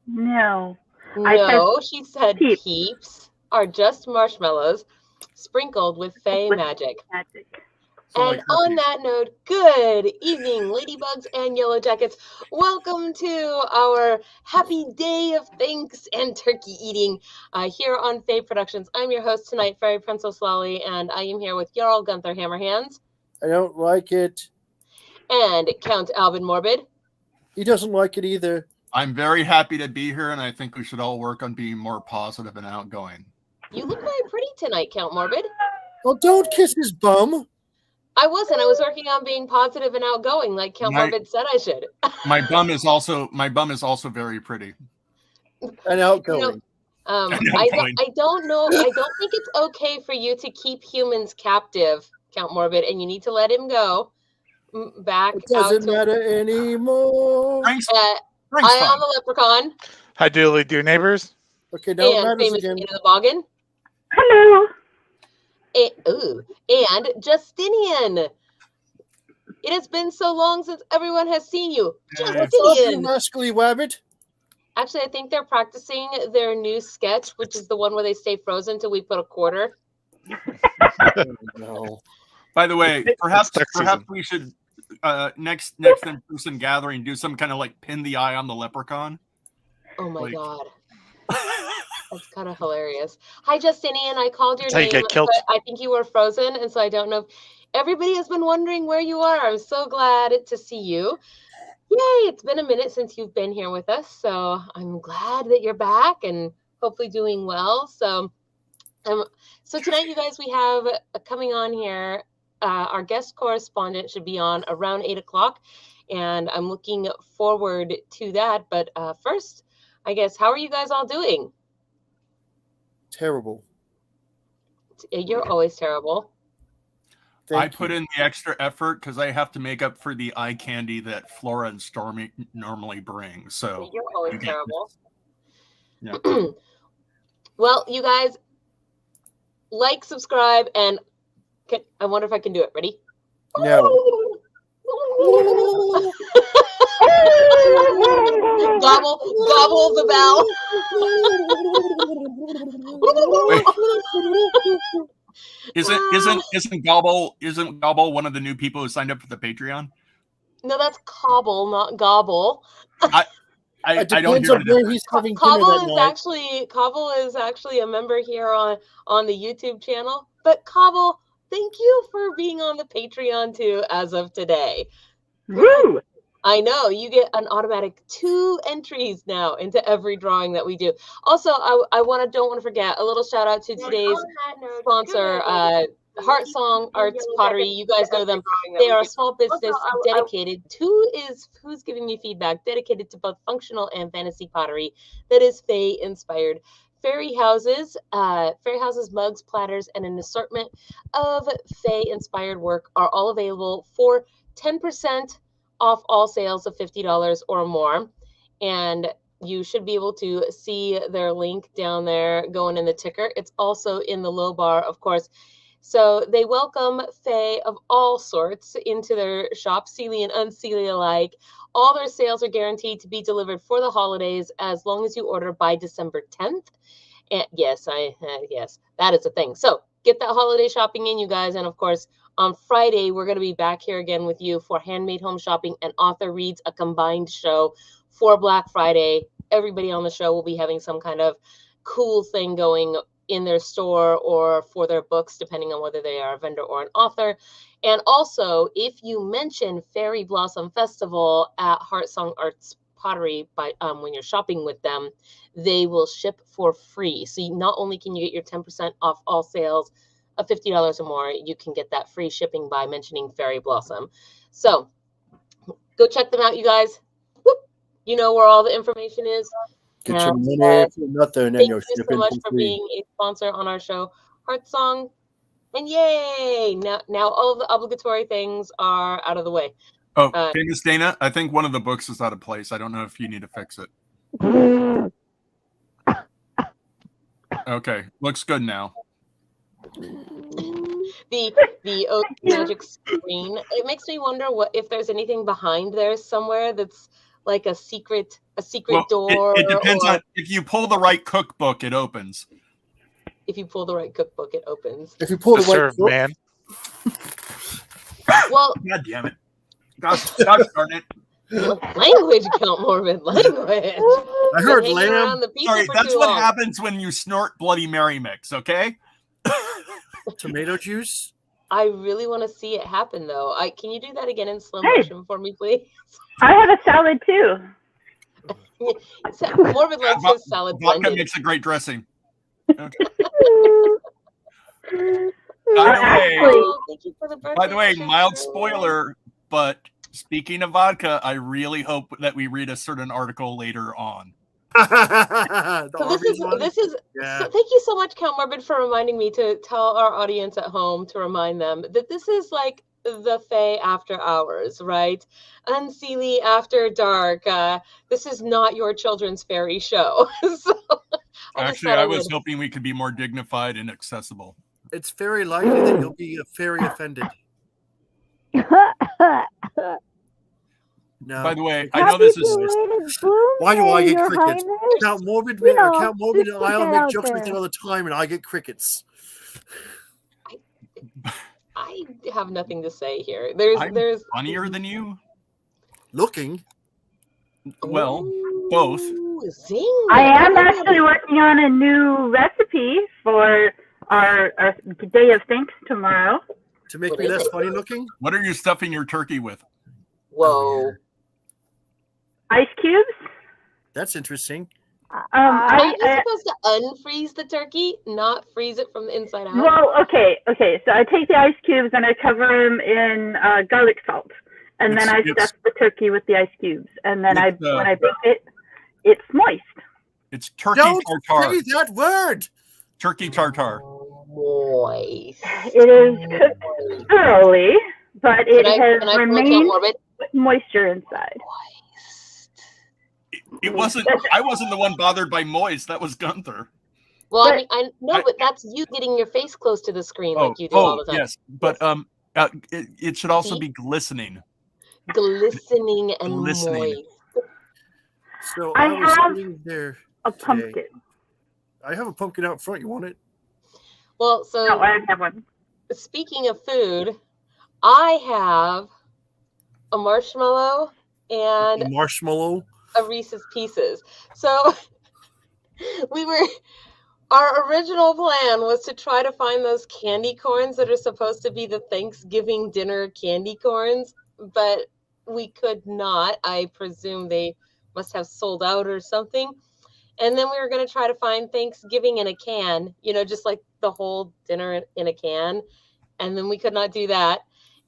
No. No, she said peeps. peeps are just marshmallows sprinkled with FAE With magic. magic. So And on that note, good evening, ladybugs and yellow jackets. Welcome to our happy day of thanks and turkey eating here on FAE Productions. I'm your host tonight, Fairy Princess Lolly, and I am here with Jarl Gunther Hammerhands. I don't like it. And Count Alvin Morbid. He doesn't like it either. I'm very happy to be here, and I think we should all work on being more positive and outgoing. You look very pretty tonight, Count Morbid. Well, don't kiss his bum. I wasn't. I was working on being positive and outgoing, like Count Morbid said I should. My bum is also very pretty. And outgoing. I don't know. I don't think it's okay for you to keep humans captive, Count Morbid, and you need to let him go back. It doesn't matter anymore. I am the leprechaun. Hi, doodly do neighbors. Okay, now and famous again. King of the Boggin. Hello. And Justinian. It has been so long since everyone has seen you. Justinian. Rascally Wabbit. Actually, I think they're practicing their new sketch, which is the one where they stay frozen till we put a quarter. No. By the way, perhaps we should next in-person gathering do some kind of like pin the eye on the leprechaun. Oh my god. That's kind of hilarious. Hi, Justinian. I called your name, but I think you were frozen, and so I don't know if everybody has been wondering where you are. I'm so glad to see you. Yay, it's been a minute since you've been here with us, so I'm glad that you're back and hopefully doing well. So tonight, you guys, we have coming on here, our guest correspondent should be on around 8 o'clock, and I'm looking forward to that. But first, I guess, how are you guys all doing? Terrible. You're always terrible. I put in the extra effort because I have to make up for the eye candy that Flora and Stormy normally bring. So you're always terrible. Yeah. Well, you guys, like, subscribe, and I wonder if I can do it. Ready? No. Gobble the bell. Isn't Gobble one of the new people who signed up for the Patreon? No, that's Cobble, not Gobble. I don't hear it. Cobble is actually a member here on the YouTube channel. But Cobble, thank you for being on the Patreon too as of today. Woo! I know you get an automatic 2 entries now into every drawing that we do. Also, I don't want to forget a little shout out to today's sponsor, Heartsong Arts Pottery. You guys know them. They are a small business dedicated who's giving me feedback, dedicated to both functional and fantasy pottery that is Fae inspired. Fairy houses, mugs, platters, and an assortment of Fae inspired work are all available for 10% off all sales of $50 or more. And you should be able to see their link down there going in the ticker. It's also in the low bar, of course. So they welcome Fae of all sorts into their shop, Seelie and Unseelie alike. All their sales are guaranteed to be delivered for the holidays as long as you order by December 10th. And yes, that is a thing. So get that holiday shopping in, you guys. And of course, on Friday, we're going to be back here again with you for Handmade Home Shopping and Author Reads, a combined show for Black Friday. Everybody on the show will be having some kind of cool thing going in their store or for their books, depending on whether they are a vendor or an author. And also, if you mention Fairy Blossom Festival at Heartsong Arts Pottery when you're shopping with them, they will ship for free. So not only can you get your 10% off all sales of $50 or more, you can get that free shipping by mentioning Fairy Blossom. So go check them out, you guys. Whoop. You know where all the information is. Get your money for nothing. Thank you so much for being a sponsor on our show, Heartsong. And yay! Now all of the obligatory things are out of the way. Oh, Famous Dana, I think one of the books is out of place. I don't know if you need to fix it. Okay, looks good now. The magic screen. It makes me wonder if there's anything behind there somewhere that's like a secret Well, door. it depends or on if you pull the right cookbook, it opens. if you pull the right cookbook, it opens. If you pull the Serve, right man. Well, God damn it! Gosh darn it! language, Count Morbid, language. I heard Been hanging lamb. around the pizza Sorry, for that's too what long. happens when you snort Bloody Mary mix. Okay. Tomato juice. I really want to see it happen, though. Can you do that again in slow Hey. motion for me, please? I have a salad too. Morbid likes his salad Vodka blended. makes a great dressing. Actually, Thank you for the birthday By the way, wishes, mild Drew. spoiler, but speaking of vodka, I really hope that we read a certain article later on. The So Arby's one? this is Yeah. so thank you so much, Count Morbid, for reminding me to tell our audience at home to remind them that this is like the FAE after hours, right? Unseelie after dark. This is not your children's fairy show. So Actually, I was hoping we could be more dignified and accessible. It's very likely that you'll be very offended. No. By the way, I know this is Why do I get Your crickets? Highness? Count Morbid, You know, Count Morbid, and just put I'll that make out jokes with it there. all the time, and I get crickets. I have nothing to say here. I'm There's funnier than you. Looking. Well, both. Ooh, zing. I am actually working on a new recipe for our Day of Thanks tomorrow. To make What me is less it? funny looking? What are you stuffing your turkey with? Whoa. Ice cubes. That's interesting. Aren't you supposed to unfreeze the turkey, not freeze it from the inside out? Well, okay. So I take the ice cubes and I cover them in garlic salt, and then I It's- stuff the turkey with the ice cubes, and then It's, when I bake it, it's moist. It's turkey Don't tartare. say that word! Turkey tartare. Moist. It is cooked thoroughly, but it has Can I Count remained Morbid? with moisture inside. Moist. It wasn't. I wasn't the one bothered by moist. That was Gunther. Well, But- I know, but that's you getting your face close to the screen like you do all the time. Yes, but it should also be glistening. Glistening and Glistening. moist. So I I was have sitting there. A today. pumpkin. I have a pumpkin out front. You want it? Well, so No, I have one. speaking of food, I have a marshmallow and A marshmallow. a Reese's Pieces. So our original plan was to try to find those candy corns that are supposed to be the Thanksgiving dinner candy corns, but we could not. I presume they must have sold out or something. And then we were going to try to find Thanksgiving in a can, just like the whole dinner in a can. And then we could not do that.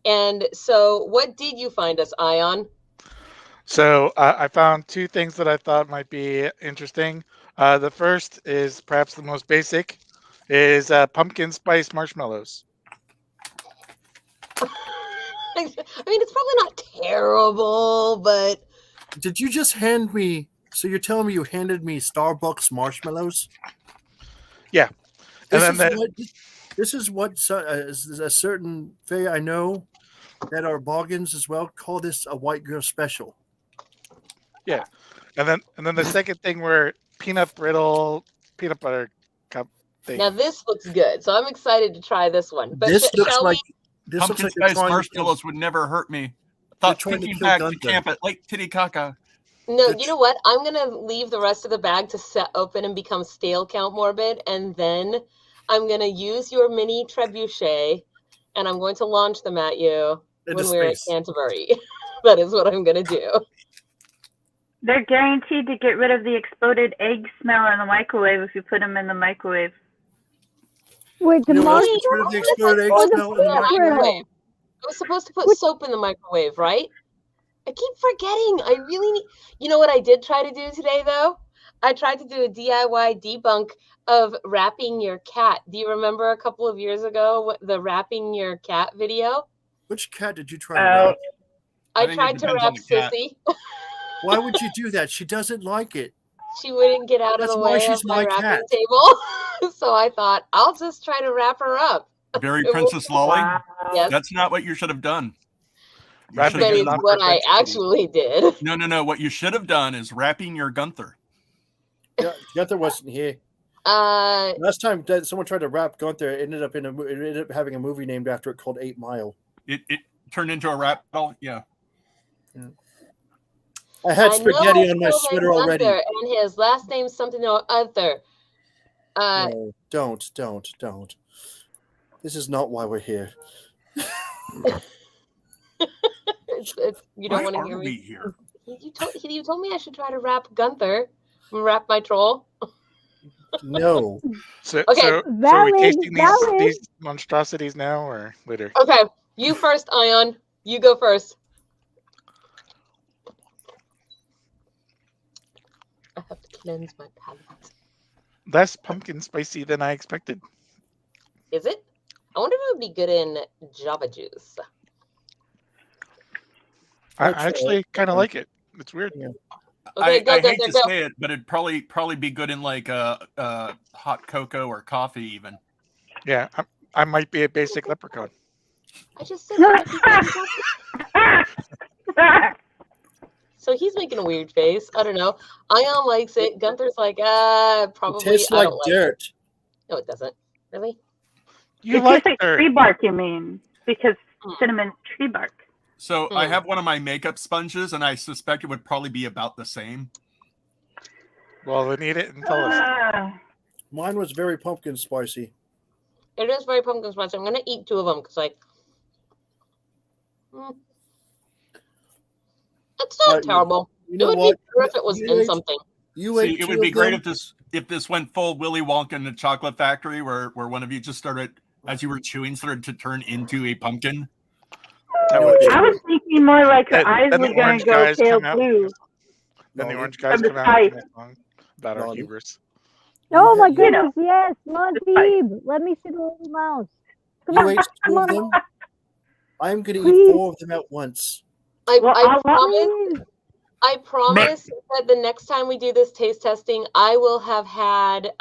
And so what did you find us, Ion? So I found two things that I thought might be interesting. The first is perhaps the most basic, is pumpkin spice marshmallows. I mean, it's probably not terrible, but Did you just hand me? So you're telling me you handed me Starbucks marshmallows? Yeah. This And then is what a certain Faye I know that are Boggins as well call this a white girl special. Yeah. And then the second thing were peanut butter cup thing. now this looks good. So I'm excited to try this one. But This looks shall like we? this looks Pumpkin like you're spice trying to marshmallows would never hurt me. They're trying to Thinking kill back to Gunther. camp at Lake Titicaca. No, you know what? I'm going to leave the rest of the bag to set open and become stale, Count Morbid. And then I'm going to use your mini trebuchet and I'm going to launch them at you into when we're at space. Canterbury. That is what I'm going to do. They're guaranteed to get rid of the exploded egg smell in the microwave if you put them in the microwave. Wait, the You know what else marshmallow? gets rid of the exploded egg or the smell in the peanut microwave? brittle? I was supposed to put soap in the microwave, right? I keep forgetting. I really need. You know what I did try to do today, though? I tried to do a DIY debunk of wrapping your cat. Do you remember a couple of years ago the wrapping your cat video? Which cat did you try to wrap? I I think it tried to depends wrap on the cat. Sissy. Why would you do that? She doesn't like it. She wouldn't get out That's of the why way she's of my my wrapping cat. table. So I thought, I'll just try to wrap her up. Very It was- Princess Lolly. Wow. Yes. That's not what you should have done. Wrapping That it is on what I purpose. actually did. No. What you should have done is wrapping your Gunther. Yeah, Gunther wasn't here. Last time that someone tried to wrap Gunther, it ended up having a movie named after it called 8 Mile. It turned into a rap doll. Yeah. I had spaghetti on my sweater already. And his last name's something or other. No, don't. This is not why we're here. You don't Why want to are hear we me. here? You told me I should try to wrap Gunther. Wrap my troll. No. So, Okay. so are we Valid, tasting valid. these monstrosities now or later? Okay, you first, Ion. You go first. I have to cleanse my palate. Less pumpkin spicy than I expected. Is it? I wonder if it would be good in Java juice. I That's actually kind of like it. It's weird. Yeah. Okay, I hate go. to say it, but it'd probably be good in like hot cocoa or coffee even. Yeah, I might be a basic leprechaun. I just said it might be good. So he's making a weird face. I don't know. Ion likes it. Gunther's like, probably. It tastes I like don't like dirt. it. No, it doesn't. Really? You It like tastes like dirt. tree bark, you mean? Because cinnamon's tree bark. So I have one of my makeup sponges, and I suspect it would probably be about the same. Well, then eat it and tell us. Mine was very pumpkin spicy. It is very pumpkin spicy. I'm gonna eat 2 of them because it's not terrible. You It know would what? be better if it was in something. You See, ate it would be great if this went full Willy Wonka in the Chocolate Factory, where one of you just started, as you were chewing, started to turn into a pumpkin. That would be I was thinking more like her Then- eyes then were the going orange to go guys pale come out. blue. Then the Lolly. orange guys From the come out and sky. sing a song about our Lolly. hubris. Oh my You know. goodness, yes, Monteeb. Let me see the little mouse. Come You on, ate 2 come of on. them. I'm going to Please. eat 4 of them at once. I Well, promise. I promise that the next time we do this taste testing, I will have had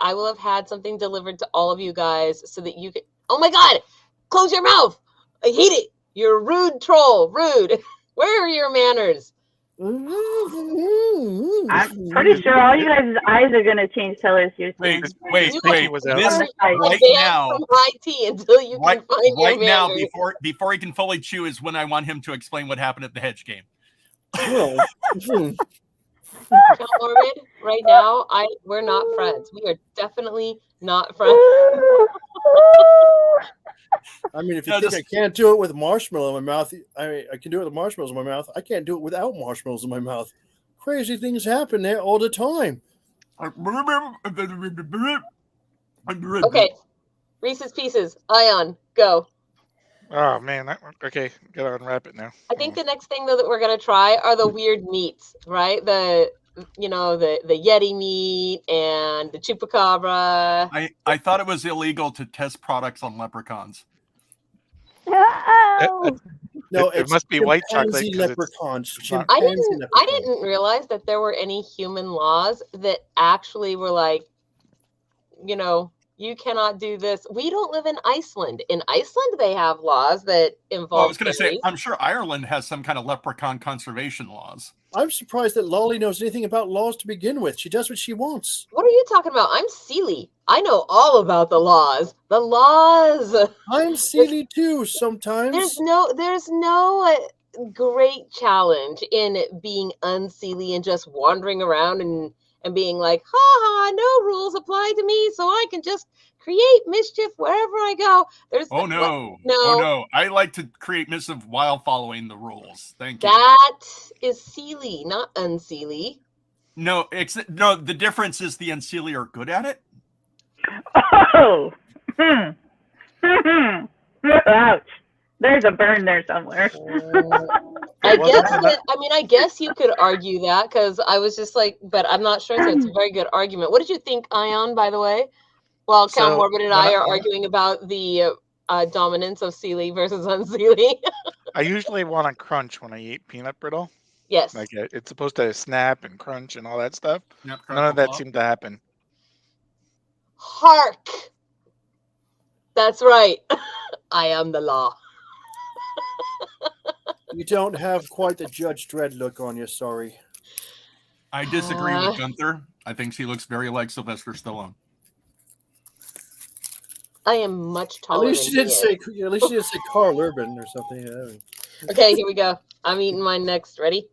something delivered to all of you guys so that you can. Oh my God! Close your mouth! I hate it. You're a rude troll. Rude. Where are your manners? I'm pretty sure all you guys' eyes are going to change colors here soon. Wait. Pinky was out. This Right right Banned now, from IT until you can find your right now, manners. before he can fully chew, is when I want him to explain what happened at the hedge game. Count Morbid, right now, we're not friends. We are definitely not friends. I mean, if you No, think just- I can't do it with marshmallow in my mouth, I can do it with marshmallows in my mouth. I can't do it without marshmallows in my mouth. Crazy things happen there all the time. Okay, Reese's Pieces, Ion, go. Oh man, okay, gotta unwrap it now. I think the next thing though that we're gonna try are the weird meats, right? The Yeti meat and the chupacabra. I thought it was illegal to test products on leprechauns. Oh, No, It must be white chocolate chimpanzee 'cause it's leprechauns. not- I Chimpanzee didn't leprechauns. realize that there were any human laws that actually were like, you cannot do this. We don't live in Iceland. In Iceland, they have laws that involve. Well, I was going to say, fairies. I'm sure Ireland has some kind of leprechaun conservation laws. I'm surprised that Lolly knows anything about laws to begin with. She does what she wants. What are you talking about? I'm Sealy. I know all about the laws. The laws. I'm silly too sometimes. There's no great challenge in being unseelie and just wandering around and being like, no rules apply to me, so I can just create mischief wherever I go. Oh no! I like to create mischief while following the rules. Thank you. That is Sealy, not unseelie. No, the difference is the unseelie are good at it. Oh! Ouch. There's a burn there somewhere. I guess you could argue that because I was just like, but I'm not sure. So it's a very good argument. What did you think, Ion, by the way? Well, Count So, Morbid and I are arguing about the dominance of Sealy versus unseelie. I usually want to crunch when I eat peanut brittle. Yes. Like it's supposed to snap and crunch and all that stuff. Yep, None of that seemed to happen. Hark. That's right. I am the law. You don't have quite the Judge Dredd look on you. Sorry. I disagree with Gunther. I think she looks very like Sylvester Stallone. I am much taller. At least you didn't say Carl Urban or something. Okay, here we go. I'm eating mine next. Ready?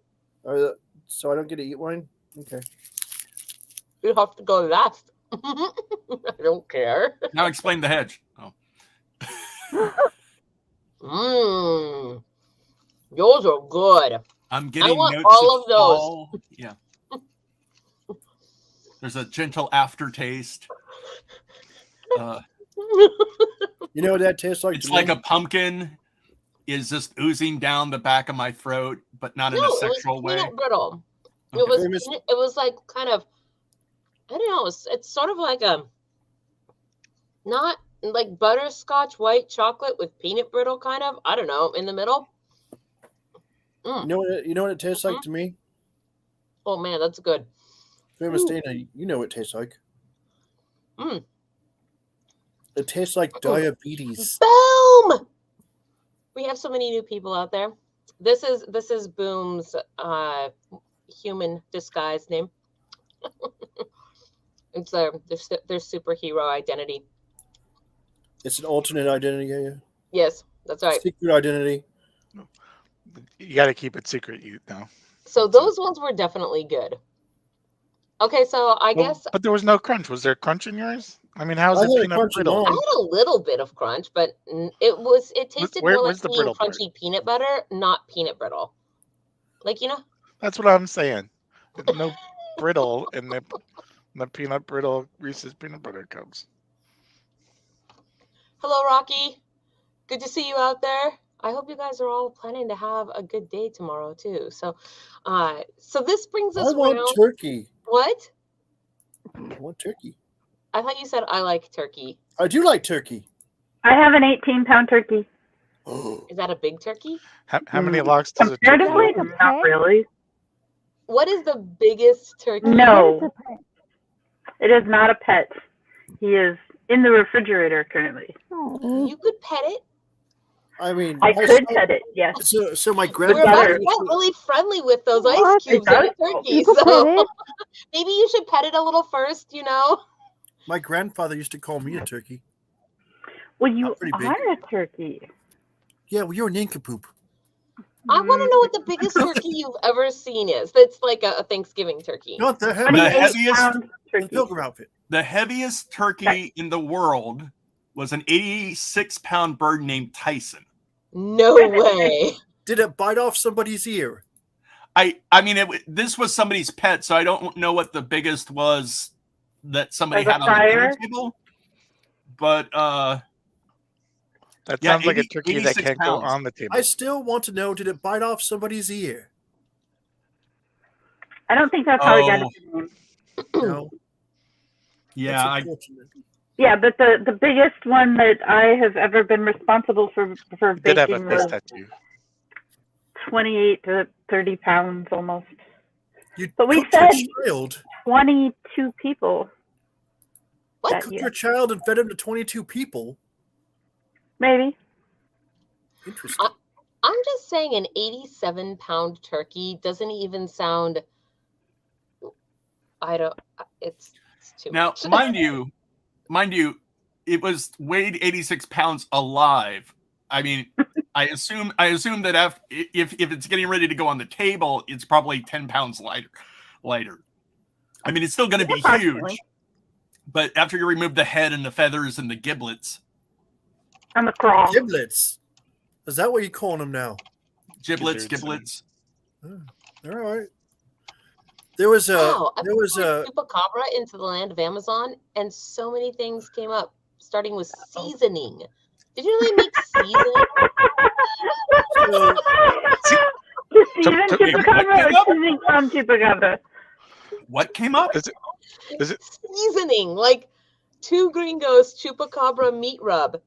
So I don't get to eat mine? Okay. You have to go last. I don't care. Now explain the hedge. Oh. Those are good. I'm getting want notes all of those. Yeah. There's a gentle aftertaste. You know what that tastes like? It's like a pumpkin is just oozing down the back of my throat, but not in a sexual way. Peanut brittle. Okay. It was like kind of, I don't know. It's sort of like not like butterscotch white chocolate with peanut brittle, kind of. I don't know, in the middle. You know what it tastes like to me? Oh man, that's good. Famous Dana, you know what it tastes like. It tastes like diabetes. Boom! We have so many new people out there. This is Boom's human disguise name. It's their superhero identity. It's an alternate identity, yeah. Yes, that's right. Secret identity. You got to keep it secret, you know. So those ones were definitely good. Okay, so I guess. But there was no crunch. Was there crunch in yours? I mean, how's it peanut brittle? I had a little bit of crunch, but it tasted more like crunchy part? Peanut butter, not peanut brittle. Like, you know? That's what I'm saying. No brittle in the peanut brittle Reese's peanut butter cups. Hello, Rocky. Good to see you out there. I hope you guys are all planning to have a good day tomorrow too. So this brings us. I want turkey. What? I want turkey. I thought you said I like turkey. I do like turkey. I have an 18-pound turkey. Is that a big turkey? How many logs does it? Comparatively, not really. What is the biggest turkey? No, it is not a pet. He is in the refrigerator currently. You could pet it. I mean, I could pet it, yes. So my grandfather got really friendly with those ice cubes on a turkey. So maybe you should pet it a little first, you know. My grandfather used to call me a turkey. Well, you are a turkey. Yeah, well, you're an nincompoop. I want to know what the biggest turkey you've ever seen is. That's like a Thanksgiving turkey. Not the heaviest pilgrim outfit. The heaviest turkey in the world was an 86-pound bird named Tyson. No way. Did it bite off somebody's ear? I mean, this was somebody's pet, so I don't know what the biggest was that somebody had on the dinner table. But that sounds like a turkey that can't go on the table. I still want to know, did it bite off somebody's ear? I don't think that's how he got his name. No. Yeah, yeah, but the biggest one that I have ever been responsible for baking was 28 to 30 pounds almost. But we fed 22 people. What? Cooked your child and fed him to 22 people? Maybe. Interesting. I'm just saying an 87-pound turkey doesn't even sound. It's too much. Now, mind you, it was weighed 86 pounds alive. I mean, I assume that if it's getting ready to go on the table, it's probably 10 pounds lighter. I mean, it's still going to be huge, but after you remove the head and the feathers and the giblets. And the craw. Giblets? Is that what you're calling them now? Giblets. Oh, all right. There was a chupacabra into the land of Amazon, and so many things came up, starting with seasoning. Did you really make seasoning? Season chupacabra or seasoning from chupacabra? What came up? Is it seasoning? Like 2 gringos chupacabra meat rub.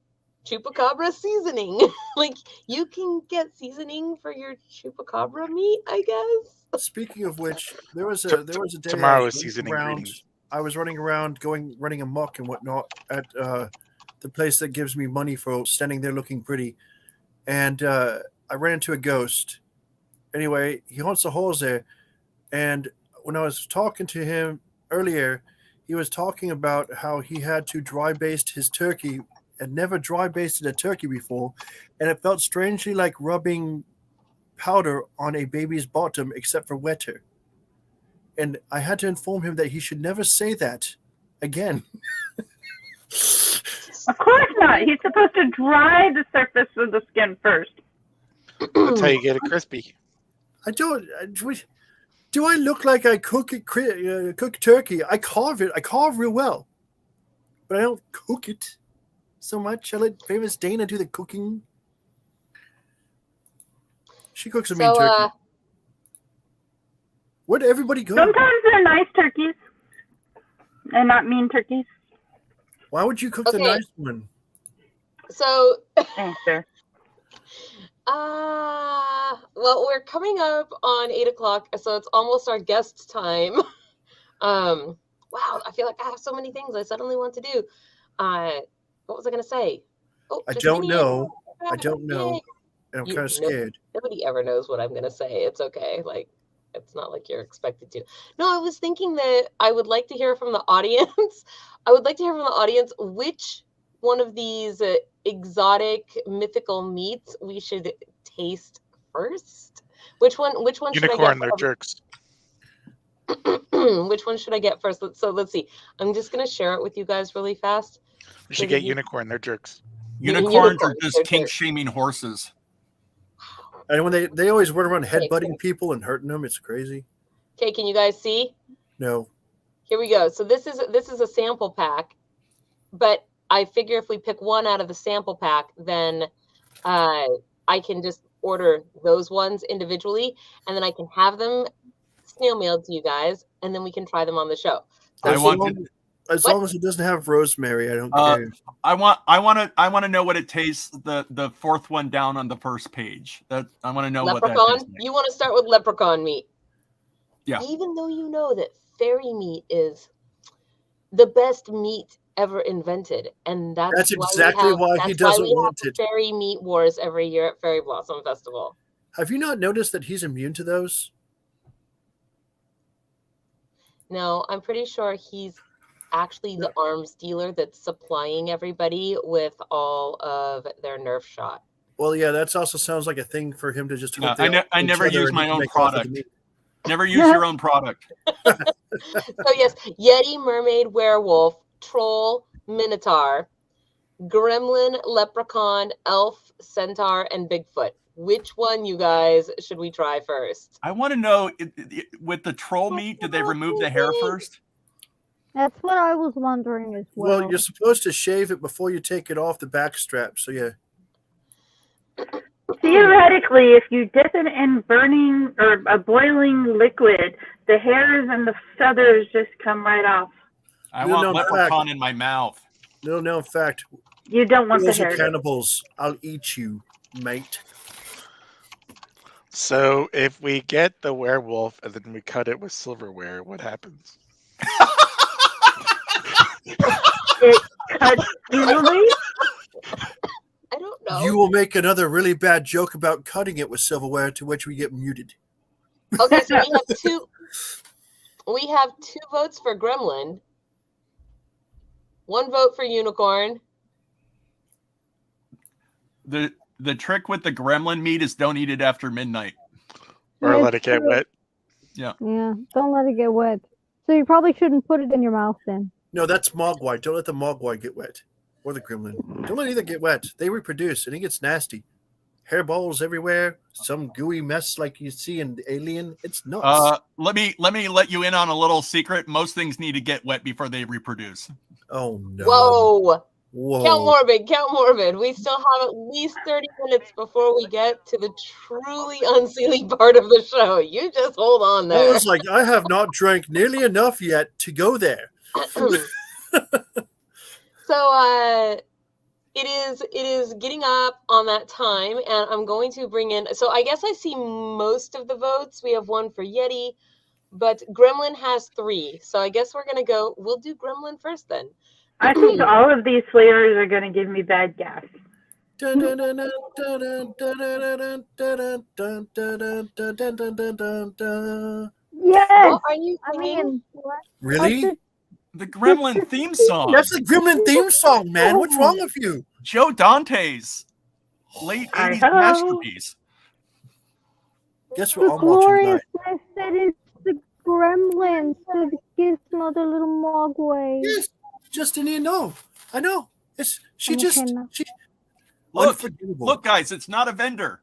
Chupacabra seasoning. Like you can get seasoning for your chupacabra meat, I guess. Speaking of which, there was a day tomorrow is seasoning around. I was running around, running amok and whatnot at the place that gives me money for standing there looking pretty, and I ran into a ghost. Anyway, he haunts the halls there. And when I was talking to him earlier, he was talking about how he had to dry baste his turkey and never dry basted a turkey before. And it felt strangely like rubbing powder on a baby's bottom except for wetter. And I had to inform him that he should never say that again. Of course not. He's supposed to dry the surface of the skin first. That's how you get it crispy. I don't. Do I look like I cook turkey? I carve it. I carve real well, but I don't cook it so much. I let famous Dana do the cooking. She cooks a mean turkey. Where'd everybody go? Sometimes they're nice turkeys and not mean turkeys. Why would you cook the nice one? So, Thanks, sir. well, we're coming up on 8 o'clock, so it's almost our guest time. Wow, I feel like I have so many things I suddenly want to do. What was I going to say? Oh, I don't know. I don't know. And I'm kind of scared. Nobody ever knows what I'm going to say. It's okay. Like, it's not like you're expected to. No, I was thinking that I would like to hear from the audience. I would like to hear from the audience which one of these exotic mythical meats we should taste first. Which one should Unicorn, I get? they're jerks. Which one should I get first? Let's see. I'm just going to share it with you guys really fast. We should get unicorn, they're jerks. Unicorns are just kink-shaming horses. And when they always run around headbutting people and hurting them, it's crazy. Okay, can you guys see? No. Here we go. So this is a sample pack, but I figure if we pick one out of the sample pack, then I can just order those ones individually, and then I can have them snail mailed to you guys, and then we can try them on the show. So as long as it doesn't have rosemary, I don't care. I want to know what it tastes. The fourth one down on the first page. That I want to know leprechaun? what that tastes like. You want to start with leprechaun meat? Yeah. Even though you know that fairy meat is the best meat ever invented, and that's exactly why he doesn't want it. Fairy meat wars every year at Fairy Blossom Festival. Have you not noticed that he's immune to those? No, I'm pretty sure he's actually the arms dealer that's supplying everybody with all of their Nerf shot. Well, yeah, that also sounds like a thing for him to just. I never use my own product. Never use your own product. So yes, Yeti, Mermaid, Werewolf, Troll, Minotaur, Gremlin, Leprechaun, Elf, Centaur, and Bigfoot. Which one, you guys, should we try first? I want to know, with the troll meat, did they remove the hair first? That's what I was wondering as well. Well, you're supposed to shave it before you take it off the back strap. So yeah. Theoretically, if you dip it in burning or a boiling liquid, the hairs and the feathers just come right off. I want leprechaun in my mouth. No, in fact. You don't want the those hair. are cannibals. I'll eat you, mate. So if we get the werewolf and then we cut it with silverware, what happens? It cuts easily. I don't know. You will make another really bad joke about cutting it with silverware, to which we get muted. Okay, so we have two votes for Gremlin, one vote for Unicorn. The trick with the gremlin meat is don't eat it after midnight. Or let it get wet. Yeah, don't let it get wet. So you probably shouldn't put it in your mouth then. No, that's mogwai. Don't let the mogwai get wet. Or the gremlin. Don't let either get wet. They reproduce and it gets nasty. Hairballs everywhere. Some gooey mess like you see in Alien. It's nuts. Let me let you in on a little secret. Most things need to get wet before they reproduce. Oh no. Whoa. Whoa. Count morbid. We still have at least 30 minutes before we get to the truly unseelie part of the show. You just hold on there. I was like, I have not drank nearly enough yet to go there. So it is getting up on that time, and I'm going to bring in. So I guess I see most of the votes. We have one for Yeti, but Gremlin has 3. So I guess we're gonna go. We'll do Gremlin first then. I think all of these flavors are going to give me bad gas. Yes. What are you I singing? mean, what? Really? The Gremlin theme song. That's the Gremlin theme song, man. What's wrong with you? Joe Dante's late I 80s know. masterpiece. Guess The what I'm watching tonight? gloriousness that is the gremlins, the gizmo, the little mogwai. Yes, just didn't even know. I know. She Look, unforgivable. look, guys, it's not a vendor.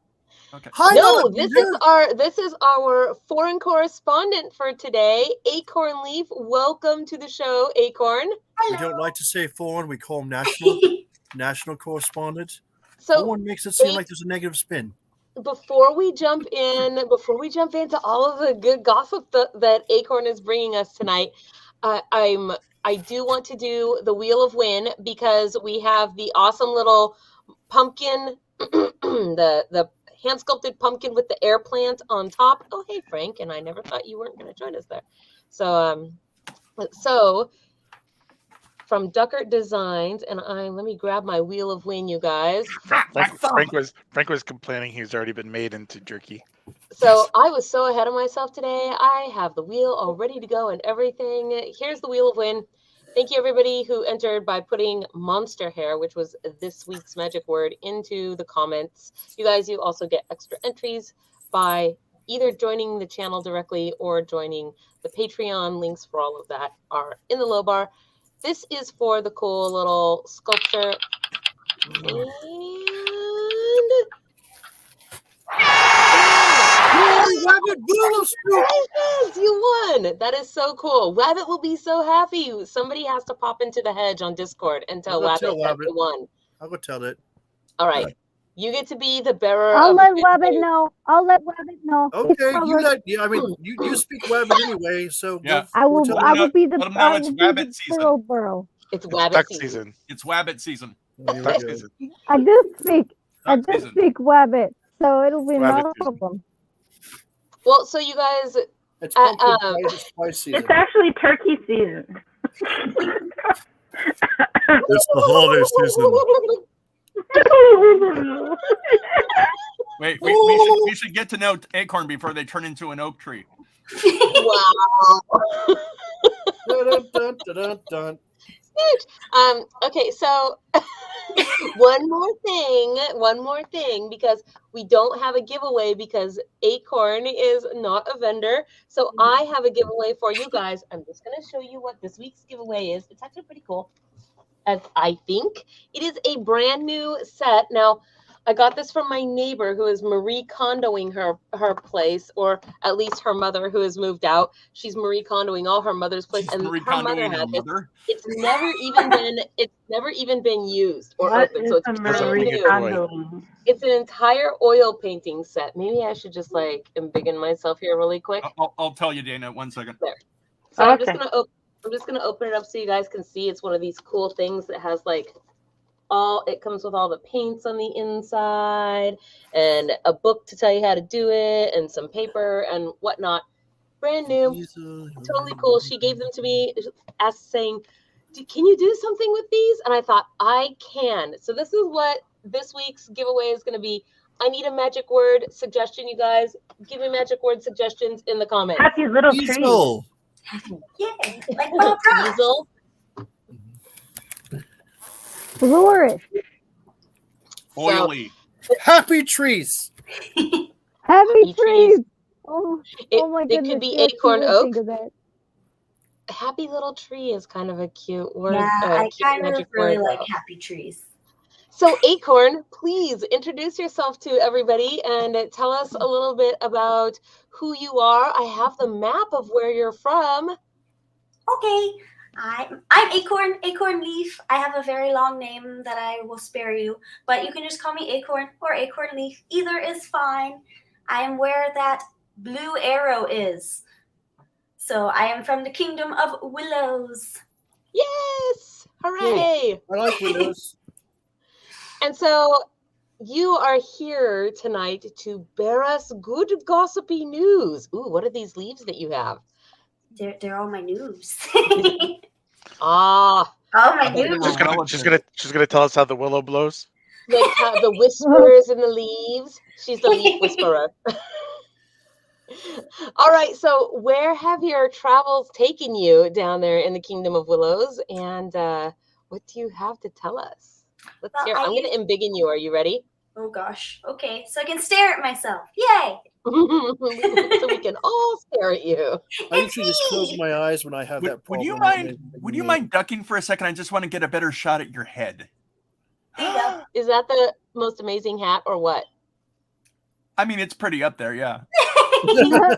Okay. Hi, No, not a this is our foreign correspondent for today, Acorn Leaf. Welcome to the show, Acorn. We don't like to say foreign. We call him national correspondent. So Foreign makes it seem like there's a negative spin. before we jump into all of the good gossip that Acorn is bringing us tonight, I do want to do the Wheel of Win because we have the awesome little pumpkin, the hand sculpted pumpkin with the air plant on top. Oh, hey Frank, and I never thought you weren't going to join us there. So from Duckert Designs, and let me grab my Wheel of Win, you guys. Frank was complaining he's already been made into jerky. So I was so ahead of myself today. I have the wheel all ready to go and everything. Here's the Wheel of Win. Thank you everybody who entered by putting monster hair, which was this week's magic word, into the comments. You guys, you also get extra entries by either joining the channel directly or joining the Patreon. Links for all of that are in the low bar. This is for the cool little sculpture. And congratulations, you won. That is so cool. Wabbit will be so happy. Somebody has to pop into the hedge on Discord and tell Wabbit that you won. I'll go tell it. All right. You get to be the bearer. I'll let Wabbit know. Okay, you speak Wabbit anyway, so yeah. I will be the Wabbit season. Burrow. It's Wabbit season. It's Wabbit season. Duck season. I do speak Wabbit, so it'll be not a problem. Well, so you guys, it's pumpkin spice season. It's actually turkey season. It's the holiday season. Wait, we should get to know Acorn before they turn into an oak tree. Wow. Dun, dun, dun, dun. Okay, so one more thing, because we don't have a giveaway because Acorn is not a vendor. So I have a giveaway for you guys. I'm just going to show you what this week's giveaway is. It's actually pretty cool, as I think. It is a brand new set. Now, I got this from my neighbor who is Marie Kondoing her place, or at least her mother who has moved out. She's Marie Kondoing all her mother's place, and Marie her mother Kondoing had her this. mother? It's never even been used or What opened. is So it's a brand Marie new. Kondo? It's an entire oil painting set. Maybe I should just like embiggen myself here really quick. I'll tell you, Dana. 1 second. There. So Okay. I'm just gonna open it up so you guys can see. It's one of these cool things that has like it comes with all the paints on the inside and a book to tell you how to do it and some paper and whatnot. Brand new, totally cool. She gave them to me, saying, "Can you do something with these?" And I thought, I can. So this is what this week's giveaway is going to be. I need a magic word suggestion, you guys. Give me magic word suggestions in the comments. Happy little tree. Diesel. Yeah, like Bob Ross. Diesel. Flourish. Oily. Happy trees. Happy trees. trees. Oh my It goodness. could be yes, acorn you would oak. think of that. Happy little tree is kind of a cute word. Yeah, I cute kind of magic really word, like though. happy trees. So Acorn, please introduce yourself to everybody and tell us a little bit about who you are. I have the map of where you're from. Okay, I'm Acorn Leaf. I have a very long name that I will spare you, but you can just call me Acorn or Acorn Leaf. Either is fine. I am where that blue arrow is. So I am from the Kingdom of Willows. Yes! Hooray! I like Willows. And so you are here tonight to bear us good gossipy news. Ooh, what are these leaves that you have? They're all my news. Ah, all my news. She's gonna tell us how the willow blows. Like how the whispers in the leaves. She's the leaf whisperer. All right, so where have your travels taken you down there in the Kingdom of Willows, and what do you have to tell us? Let's Well, hear. I'm going to embiggen you. Are you ready? Oh gosh. Okay, so I can stare at myself. Yay! So we can all stare at you. I usually just close my eyes when I have that Would problem. you when mind? they- Would you mind ducking for a second? I just want to get a better shot at your head. There you go. Is that the most amazing hat or what? I mean, it's pretty up there, yeah. I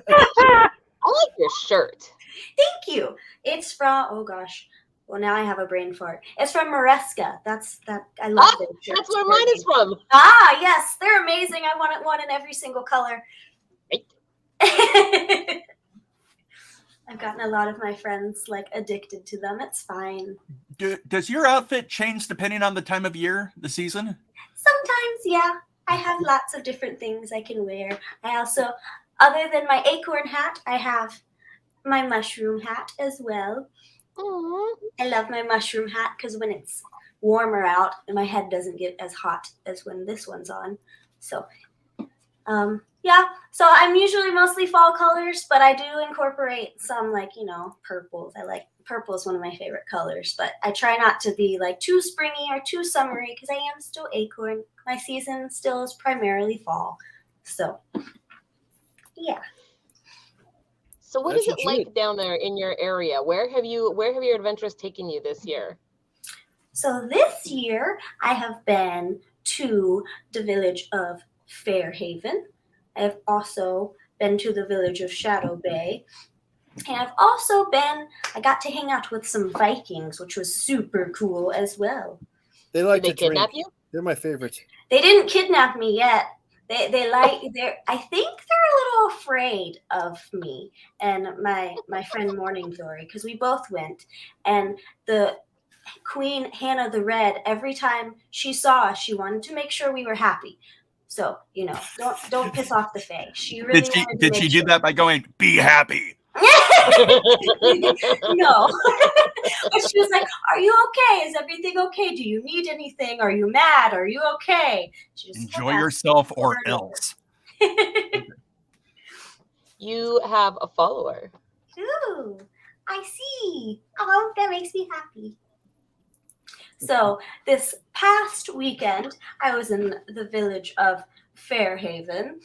like your shirt. Thank you. It's from, oh gosh. Well, now I have a brain fart. It's from Maresca. I love it. That's where mine is from. Ah, yes. They're amazing. I want one in every single color. Right. I've gotten a lot of my friends like addicted to them. It's fine. Does your outfit change depending on the time of year, the season? Sometimes, yeah. I have lots of different things I can wear. I also, other than my acorn hat, I have my mushroom hat as well. Aww. I love my mushroom hat because when it's warmer out, my head doesn't get as hot as when this one's on. So, yeah. So I'm usually mostly fall colors, but I do incorporate some purples. Purple is one of my favorite colors, but I try not to be like too springy or too summery because I am still acorn. My season still is primarily fall. So, yeah. So what is it like down there in your area? Where have your adventures taken you this year? So this year I have been to the village of Fairhaven. I have also been to the village of Shadow Bay. And I got to hang out with some Vikings, which was super cool as well. They like Did they kidnap you? They're my favorites. They didn't kidnap me yet. I think they're a little afraid of me and my friend Morning Glory because we both went. And the Queen Hannah the Red, every time she saw us, she wanted to make sure we were happy. So, don't piss off the Fae. She really did she do that by going, "Be happy"? No. But she was like, "Are you okay? Is everything okay? Do you need anything? Are you mad? Are you okay?" Enjoy yourself or else. You have a follower. Ooh, I see. Oh, that makes me happy. So this past weekend, I was in the village of Fairhaven,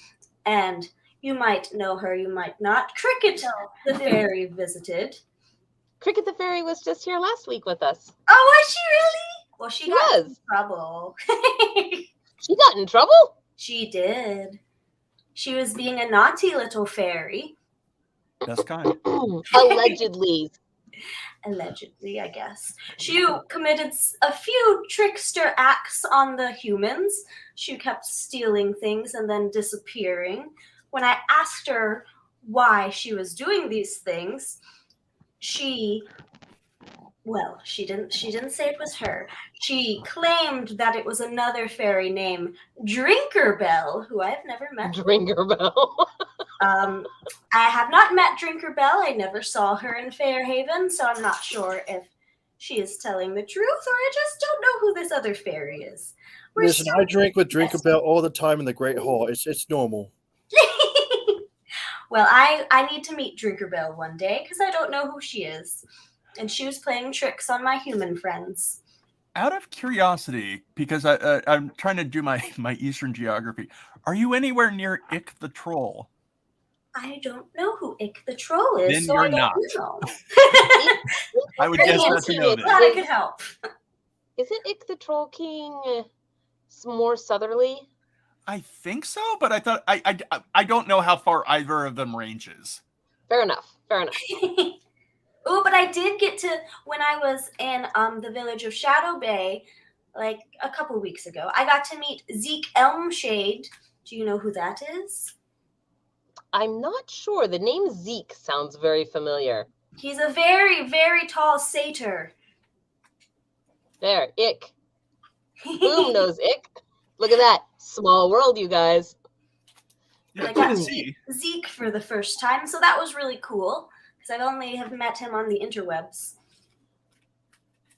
and you might know her, you might not. Cricket the fairy visited. Cricket the fairy was just here last week with us. Oh, was she really? Well, she got in trouble. She got in trouble? She did. She was being a naughty little fairy. That's kind. Allegedly. Allegedly, I guess. She committed a few trickster acts on the humans. She kept stealing things and then disappearing. When I asked her why she was doing these things, she didn't say it was her. She claimed that it was another fairy named Drinkerbell, who I've never met. Drinkerbell. I have not met Drinkerbell. I never saw her in Fairhaven, so I'm not sure if she is telling the truth or I just don't know who this other fairy is. Listen, I drink with Drinkerbell all the time in the Great Hall. It's normal. Well, I need to meet Drinkerbell one day because I don't know who she is. And she was playing tricks on my human friends. Out of curiosity, because I'm trying to do my Eastern geography, are you anywhere near Ick the Troll? I don't know who Ick the Troll is, Then so you're I don't not. know. I would guess not to know this. Glad I could help. Isn't Ick the Troll King more southerly? I think so, but I thought I don't know how far either of them ranges. Fair enough. Oh, but I did get to, when I was in the village of Shadow Bay, like a couple weeks ago, I got to meet Zeke Elmshade. Do you know who that is? I'm not sure. The name Zeke sounds very familiar. He's a very, very tall satyr. There, Ick. Boom knows Ick. Look at that. Small world, you guys. I got to meet Zeke for the first time, so that was really cool. I've only have met him on the interwebs.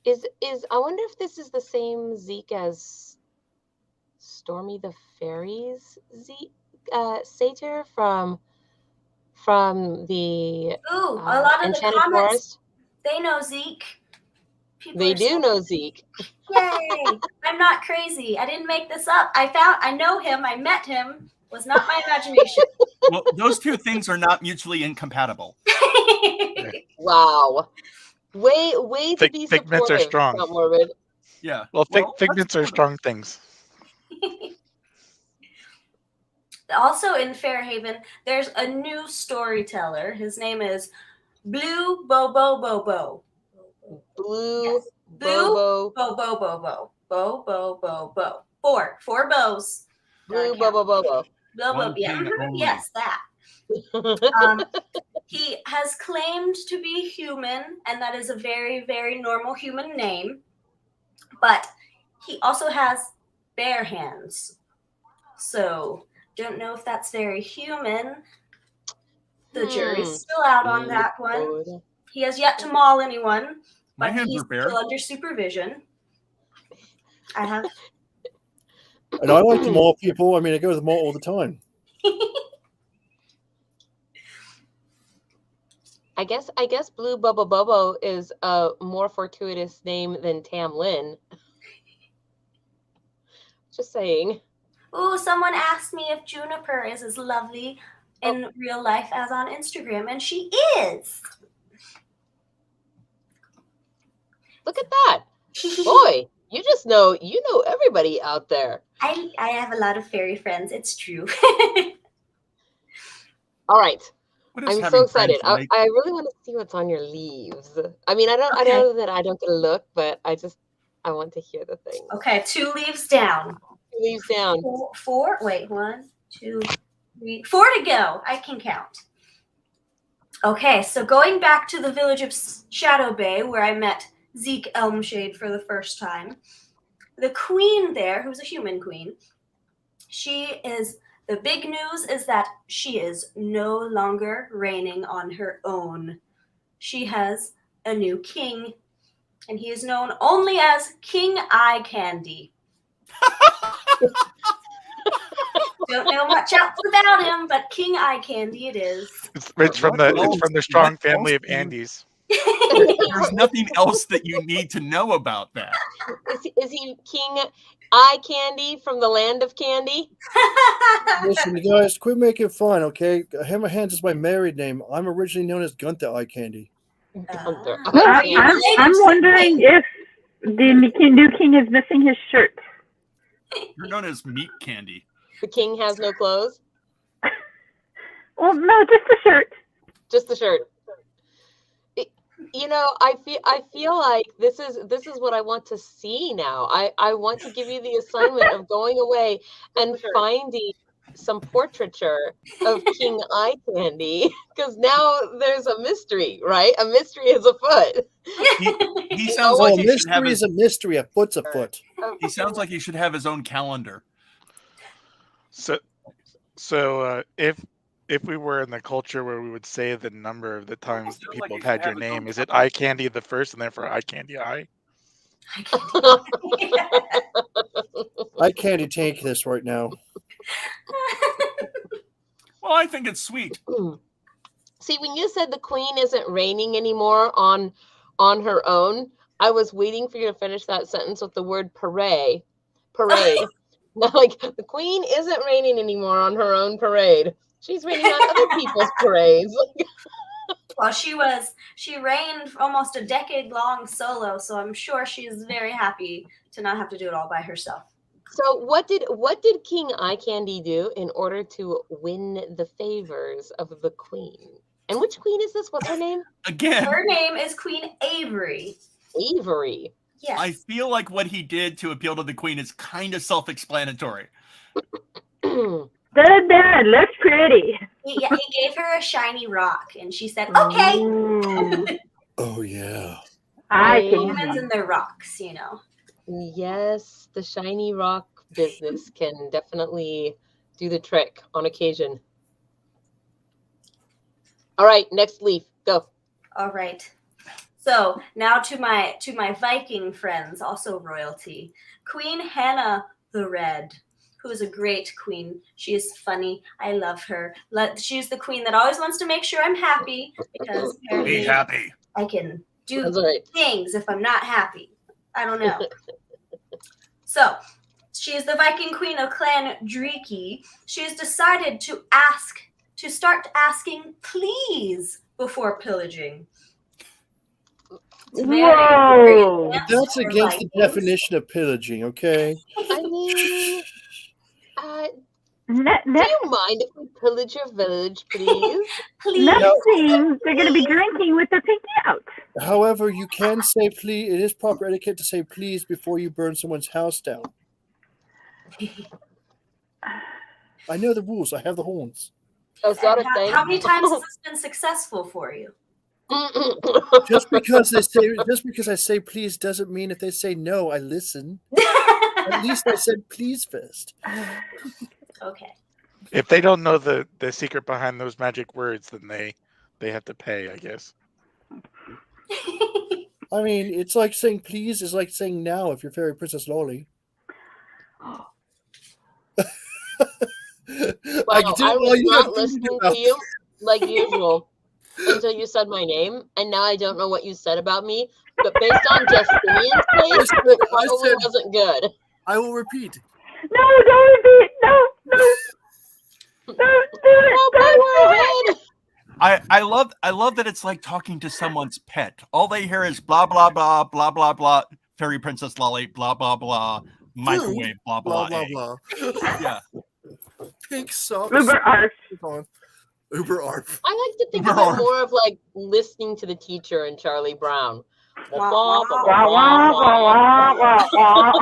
I wonder if this is the same Zeke as Stormy the Fairies satyr from the Ooh, a lot of the Enchanted comments, Forest. they know Zeke. People They are do saying, know Zeke. yay! I'm not crazy. I didn't make this up. I know him. I met him. Was not my imagination. Well, those two things are not mutually incompatible. Wow. Way to be Figments supportive. are strong. Not morbid. Yeah. Well, Well, figments are strong things. Also in Fairhaven, there's a new storyteller. His name is Blue Bobo Bobo. Blue Yes. Blue Bobo. Bobo Bobo. Bo. Four bows. Blue Gotta count. Bobo. Bobo. Yeah. One king only. Yes, that. He has claimed to be human, and that is a very, very normal human name. But he also has bare hands. So, don't know if that's very human. The jury's still out on that one. He has yet to maul anyone, My but hands he's are bare. still under supervision. I have. And I like to maul people. I mean, I go to the mall all the time. I guess Blue Bobo Bobo is a more fortuitous name than Tam Lin. Just saying. Ooh, someone asked me if Juniper is as lovely in real life as on Instagram, and she is. Look at that. Boy, you know everybody out there. I have a lot of fairy friends. It's true. All right. What is I'm having so excited. friends I like? really want to see what's on your leaves. I mean, I know that I don't get a look, but I want to hear the thing. Okay, 2 leaves down. Leaves down. Four. Wait, 1, 2, 3, 4 to go. I can count. Okay, so going back to the village of Shadow Bay, where I met Zeke Elmshade for the first time, the queen there, who's a human queen, the big news is that she is no longer reigning on her own. She has a new king, and he is known only as King Eye Candy. Don't know much else about him, but King Eye Candy it is. It's from the strong family of Andes. There's nothing else that you need to know about that. Is he King Eye Candy from the land of candy? Listen, you guys, quit making fun, okay? Hammer Hands is my married name. I'm originally known as Gunther Eye Candy. Gunther Are Eye you Candy. related I'm to wondering if the new king is missing his shirt. You're known as meat candy. The king has no clothes? Well, no, just the shirt. Just the shirt. I feel like this is what I want to see now. I want to give you the assignment of going away and finding some portraiture of King Eye Candy, because now there's a mystery, right? A mystery is afoot. He sounds like a he should have mystery is a mystery. A foot's a foot. He sounds like he should have his own calendar. So if we were in the culture where we would say the number of the times that people have had your name, is it Eye Candy the first and therefore Eye Candy Eye? I can't take this right now. Well, I think it's sweet. See, when you said the queen isn't reigning anymore on her own, I was waiting for you to finish that sentence with the word parade. Now, like, the queen isn't reigning anymore on her own parade. She's reigning on other people's parades. Well, she reigned almost a decade long solo, so I'm sure she's very happy to not have to do it all by herself. So what did King Eye Candy do in order to win the favors of the queen? And which queen is this? What's her name? Again, Her name is Queen Avery. Avery. Yes. I feel like what he did to appeal to the queen is kind of self-explanatory. That looks pretty. He gave her a shiny rock, and she said, "Okay." Ooh. Oh yeah. Humans and their rocks, you know. Yes, the shiny rock business can definitely do the trick on occasion. All right, next leaf, go. All right. So now to my Viking friends, also royalty. Queen Hannah the Red, who is a great queen. She is funny. I love her. She's the queen that always wants to make sure I'm happy because Be apparently happy. I can do That's right. things if I'm not happy. I don't know. So, she is the Viking queen of Clan Driki. She has decided to start asking please before pillaging. It's very, Whoa. very advanced That's for against the Vikings. definition of pillaging, okay? I mean, Ne- do you mind if we pillage your village, please? Please. next thing, they're going to be drinking with their pinky out. However, you can say please. It is proper etiquette to say please before you burn someone's house down. I know the rules. I have the horns. Is that a thing? How many times has this been successful for you? Just because I say please doesn't mean if they say no, I listen. At least I said please first. Okay. If they don't know the secret behind those magic words, then they have to pay, I guess. I mean, it's like saying please is like saying now if you're Fairy Princess Lolly. Wow, I was not listening to you like usual until you said my name, and now I don't know what you said about me. But based on Justinian's place, it probably wasn't good. I will repeat. No, don't repeat. No. Don't do it. Don't do it. I love that it's like talking to someone's pet. All they hear is blah blah blah blah blah blah. Fairy Princess Lolly, blah blah blah. Microwave, blah blah Blah blah blah. blah. Yeah. Pink socks. Uber arf. Uber arf. I like to think of it more of like listening to the teacher in Charlie Brown. Wah, wah, Wah, wah, wah, wah, wah.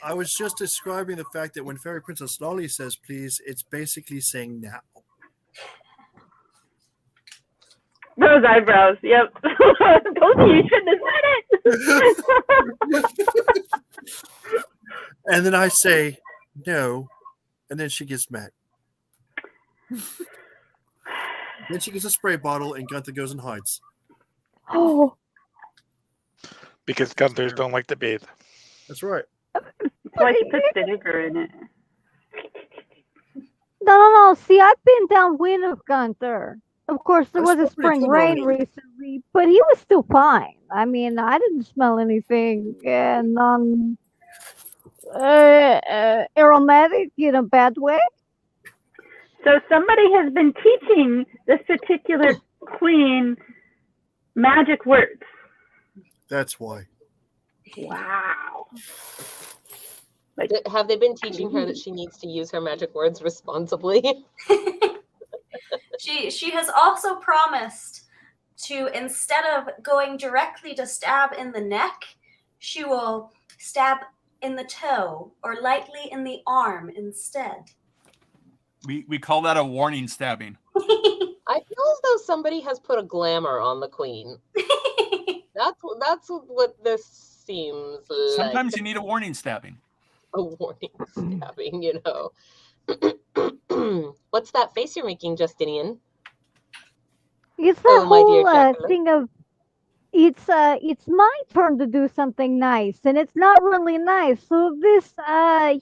I was just describing the fact that when Fairy Princess Lolly says please, it's basically saying now. Those eyebrows. Yep. Told you shouldn't have said it. And then I say no, and then she gets mad. Then she gets a spray bottle, and Gunther goes and hides. Oh, Because Gunthers don't like to bathe. That's right. That's why she puts vinegar in it. no. See, I've been downwind of Gunther. Of course, there I was a still pretty spring cool rain on it. recently, but he was still fine. I mean, I didn't smell anything aromatic in a bad way. So somebody has been teaching this particular queen magic words. That's why. Wow. Have they been teaching her that she needs to use her magic words responsibly? She has also promised to, instead of going directly to stab in the neck, she will stab in the toe or lightly in the arm instead. We call that a warning stabbing. I feel as though somebody has put a glamour on the queen. That's what this seems like. Sometimes you need a warning stabbing. A warning stabbing, you know. What's that face you're making, Justinian? It's the Oh, my dear whole Jacqueline. thing of it's my turn to do something nice, and it's not really nice. So if this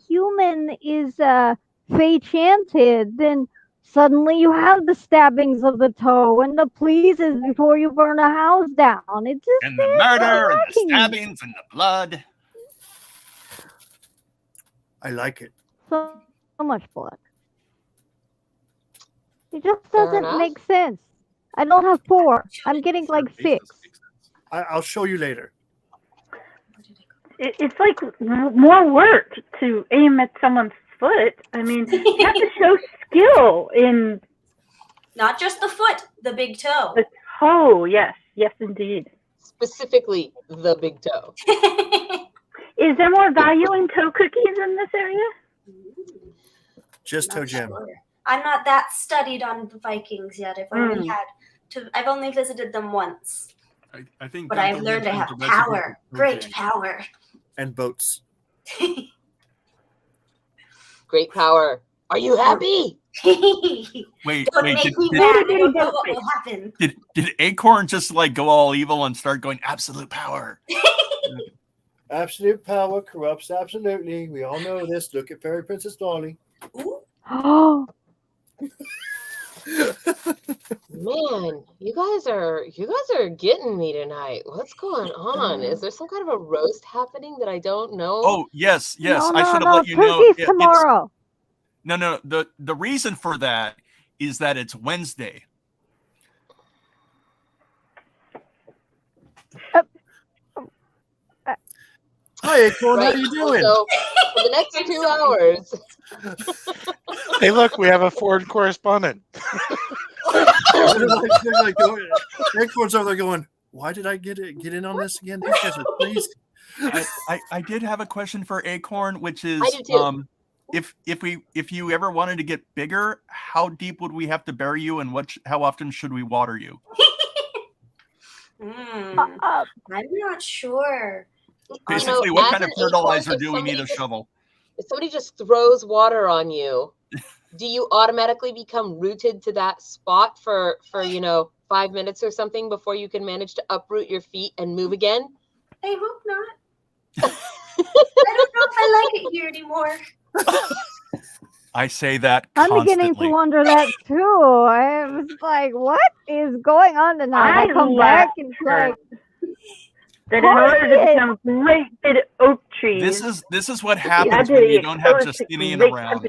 human is fey chanted, then suddenly you have the stabbings of the toe and the pleases before you burn a house down. It just And the murder and the lacking. stabbings and the blood. I like it. So much blood. It just Fair doesn't enough. make sense. I don't have 4. I'm getting like 6. I'll show you later. It's like more work to aim at someone's foot. I mean, you have to show skill in Not just the foot, the big toe. the toe. Yes, indeed. Specifically, the big toe. Is there more value in toe cookies in this area? Just toe Not jam. sure. I'm not that studied on the Vikings yet. I've only visited them once. I think. But I've learned I have power. Great power. And boats. Great power. Are you happy? Wait, Don't wait. make me Did, mad. I don't know what will happen. did Acorn just like go all evil and start going absolute power? Absolute power corrupts absolutely. We all know this. Look at Fairy Princess Dolly. Ooh. Oh, Man, you guys are getting me tonight. What's going on? Is there some kind of a roast happening that I don't know? Oh, yes. no, I should have let you know. Turkey's tomorrow. No. The reason for that is that it's Wednesday. Hi, Acorn. How Right. you doing? So for the next 2 hours, Hey, look, we have a foreign correspondent. they're like going, Acorn's over there going, why did I get in on this again? These guys are crazy. I did have a question for Acorn, which is I do too. if you ever wanted to get bigger, how deep would we have to bury you, and how often should we water you? I'm not sure. Basically, what kind of fertilizer do we need a shovel? If somebody just throws water on you, do you automatically become rooted to that spot for 5 minutes or something before you can manage to uproot your feet and move again? I hope not. I don't know if I like it here anymore. I say that I'm constantly. beginning to wonder that too. I was like, what is going on tonight? I come back and it's like, that in order to become great big oak trees, This is what happens when you don't have Justinian around.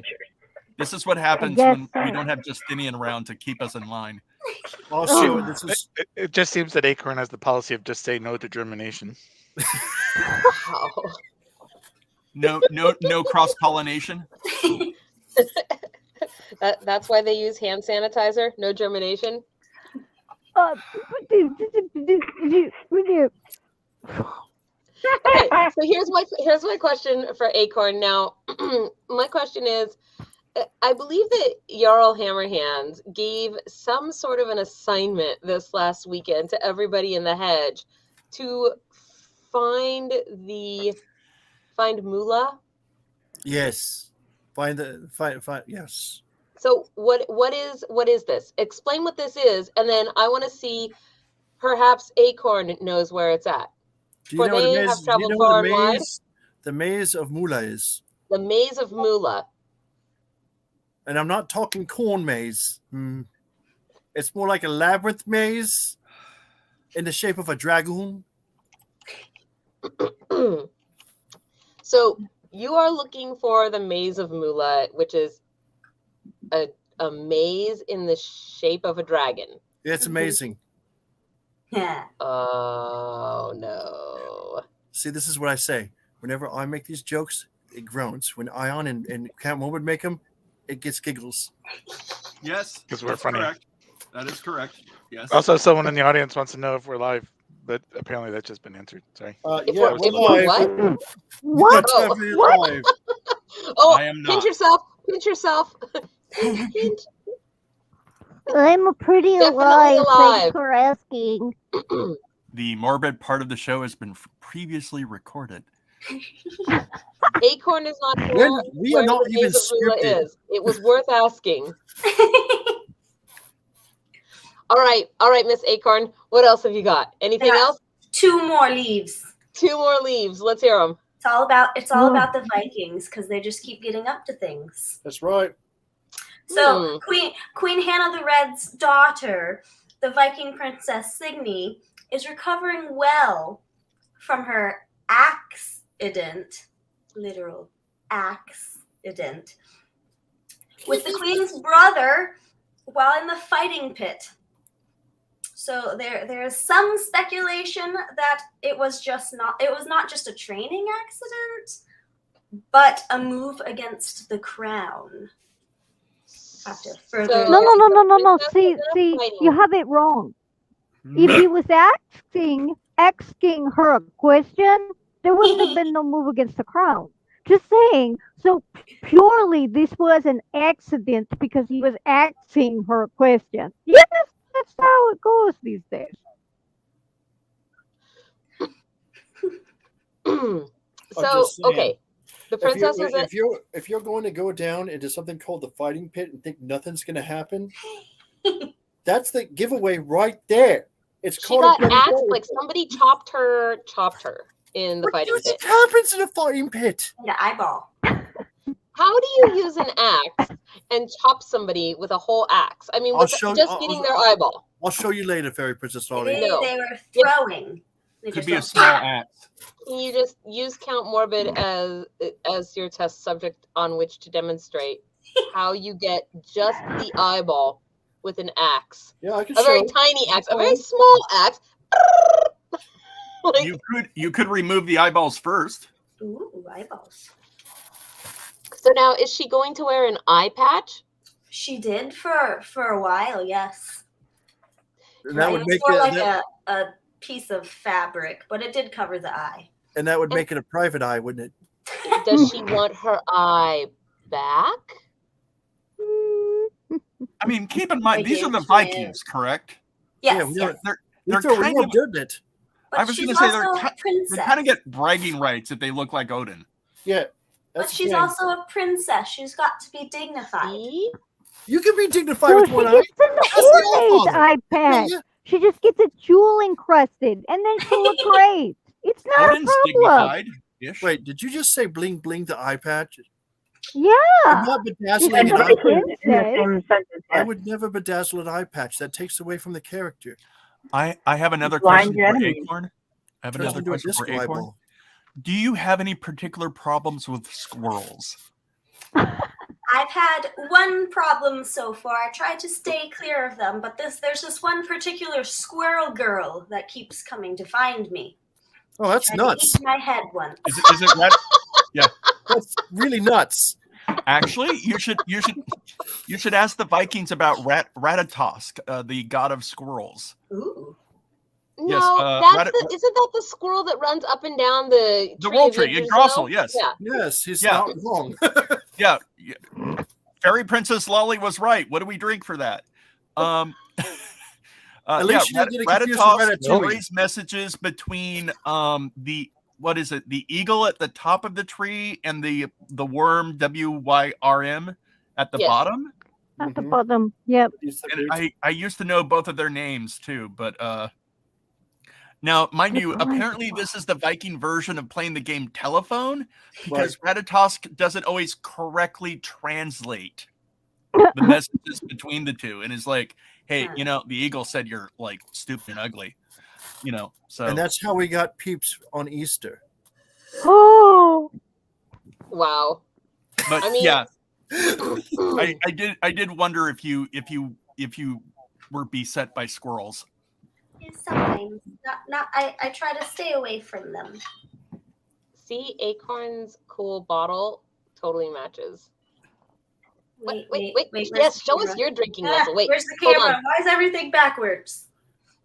This is what happens when we don't have Justinian around to keep us in line. Also, It just seems that Acorn has the policy of just say no to germination. Wow. No cross pollination. That's why they use hand sanitizer. No germination. Okay, so here's my question for Acorn. Now, my question is, I believe that Jarl Hammerhands gave some sort of an assignment this last weekend to everybody in the hedge to find Mula. yes. Yes. So what is this? Explain what this is, and then I want to see. Perhaps Acorn knows where it's at. Do you know they what have traveled far and wide. The maze of Mula is? The maze of Mula. And I'm not talking corn maze. It's more like a labyrinth maze in the shape of a dragoon. So you are looking for the maze of Mula, which is a maze in the shape of a dragon. It's amazing. Yeah. Oh no. See, this is what I say. Whenever I make these jokes, it groans. When Ion and Count Mo would make them, it gets giggles. Yes, because we're funny. Correct. That is correct. Yes. Also, someone in the audience wants to know if we're live, but apparently that's just been answered. Sorry. Yeah, we're live. What? Live. Oh, I am not. Pinch yourself. Pinch. I'm pretty Definitely alive. alive. Thanks for asking. The morbid part of the show has been previously recorded. Acorn is not sure We are not where the even maze of Mula scripted. is. It was worth asking. All right, Miss Acorn. What else have you got? Anything else? 2 more leaves. 2 more leaves. Let's hear them. It's all about the Vikings because they just keep getting up to things. That's right. So Queen Hannah the Red's daughter, the Viking princess Signy, is recovering well from her accident, literal accident, with the queen's brother while in the fighting pit. So there is some speculation that it was not just a training accident, but a move against the crown. After further No. See, you have it wrong. If he was asking her a question, there wouldn't have been no move against the crown. Just saying. So purely this was an accident because he was asking her a question. Yes, that's how it goes these days. So okay. The princess is if you're going to go down into something called the fighting pit and think nothing's going to happen, that's the giveaway right there. It's she called got axed like somebody chopped her. in the What fighting music pit. happens in a fighting pit? The eyeball. How do you use an axe and chop somebody with a whole axe? I mean, I'll with show- just I'll- getting their eyeball. I'll show you later, Fairy Princess Lolly. No. They were throwing. They Could just be a don't- small axe. Can you just use Count Morbid as your test subject on which to demonstrate how you get just the eyeball with an axe? Yeah, I can A show. very tiny axe, a very small axe. Like, You could remove the eyeballs first. Ooh, eyeballs. so now, is she going to wear an eye patch? She did for a while, yes. And that would It's make more it. like a piece of fabric, but it did cover the eye. And that would make it a private eye, wouldn't it? Does she want her eye back? I mean, keep in mind, these are the Vikings, Vikings, correct? Yes, Yeah, we yes. They're We throw kind real of, dirt in it. But I was she's gonna say they're also a they princess. kind of get bragging rights if they look like Odin. Yeah. But That's the she's thing. also a princess. She's got to be dignified. See? You can be dignified So with she one eye. gets an That's the ornate Godfather. eye patch. Yeah. She just gets a jewel encrusted, and then she'll look great. It's not Odin's a problem. dignified. Ish. Wait, did you just say bling bling the eye patch? Yeah. I'm not bedazzling She's an a eye In princess. the same sentence, I yes. would never bedazzle an eye patch. That takes away from the character. I have another Blind question for enemies. Acorn. I have Turns another into a question for disco Acorn. eyeball. Do you have any particular problems with squirrels? I've had one problem so far. I tried to stay clear of them, but there's this one particular squirrel girl that keeps coming to find me. Oh, that's Tried to nuts. eat my head once. Is it red? That's really nuts. Actually, you should ask the Vikings about Ratatosk, the god of squirrels. Ooh. No, Yes, isn't that the squirrel that runs up and down the The tree roll of tree in Yggdrasil? Grossel, yes. Yeah. Yes, he's Yeah. not wrong. Yeah. Fairy Princess Lolly was right. What do we drink for that? At least you didn't get it confused with Ratatosk Ratatouille. carries messages between the eagle at the top of the tree and the worm WYRM at the Yes. bottom. At the Mhm. bottom. Yep. And I used to know both of their names too, but now mind you, apparently this is the Viking version of playing the game telephone because Ratatosk doesn't always correctly translate the messages between the two, and is like, hey, the eagle said you're like stupid and ugly, so And that's how we got Peeps on Easter. Oh. Wow. but I mean- yeah, I did wonder if you were beset by squirrels. Sometimes. Not I try to stay away from them. See, Acorn's cool bottle totally matches. Wait. where's Yes, the show us camera? your drinking Ah, vessel. Wait, where's the hold camera? on. Why is everything backwards?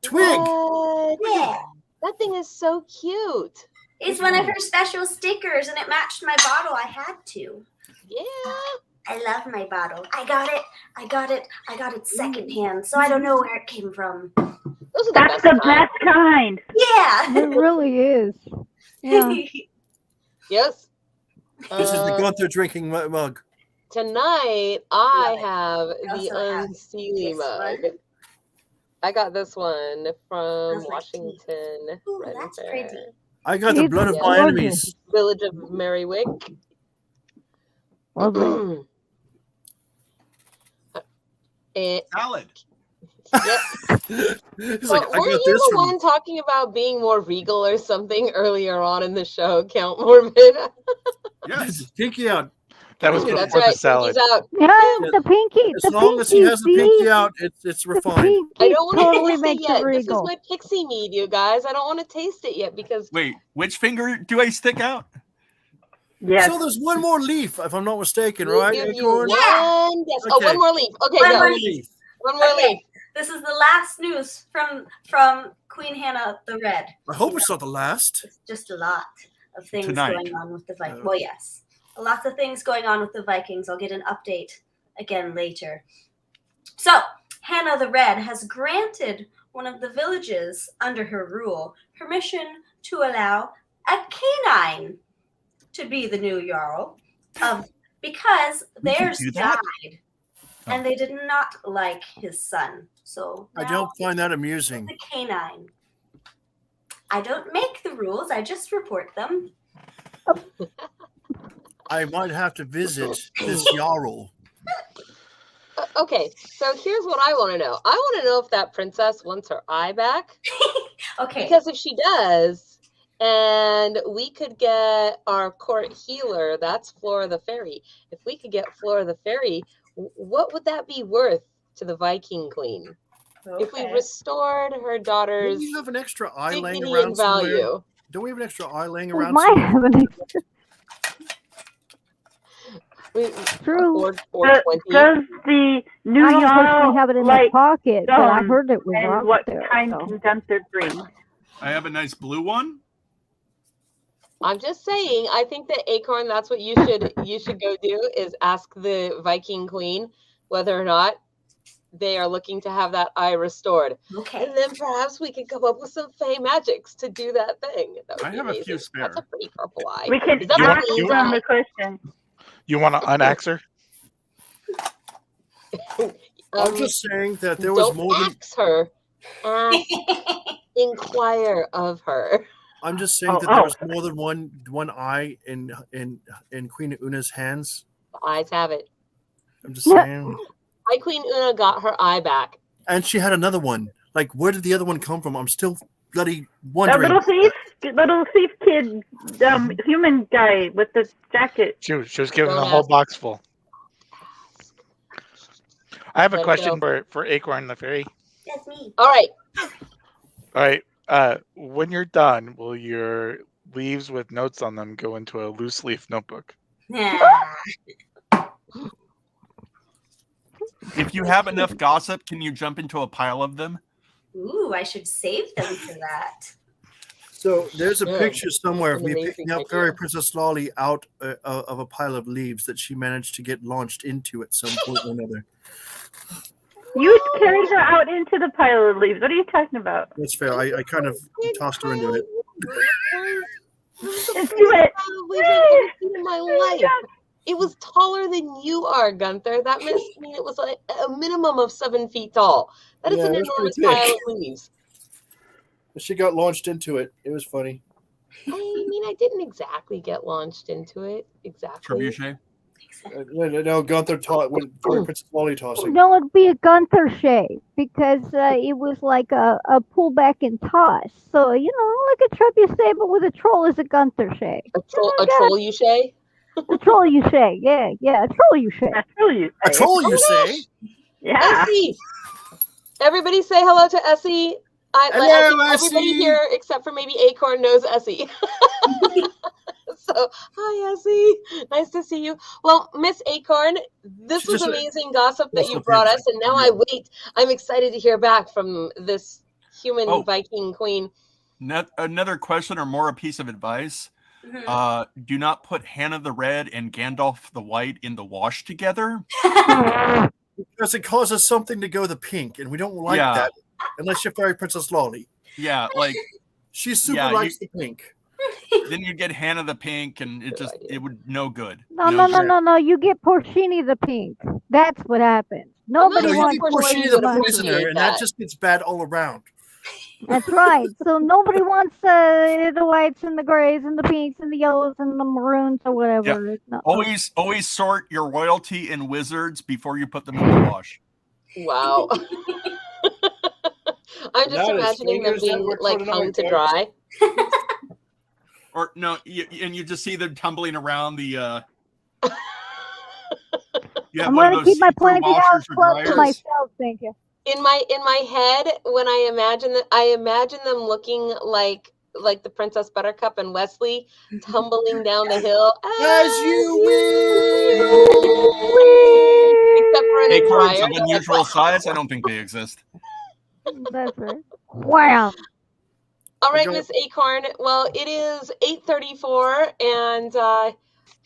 Twig! What? Yeah. That thing is so cute. It's one of her special stickers and it matched my bottle. I had to. Yeah. I love my bottle. I got it secondhand, so I don't know where it came from. Those are That's the the best kind. best kind. Yeah. It really is. Yeah. Yes. This is the Gunther drinking mug. Tonight, I Love it. have I the also have Unseelie this mug. one. I got this one from Smells like tea. Washington. Ooh, Red that's Fair, pretty. I got the It's blood of my gorgeous. enemies. Village of Merrywick. Lovely. Salad. Yep. He's So, like, I weren't got you this the from. one talking about being more regal or something earlier on in the show, Count Morbid? Yes. Pinky out. That was That's before right. the salad. Pinky's out. Yeah, the pinky. As the long as he pinky, has the pinky see? out, it's The refined. pinky I don't want to totally taste it makes yet. it This is regal. my Pixie mead, you guys. I don't want to taste it yet because Wait, which finger do I stick out? Yes. So there's one more leaf, if I'm not mistaken, we'll right? give you Acorn? one guess. Oh, Okay. one more leaf. Okay, One go. more leaf. One more Okay. leaf. This is the last news from Queen Hannah the Red. I hope it's not the last. It's just a lot of things Tonight. going on with the Vikings. Well, yes. Lots of things going on with the Vikings. I'll get an update again later. So, Hannah the Red has granted one of the villages under her rule permission to allow a canine to be the new Jarl because We can theirs do that? died and they did not like his son. So I now don't find that it's amusing. the canine. I don't make the rules. I just report them. I might have to visit this Jarl. Okay, so here's what I want to know. I want to know if that princess wants her eye back. Okay. Because if she does, and we could get our court healer, that's Flora the Fairy. If we could get Flora the Fairy, what would that be worth to the Viking Queen? Okay. If we restored her daughter's Don't we have an extra eye laying dignity around and somewhere? value. Don't we have an extra eye laying We around might somewhere? have an extra. True. 420. Does the new I don't Jarl personally have it in like my pocket, but I stone, heard it was and out what there. kind so. can Gunther bring? I have a nice blue one. I'm just saying, I think that Acorn, that's what you should go do, is ask the Viking Queen whether or not they are looking to have that eye restored. Okay. And then perhaps we could come up with some Fae magics to do that thing. That would I be have a amazing. few spare. That's a pretty purple eye. We can Is that You ask want- you- them the question. You want to unaxe her? I'm just saying that there was don't more than. ask her. Inquire of her. I'm just saying Oh, that there oh. was more than one eye in Queen Una's hands. The eyes have it. I'm just saying. My Queen Una got her eye back. And she had another one. Like, where did the other one come from? I'm still bloody That wondering. little thief kid, human guy with the jacket. She was given Don't a whole ask. box full. I have a Let it question go. for Acorn the Fairy. That's me. All right. All right. When you're done, will your leaves with notes on them go into a loose leaf notebook? Nah. If you have enough gossip, can you jump into a pile of them? Ooh, I should save them for that. So there's a Yeah. picture somewhere of An me amazing picking up idea. Fairy Princess Lolly out of a pile of leaves that she managed to get launched into at some point or another. You carried her out into the pile of leaves. What are you talking about? That's fair. I kind of tossed her into it. And she went, Probably been anything in my life. It was taller than you are, Gunther. That must mean it was like a minimum of 7 feet tall. That is Yeah, an it was enormous pretty pile big. of leaves. She got launched into it. It was funny. I mean, I didn't exactly get launched into it. Exactly. Trebuchet. No, Gunther taught when Fairy Princess Lolly tossing. No, it'd be a Gunther shade because it was like a pull back and toss. So, like a trebuchet, but with a troll is a Gunther shade. A troll, you say? A troll, you say. Yeah, a troll, you say. that's who you A say. troll, you Oh my say? Yeah. Essie! Everybody say hello to Essie. Hello, Everybody Essie. here, except for maybe Acorn, knows Essie. So, hi, Essie. Nice to see you. Well, Miss Acorn, this She was just- amazing gossip that That's you what brought people us, and now I wait. I'm excited to hear back from this human Oh. Viking queen. Another question or more a piece of advice. Mhm. Do not put Hannah the Red and Gandalf the White in the wash together. Because it causes something to go the pink, and we don't like Yeah. that. Unless you're Fairy Princess Lolly. Yeah, like She super Yeah, likes the pink. then you get Hannah the pink, and it would no good. No. You get Porcini the pink. That's what happens. Nobody No, you wants get Porcini Porcini would the appreciate poisoner, and that that. just gets bad all around. That's right. So nobody wants the whites and the grays and the pinks and the yellows and the maroons or whatever. No. Always sort your royalty and wizards before you put them in the wash. Wow. I'm just That is imagining them fingers that being work for like the hung night, to folks. dry. Or no, and you just see them tumbling around the. You have I'm one going of to those keep my see-through pointy out washers or close to dryers. myself. Thank you. In my head, when I imagine them looking like the Princess Buttercup and Wesley tumbling down the hill As you except for in a Acorns dryer. of unusual size. I don't think they exist. That's right. Wow. All right, Enjoy. Miss Acorn. Well, it is 8:34, and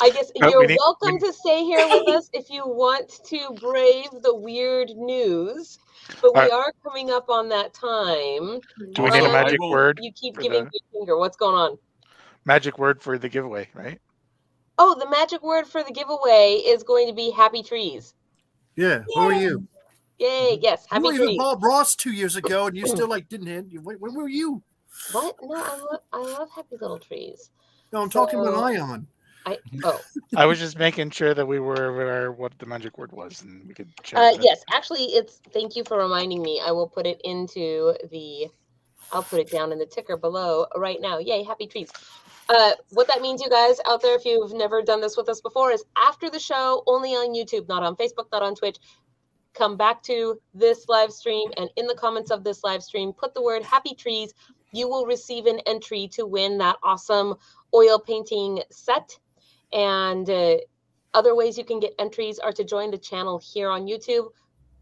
I guess Oh, you're we need- welcome to stay here with us if you want to brave the weird news. But we All right. are coming up on that time. Do we need a Um, magic I will- word? You keep for giving the- me a finger. What's going on? Magic word for the giveaway, right? Oh, the magic word for the giveaway is going to be happy trees. Yeah, who are you? Yay, yes, You happy were even trees. Bob Ross 2 years ago, and you still didn't hit. When were you? What? No, I love happy little trees. No, I'm talking about Ion. I was just making sure that we were aware what the magic word was, and we could chat. Yes, actually, thank you for reminding me. I will put it into I'll put it down in the ticker below right now. Yay, happy trees. What that means, you guys out there, if you've never done this with us before, is after the show, only on YouTube, not on Facebook, not on Twitch, come back to this live stream, and in the comments of this live stream, put the word happy trees. You will receive an entry to win that awesome oil painting set. And other ways you can get entries are to join the channel here on YouTube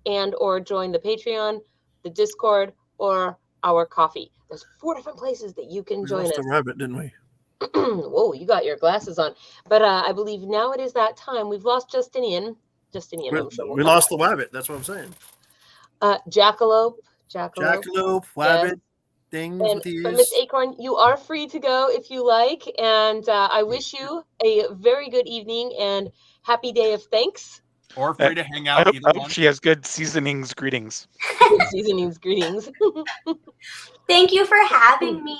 and or join the Patreon, the Discord, or our coffee. There's 4 different places that you can join us. We lost a rabbit, didn't we? Whoa, you got your glasses on. But I believe now it is that time. We've lost Justinian. I'm sure we lost the rabbit. That's what I'm saying. Jackalope, rabbit, things and with the Miss ears. Acorn, you are free to go if you like. And I wish you a very good evening and happy day of thanks. Or free to hang I out. hope she has good seasonings greetings. Good seasonings greetings. Thank you for having me.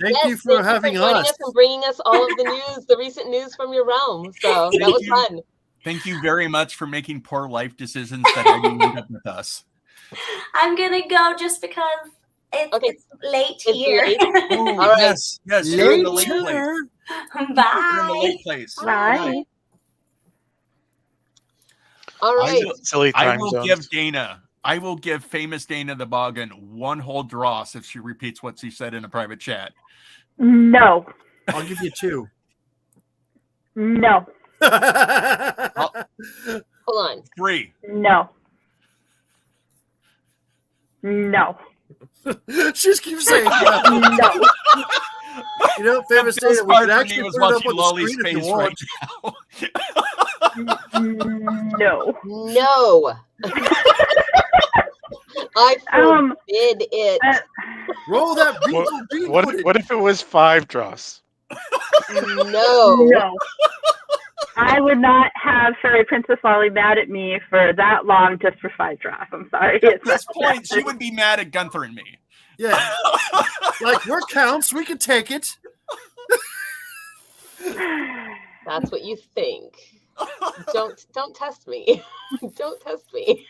Thank you for having joining us. and bringing us all of the news, the recent news from your realm. So that was fun. Thank you very much for making poor life decisions that had you meet up with us. I'm gonna go just because it's late here. Late. Ooh, All right. Yes, you're in the late place. Later. You're in the Bye. late place. Bye. All right. Silly I time will zones. give Dana. I will give famous Dana the Boggin 1 whole dross if she repeats what she said in a private chat. No. I'll give you 2. No. Hold on. 3. No. No. She just keeps saying no. No. You know, famous The Dana, best we part can for actually me was put it up watching on the Lolly's screen if you face want. right now. No. No. I forbid it. Roll that beat. What if it was 5 dross? No. No. I would not have Fairy Princess Lolly mad at me for that long just for 5 drops. I'm sorry. At this point, she would be mad at Gunther and me. Yeah. Like, word counts. We can take it. That's what you think. Don't test me. Don't test me.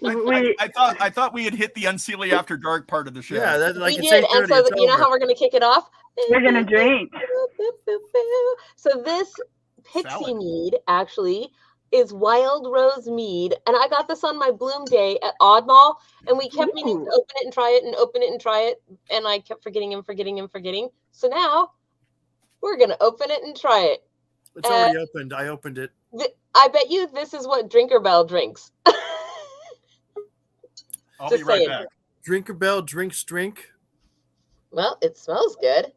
I thought we had hit the Unseelie After Dark part of the show. Yeah, that's like We it's did, 8:30, and so it's you know over. how we're going to kick it off? We're going to drink. So this Pixie Salad. Mead actually is Wild Rose Mead, and I got this on my Bloom Day at Oddmall, and we kept meaning to open it and try it and open it and try it, and I kept forgetting and forgetting and forgetting. So now we're going to open it and try it. It's already opened. I opened it. I bet you this is what Drinkerbell drinks. I'll Just be right saying. back. Drinkerbell drinks drink. Well, it smells good.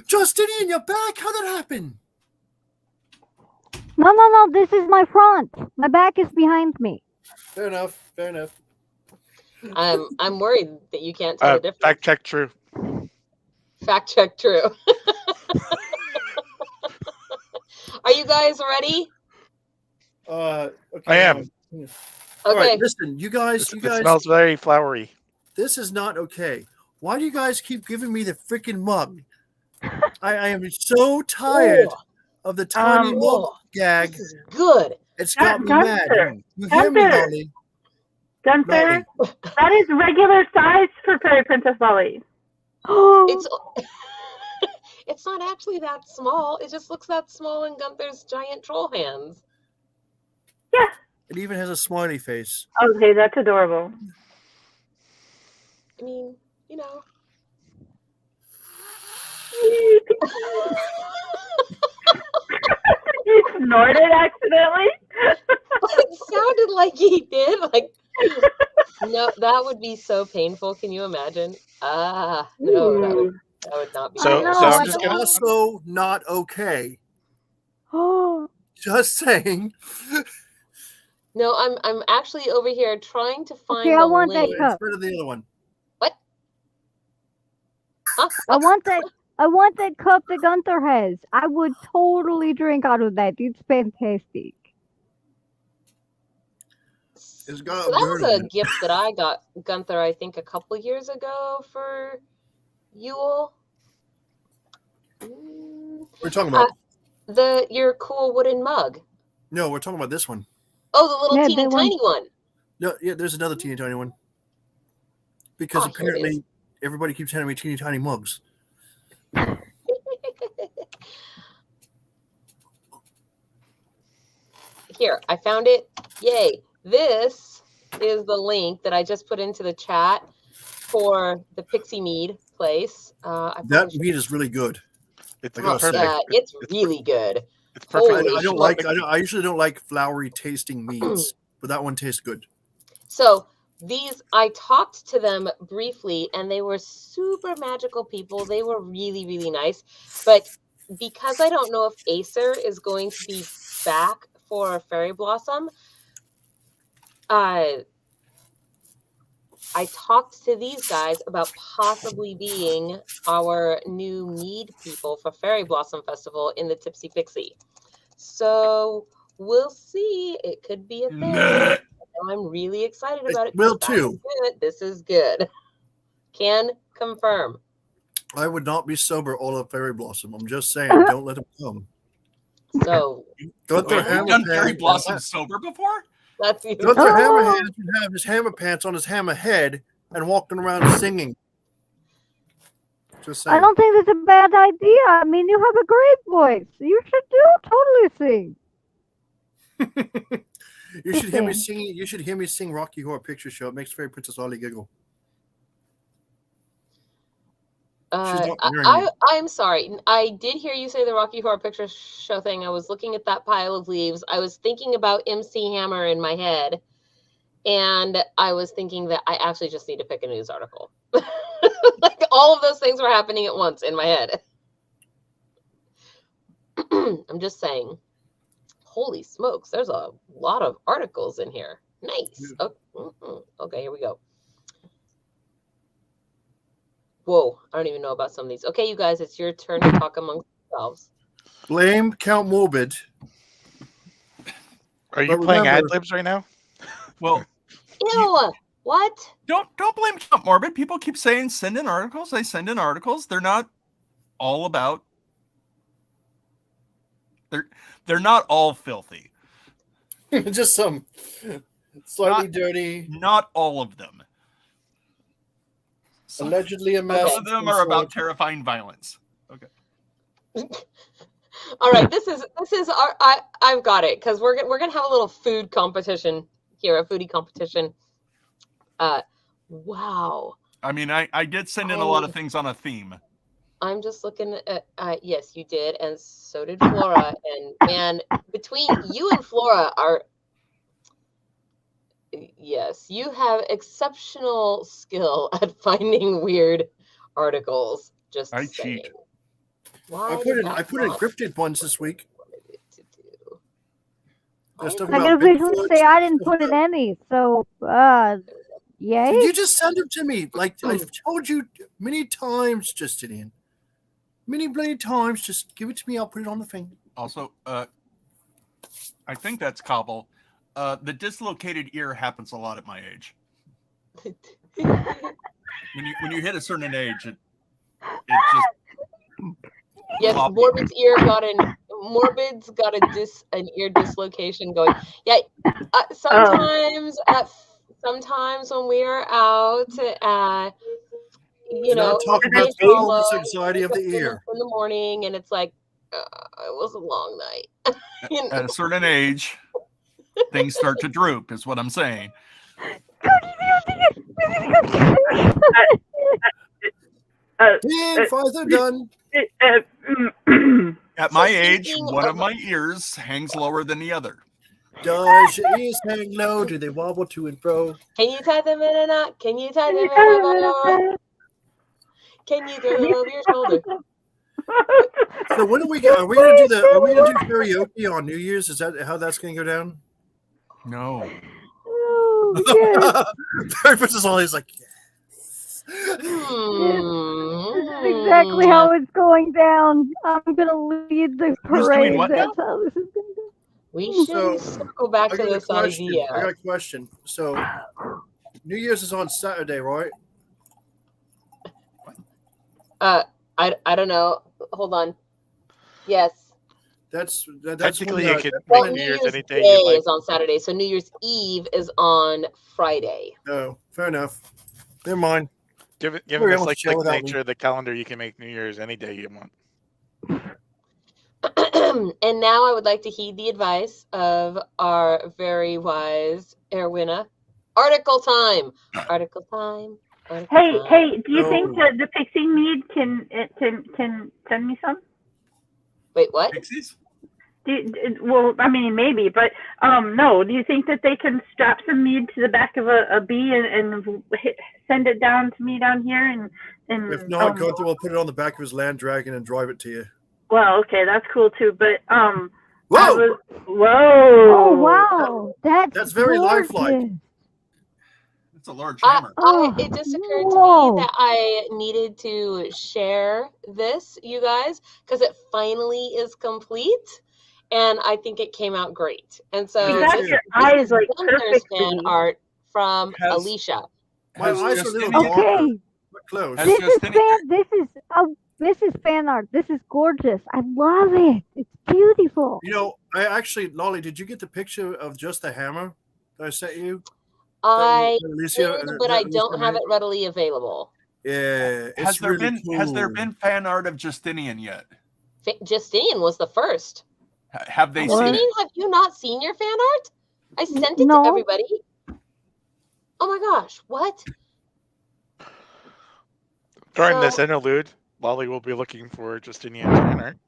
Justinian, you're back. How'd that happen? No, this is my front. My back is behind me. Fair enough. Fair enough. I'm worried that you can't tell the difference. Fact check true. Fact check true. Are you guys ready? Okay. I am. All Okay. right, listen, you guys. It smells very flowery. This is not okay. Why do you guys keep giving me the freaking mug? I am so tired of the tiny mug gag. This is good. It's got me Gunther. mad. You hear me, Gunther. Lolly? Gunther, that is regular size for Fairy Princess Lolly. It's it's not actually that small. It just looks that small in Gunther's giant troll hands. Yeah. It even has a smiley face. Okay, that's adorable. I mean, you know. You snorted accidentally? It sounded like he did. Like, no, that would be so painful. Can you imagine? No, that would not be. So know, I'm I just It's gonna. also not okay. Oh, Just saying. No, I'm actually over here trying to find Okay, I the want that link. cup. It's rid of the other one. What? Huh? I want that cup that Gunther has. I would totally drink out of that. It's fantastic. It's got So that was bird in a it. gift that I got Gunther, I think, a couple years ago for Yule. We're talking about Your cool wooden mug. no, we're talking about this one. Oh, the little Yeah, teeny that one. tiny one. No, yeah, there's another teeny tiny one. Because Oh, here it apparently everybody keeps handing me teeny tiny mugs. Here, I found it. Yay. This is the link that I just put into the chat for the Pixie Mead place. That meat is really good. It's I gotta say. perfect. It's really good. It's perfect. Holy I don't like. I usually don't like flowery tasting meats, but that one tastes good. So I talked to them briefly, and they were super magical people. They were really, really nice. But because I don't know if Acer is going to be back for Fairy Blossom, I talked to these guys about possibly being our new Mead people for Fairy Blossom Festival in the Tipsy Pixie. So we'll see. It could be a thing. I'm really excited about it. Will too. This is good. Can confirm. I would not be sober all of Fairy Blossom. I'm just saying, don't let him come. So Gunther Have you done Fairy Hammerpants. Blossom sober before? that's you. Gunther Hammerhands would have his hammer pants on his hammer head and walking around singing. Just saying. I don't think that's a bad idea. I mean, you have a great voice. You should totally sing. You should hear me singing. You should hear me sing Rocky Horror Picture Show. It makes Fairy Princess Ollie giggle. I'm sorry. I did hear you say the Rocky Horror Picture Show thing. I was looking at that pile of leaves. I was thinking about MC Hammer in my head. And I was thinking that I actually just need to pick a news article. Like all of those things were happening at once in my head. I'm just saying. Holy smokes, there's a lot of articles in here. Nice. Oh, okay, here we go. Whoa, I don't even know about some of these. Okay, you guys, it's your turn to talk amongst yourselves. Blame Count Morbid. Are you playing ad libs right now? Well, Ew, what? don't blame Count Morbid. People keep saying send in articles. They send in articles. They're not all about. They're not all filthy. Just some slightly dirty. Not all of them. Allegedly a mess. Some of them are about terrifying violence. Okay. All right, this is our. I've got it because we're gonna have a little food competition here, a foodie competition. Wow. I mean, I did send in a lot of things on a theme. I'm just looking at. Yes, you did, and so did Flora, and between you and Flora are. Yes, you have exceptional skill at finding weird articles. Just I saying. cheat. Why I put in encrypted ones this week. Stuff I can about officially Bigfoot, say I didn't stuff put in about- any, so yay. You just send them to me. Like I've told you many times, Justinian. Many bloody times. Just give it to me. I'll put it on the thing. Also, I think that's Cobble. The dislocated ear happens a lot at my age. When you hit a certain age, it just Yes, Morbid's ear got an ear dislocation going. Yeah, sometimes when we're out, you know, talk about the anxiety of the ear in the morning, and it's like it was a long night. You know? at a certain age, things start to droop. Is what I'm saying. Being farther done. At my age, one of my ears hangs lower than the other. Does your ears hang low? Do they wobble to and fro? Can you tie them in a knot? Can you tie them in a knot? Can you throw them over your shoulder? So when are we gonna do karaoke on New Year's? Is that how that's gonna go down? No. Oh, Fairy Princess Ollie's like, yes. this is exactly how it's going down. I'm gonna lead the Who's doing parade. what now? That's how this is gonna go. We should circle back I to got a this question. idea. I got a question. So New Year's is on Saturday, right? I don't know. Hold on. Yes. That's Technically, when, you could Well, make New New Year's Year's any Day day you like. is on Saturday, so New Year's Eve is on Friday. Oh, fair enough. Never mind. Given Everyone the else chill cyclic without me. nature of the calendar, you can make New Year's any day you want. And now I would like to heed the advice of our very wise Erwina. Article time. Article time. Article time. Hey, do you think No. that the Pixie Mead can send me some? Wait, what? Pixies? Well, I mean, maybe, but no. Do you think that they can strap some mead to the back of a bee and send it down to me down here? And If not, Gunther will put it on the back of his land dragon and drive it to you. well, okay, that's cool too. But Whoa! whoa! Oh wow, That's very gorgeous. lifelike. It's a large hammer. It just occurred to Whoa. me that I needed to share this, you guys, because it finally is complete, and I think it came out great. And so You got this- your this eyes is like Gunther's perfectly. fan art from Has- Alicia. My Has eyes are a little Justinian- darker. Okay, But close. Has this is Justinian- this is fan art. This is gorgeous. I love it. It's beautiful. You know, I actually, Lolly, did you get the picture of just the hammer that I sent you? I Alicia, did, but I don't have it readily available. Yeah, it's Has there really been has there cool. been fan art of Justinian yet? Justinian was the first. Have they What? seen Justinian, it? have you not seen your fan art? I sent it No. to everybody. Oh my gosh, what? During this So- interlude, Lolly will be looking for Justinian's fan art.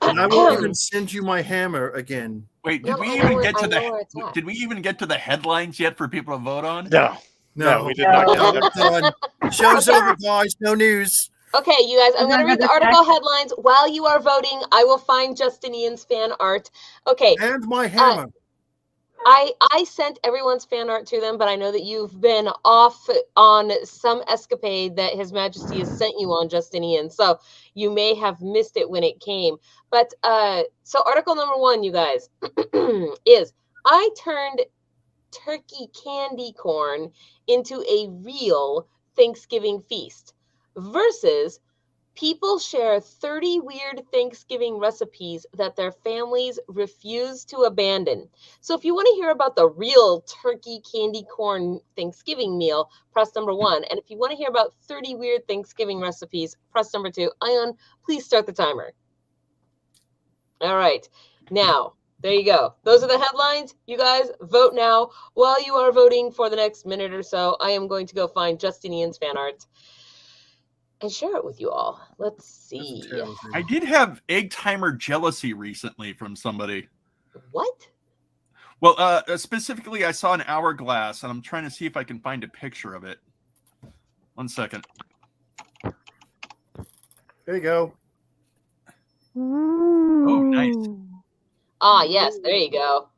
And I won't even send you my hammer again. Wait, No, did we I know even where- get I to know where it's at. did we even get to the headlines yet for people to vote on? No, No, we did not get no, that. done. Show's over, guys. No news. Okay, you guys, I'm Is going to that read the another article headlines. While you are voting, I will find Justinian's fan art. Okay, And my hammer. I sent everyone's fan art to them, but I know that you've been off on some escapade that His Majesty has sent you on, Justinian. So you may have missed it when it came. But so article number 1, you guys, is I turned turkey candy corn into a real Thanksgiving feast versus people share 30 weird Thanksgiving recipes that their families refuse to abandon. So if you want to hear about the real turkey candy corn Thanksgiving meal, press number 1. And if you want to hear about 30 weird Thanksgiving recipes, press number 2. Ion, please start the timer. All right. Now, there you go. Those are the headlines. You guys vote now. While you are voting for the next minute or so, I am going to go find Justinian's fan art and share it with you all. Let's see. That's a terrible thing. I did have egg timer jealousy recently from somebody. What? Well, specifically, I saw an hourglass, and I'm trying to see if I can find a picture of it. 1 second. There you go. Oh, nice. Ah, yes, there you go.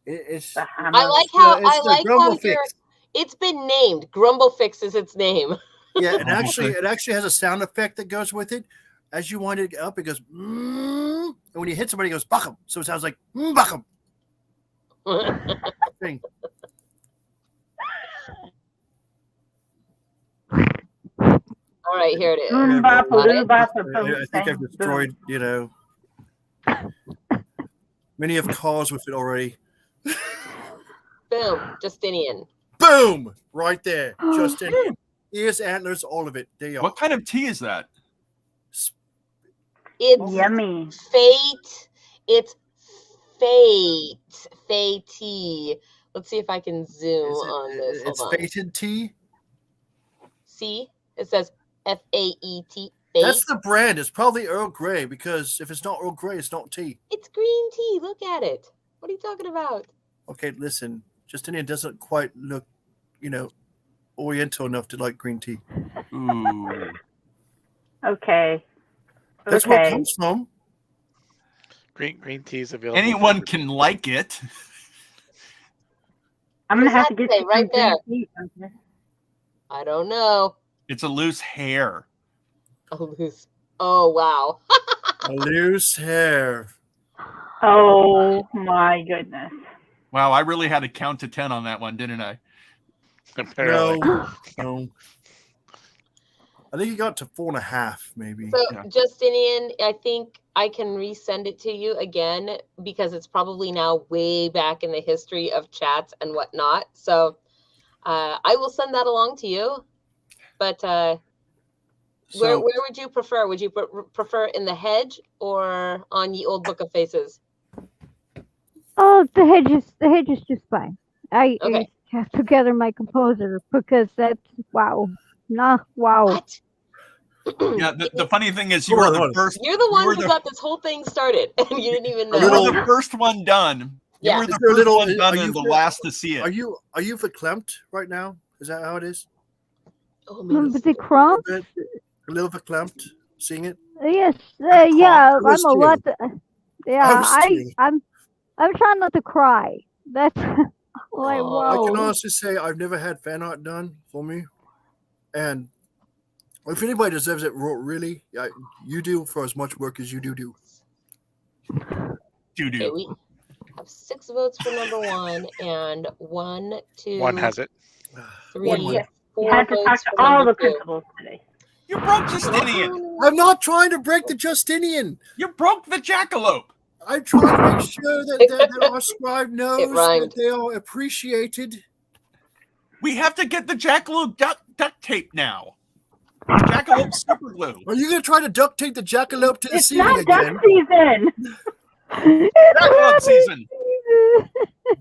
It's The hammer. I like how it's I the like how Grumble you're. Fix. It's been named. Grumble Fix is its name. Yeah, and Oh, actually, okay. it actually has a sound effect that goes with it. As you wind it up, it goes, and when you hit somebody, it goes, buck 'em. So it sounds like, buck 'em. Thing. All right, here it is. Boom, bop, Got boom, it? bop, I boom, think bang, I've destroyed, many of cars with it already. Boom, Justinian. Boom! Right there. Justin. Ears, antlers, all of it. There you are. What kind of tea is that? It's Yummy. fate. It's fate. Fate. Let's see if I can zoom on this. It's Hold on. fated tea. See, it says FAET. Fate. That's the brand. It's probably Earl Grey because if it's not Earl Grey, it's not tea. It's green tea. Look at it. What are you talking about? Okay, listen. Justinian doesn't quite look, Oriental enough to like green tea. Ooh. Okay. That's where it Okay. comes from. Green tea is available. Anyone can like it. I'm gonna What have does to that get say you right some there? green tea. I don't know. It's a loose hair. Oh, loose. Oh, wow. A loose hair. Oh my goodness. Wow, I really had to count to 10 on that one, didn't I? Apparently. No. I think he got to 4.5, maybe. So, Yeah. Justinian, I think I can resend it to you again because it's probably now way back in the history of chats and whatnot. So, I will send that along to you. But where would you prefer? Would you prefer in the hedge or on Ye Old Book of Faces? Oh, the hedge is just fine. I Okay. have to gather my composer because that's wow. Wow. What? Yeah, the funny thing is you Hold were on, the first. You're the one were who the- got this whole thing started, and you didn't even know. You were the first one done. Yeah. You were the Is there a first little- one done are you and the feel- last to see Are it. you verklempt right now? Is that how it is? Oh, man, But the crumbs? A little verklempt seeing it? Yes. I'm Yeah. I was I'm a lot. too. Yeah. I was too. I'm trying not to cry. That's like Aw. I can wow. honestly say I've never had fan art done for me, and if anybody deserves it, really, you do for as much work as you do. Okay, we have 6 votes for number 1 and 1, 2, One has it. 3, One. You 4 had to talk votes to for all number the 2. principals today. You broke Justinian. I'm not trying to break the Justinian. You broke the jackalope. I'm trying to make sure that our scribe knows rhymed. that they are appreciated. We have to get the jackalope duct tape now. Jackalope super glue. Are you going to try to duct tape the jackalope to the It's ceiling not again? duck season. Jackalope season.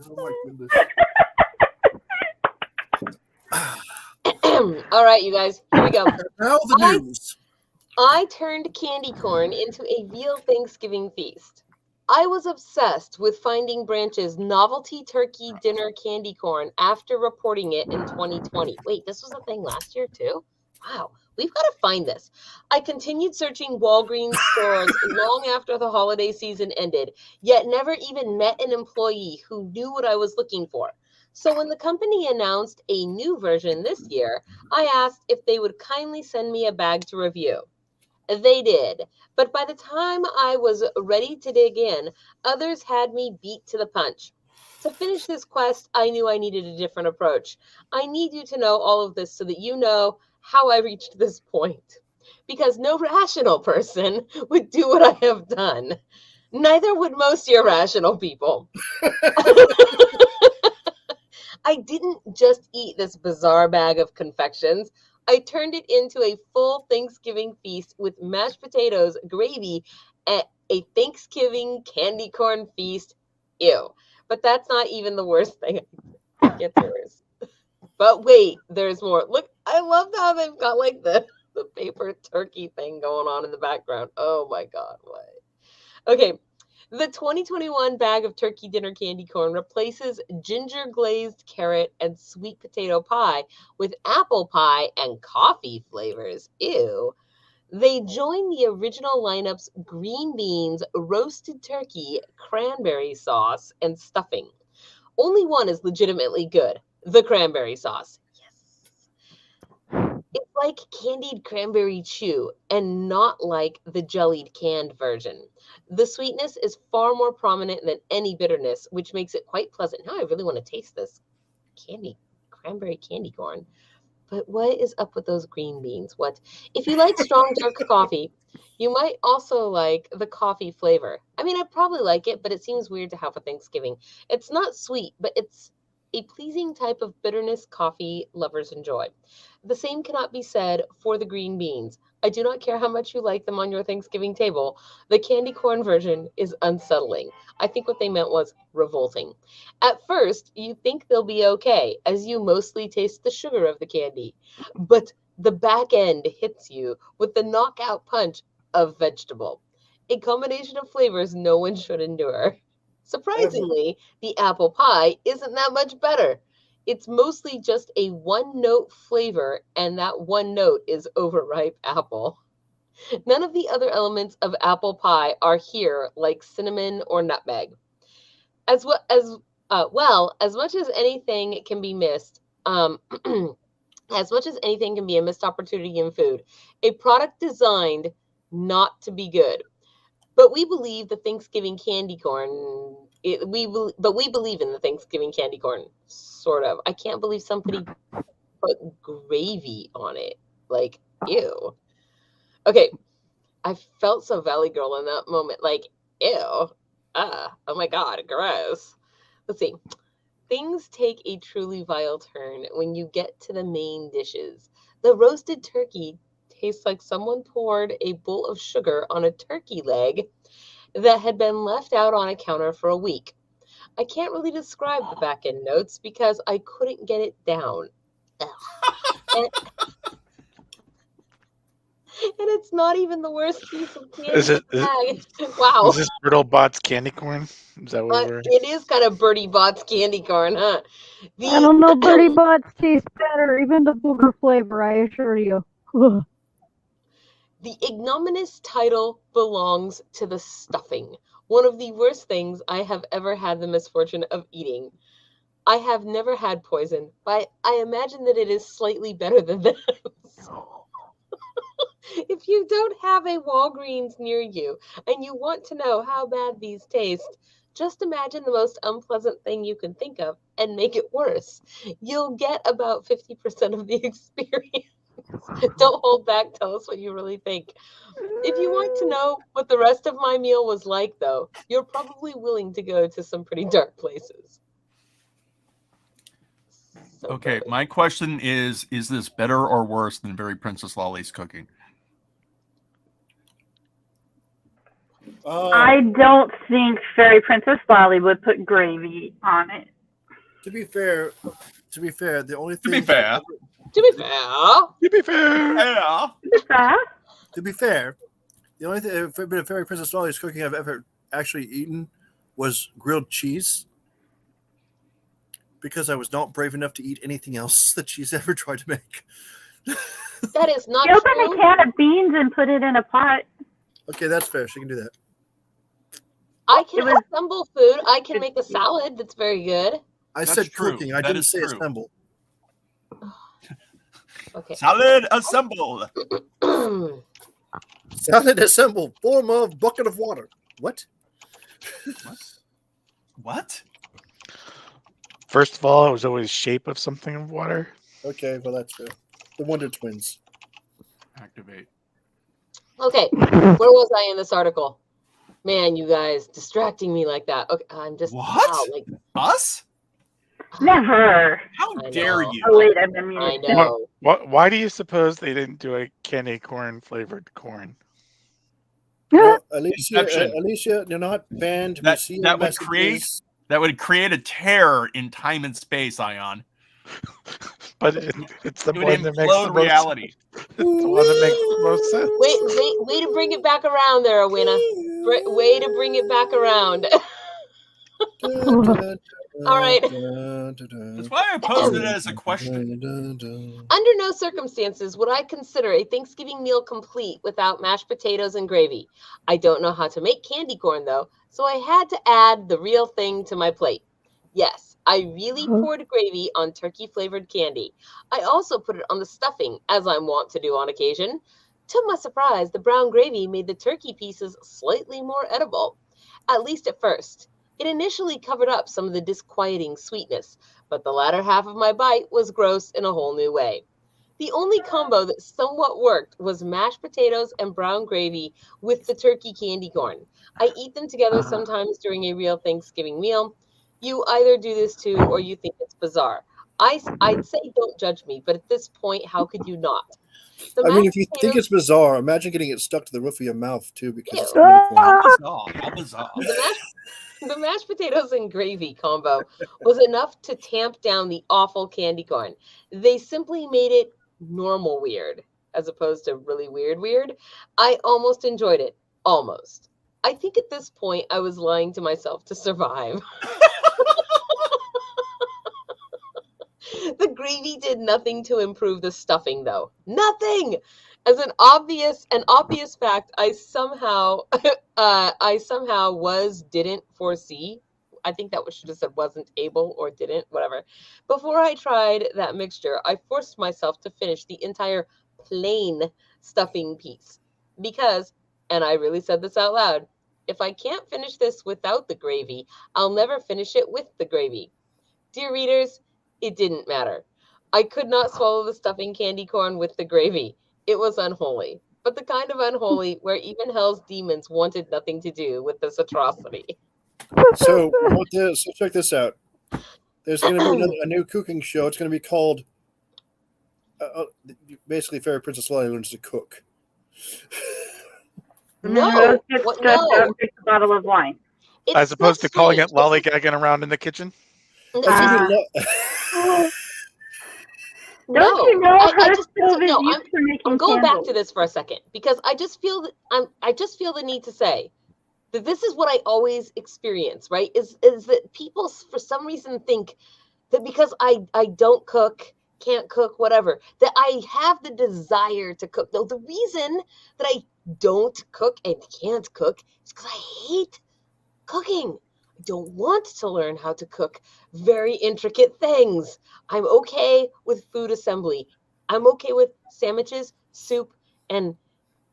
Oh my goodness. All right, you guys, here we go. Now the news. I turned candy corn into a veal Thanksgiving feast. I was obsessed with finding Branch's novelty turkey dinner candy corn after reporting it in 2020. Wait, this was a thing last year too? Wow, we've got to find this. I continued searching Walgreens stores long after the holiday season ended, yet never even met an employee who knew what I was looking for. So when the company announced a new version this year, I asked if they would kindly send me a bag to review. They did, but by the time I was ready to dig in, others had me beat to the punch. To finish this quest, I knew I needed a different approach. I need you to know all of this so that you know how I reached this point. Because no rational person would do what I have done. Neither would most irrational people. I didn't just eat this bizarre bag of confections. I turned it into a full Thanksgiving feast with mashed potatoes, gravy, and a Thanksgiving candy corn feast. Ew. But that's not even the worst thing. It gets worse. But wait, there's more. Look, I love how they've got like the paper turkey thing going on in the background. Oh my God, what? Okay. The 2021 bag of turkey dinner candy corn replaces ginger glazed carrot and sweet potato pie with apple pie and coffee flavors. Ew. They join the original lineup's green beans, roasted turkey, cranberry sauce, and stuffing. Only one is legitimately good, the cranberry sauce. It's like candied cranberry chew and not like the jellied canned version. The sweetness is far more prominent than any bitterness, which makes it quite pleasant. Now I really want to taste this cranberry candy corn. But what is up with those green beans? What? If you like strong dark coffee, you might also like the coffee flavor. I mean, I probably like it, but it seems weird to have for Thanksgiving. It's not sweet, but it's a pleasing type of bitterness coffee lovers enjoy. The same cannot be said for the green beans. I do not care how much you like them on your Thanksgiving table. The candy corn version is unsettling. I think what they meant was revolting. At first, you think they'll be okay, as you mostly taste the sugar of the candy. But the back end hits you with the knockout punch of vegetable. A combination of flavors no one should endure. Surprisingly, the apple pie isn't that much better. It's mostly just a one-note flavor, and that one note is overripe apple. None of the other elements of apple pie are here, like cinnamon or nutmeg. As much as anything can be missed, as much as anything can be a missed opportunity in food, a product designed not to be good. But we believe the Thanksgiving candy corn. We believe in the Thanksgiving candy corn, sort of. I can't believe somebody put gravy on it. Like, Ew. Okay, I felt so Valley Girl in that moment. Like, ew. Oh my God, gross. Let's see. Things take a truly vile turn when you get to the main dishes. The roasted turkey tastes like someone poured a bowl of sugar on a turkey leg that had been left out on a counter for a week. I can't really describe the back end notes because I couldn't get it down. And it's not even the worst piece of candy. Wow. Is this Brittle Bot's candy corn? Is that what we're... It is kind of Birdie Bot's candy corn, huh? I don't know, Birdie Bots taste better, even the booger flavor, I assure you. The ignominious title belongs to the stuffing, one of the worst things I have ever had the misfortune of eating. I have never had poison, but I imagine that it is slightly better than this. If you don't have a Walgreens near you and you want to know how bad these taste, just imagine the most unpleasant thing you can think of and make it worse. You'll get about 50% of the experience. Don't hold back. Tell us what you really think. If you want to know what the rest of my meal was like, though, you're probably willing to go to some pretty dark places. So Okay, good. my question is this better or worse than Very Princess Lolly's cooking? I don't think Fairy Princess Lolly would put gravy on it. To be fair, the only thing. To be fair. To be fair. Yeah. To be fair, the only thing Fairy Princess Lolly's cooking I've ever actually eaten was grilled cheese. Because I was not brave enough to eat anything else that she's ever tried to make. That is not You true. open a can of beans and put it in a pot. Okay, that's fair. She can do that. I can assemble food. I can make a salad that's very good. That's said true. cooking. I That didn't is say true. assemble. Okay. Salad assembled. Salad assembled. Form of bucket of water. What? What? First of all, it was always shape of something of water. Okay, well that's fair. The Wonder Twins. Activate. Okay, where was I in this article? Man, you guys distracting me like that. Okay, I'm just What? wow, like Us? Never. How I dare know. you? Oh wait, I've been I muted. know. Why do you suppose they didn't do a candy corn flavored corn? No, Alicia, Exception. you're not banned. We That- see your that would messages. That would create a tear in time and space, Ion. But it's the It would one that makes the implode most reality. It's the one that makes the most sense. Way to bring it back around there, Awina. Way to bring it back around. All right. That's why I posed it as a question. Under no circumstances would I consider a Thanksgiving meal complete without mashed potatoes and gravy. I don't know how to make candy corn, though, so I had to add the real thing to my plate. Yes, I really poured gravy on turkey-flavored candy. I also put it on the stuffing, as I'm wont to do on occasion. To my surprise, the brown gravy made the turkey pieces slightly more edible, at least at first. It initially covered up some of the disquieting sweetness, but the latter half of my bite was gross in a whole new way. The only combo that somewhat worked was mashed potatoes and brown gravy with the turkey candy corn. I eat them together sometimes during a real Thanksgiving meal. You either do this too or you think it's bizarre. I'd say don't judge me, but at this point, how could you not? The I mean, mashed if you think potatoes- it's bizarre, imagine getting it stuck to the roof of your mouth too, because it's Ew. candy corn. How bizarre. How bizarre. The mashed potatoes and gravy combo was enough to tamp down the awful candy corn. They simply made it normal weird, as opposed to really weird. I almost enjoyed it. Almost. I think at this point I was lying to myself to survive. The gravy did nothing to improve the stuffing, though. Nothing! As an obvious fact, I somehow didn't foresee. I think that should have said wasn't able or didn't, whatever. Before I tried that mixture, I forced myself to finish the entire plain stuffing piece. Because, and I really said this out loud, if I can't finish this without the gravy, I'll never finish it with the gravy. Dear readers, it didn't matter. I could not swallow the stuffing candy corn with the gravy. It was unholy, but the kind of unholy where even hell's demons wanted nothing to do with this atrocity. So check this out. There's going to be a new cooking show. It's going to be called basically Fairy Princess Lolly learns to cook. No, It's what, just no. a bottle of wine. It's As opposed to such calling a- it lollygagging around in the kitchen. No, Don't you know I her just stove is no. used for making I'm going back candles? to this for a second because I just feel that I just feel the need to say that this is what I always experience, right? Is that people for some reason think that because I don't cook, can't cook, whatever, that I have the desire to cook. No, the reason that I don't cook and can't cook is because I hate cooking. I don't want to learn how to cook very intricate things. I'm okay with food assembly. I'm okay with sandwiches, soup, and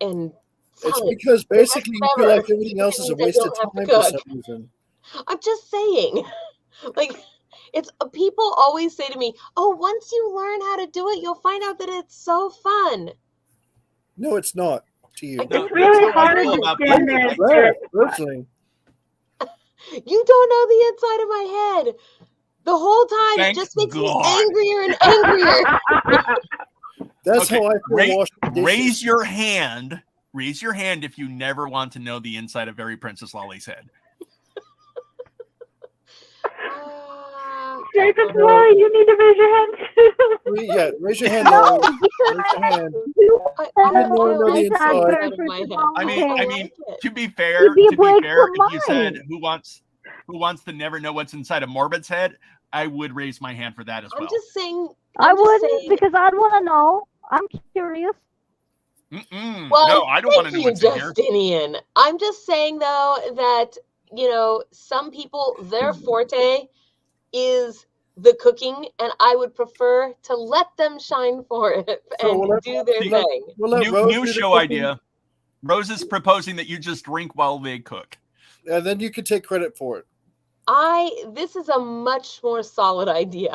It's salad. because basically you feel Whatever. like everything else is a Things I waste of don't have to time for some cook. reason. I'm just saying, like, it's people always say to me, "Oh, once you learn how to do it, you'll find out that it's so fun." No, it's not to you. No, It's really that's how I hard feel to about stand food. there and Right, stare at personally. You don't know the inside of my head. The whole time, Thank it just makes me God. angrier and angrier. That's Okay, how I feel washing dishes. Raise your hand. Raise your hand if you never want to know the inside of Fairy Princess Lolly's head. Fairy Princess Lolly, you need to raise your hand too. Yeah, raise your hand, Lolly. Raise your hand. I didn't want to know the inside. out of my head. I mean, like it. to be fair, Give me a break from if you said mine. who wants to never know what's inside of Morbid's head, I would raise my hand for that as well. I'm just saying. I I'm just wouldn't saying- because I'd want to know. I'm curious. Well, no, I don't want to know thank what's you, in here. Justinian. I'm just saying though that some people their forte is the cooking, and I would prefer to let them shine for it So and we'll let- do their See, thing. We'll let Rose New do the show cooking, idea. Rose is proposing that you just drink while they cook. and then you can take credit for it. This is a much more solid idea.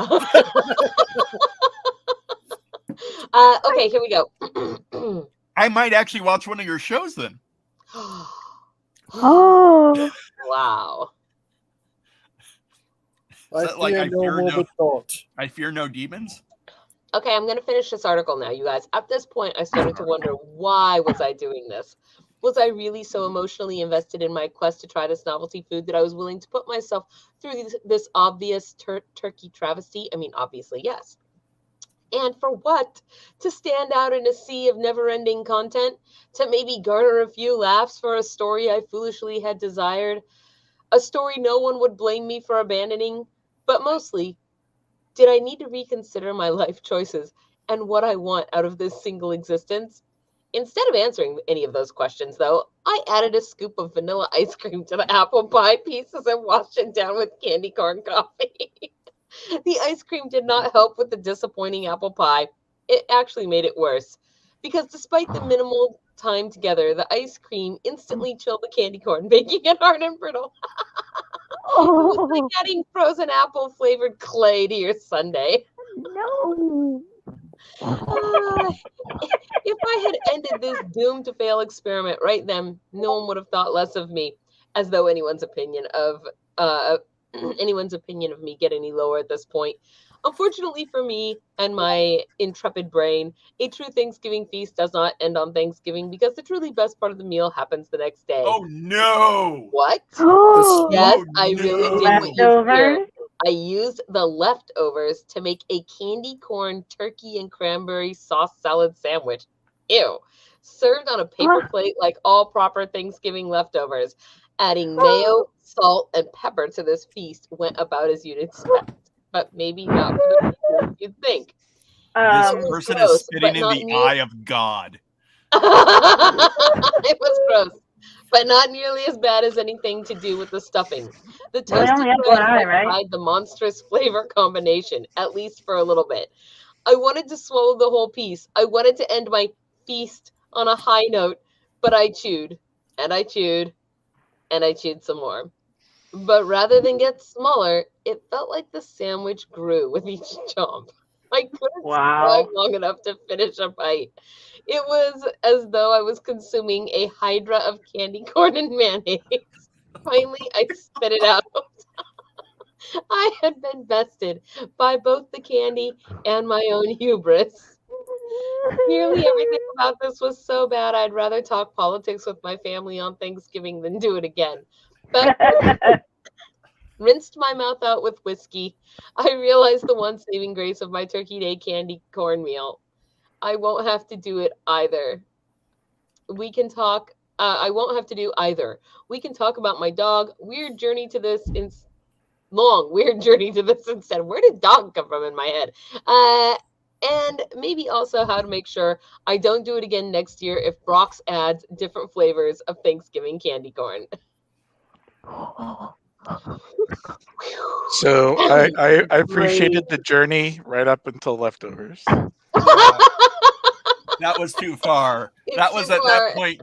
Okay, here we go. I might actually watch one of your shows then. Oh, Wow. I that like fear I no fear morbid thought. I fear no demons. Okay, I'm going to finish this article now, you guys. At this point, I started to wonder, why was I doing this? Was I really so emotionally invested in my quest to try this novelty food that I was willing to put myself through this obvious turkey travesty? I mean, obviously, yes. And for what? To stand out in a sea of never-ending content? To maybe garner a few laughs for a story I foolishly had desired? A story no one would blame me for abandoning? But mostly, did I need to reconsider my life choices and what I want out of this single existence? Instead of answering any of those questions, though, I added a scoop of vanilla ice cream to the apple pie pieces and washed it down with candy corn coffee. The ice cream did not help with the disappointing apple pie. It actually made it worse. Because despite the minimal time together, the ice cream instantly chilled the candy corn, making it hard and brittle. It was like adding frozen apple flavored clay to your sundae. no. If I had ended this doomed to fail experiment right then, no one would have thought less of me, as though anyone's opinion of me get any lower at this point. Unfortunately for me and my intrepid brain, a true Thanksgiving feast does not end on Thanksgiving because the truly best part of the meal happens the next day. Oh no! What? Oh, Yes, Oh, I really no. did what you hear. Leftovers? I used the leftovers to make a candy corn turkey and cranberry sauce salad sandwich. Ew. Served on a paper plate like all proper Thanksgiving leftovers. Adding mayo, salt, and pepper to this feast went about as you'd expect. But maybe not for the reasons you'd think. This was person gross, is spitting but in not the near- eye of God. It was gross, but not nearly as bad as anything to do with the stuffing. The Well, they toasted only have bread one eye, helped right? hide the monstrous flavor combination, at least for a little bit. I wanted to swallow the whole piece. I wanted to end my feast on a high note, but I chewed, and I chewed, and I chewed some more. But rather than get smaller, it felt like the sandwich grew with each chomp. I couldn't Wow. survive long enough to finish a bite. It was as though I was consuming a hydra of candy corn and mayonnaise. Finally, I spit it out. I had been bested by both the candy and my own hubris. Nearly everything about this was so bad, I'd rather talk politics with my family on Thanksgiving than do it again. But rinsed my mouth out with whiskey. I realized the one saving grace of my Turkey Day candy corn meal. I won't have to do it either. We can talk. I won't have to do either. We can talk about my dog. Weird journey to this weird journey to this instead. Where did dog come from in my head? And maybe also how to make sure I don't do it again next year if Brock's adds different flavors of Thanksgiving candy corn. So I appreciated the journey right up until leftovers. That was too far. It's That was too at far. that point.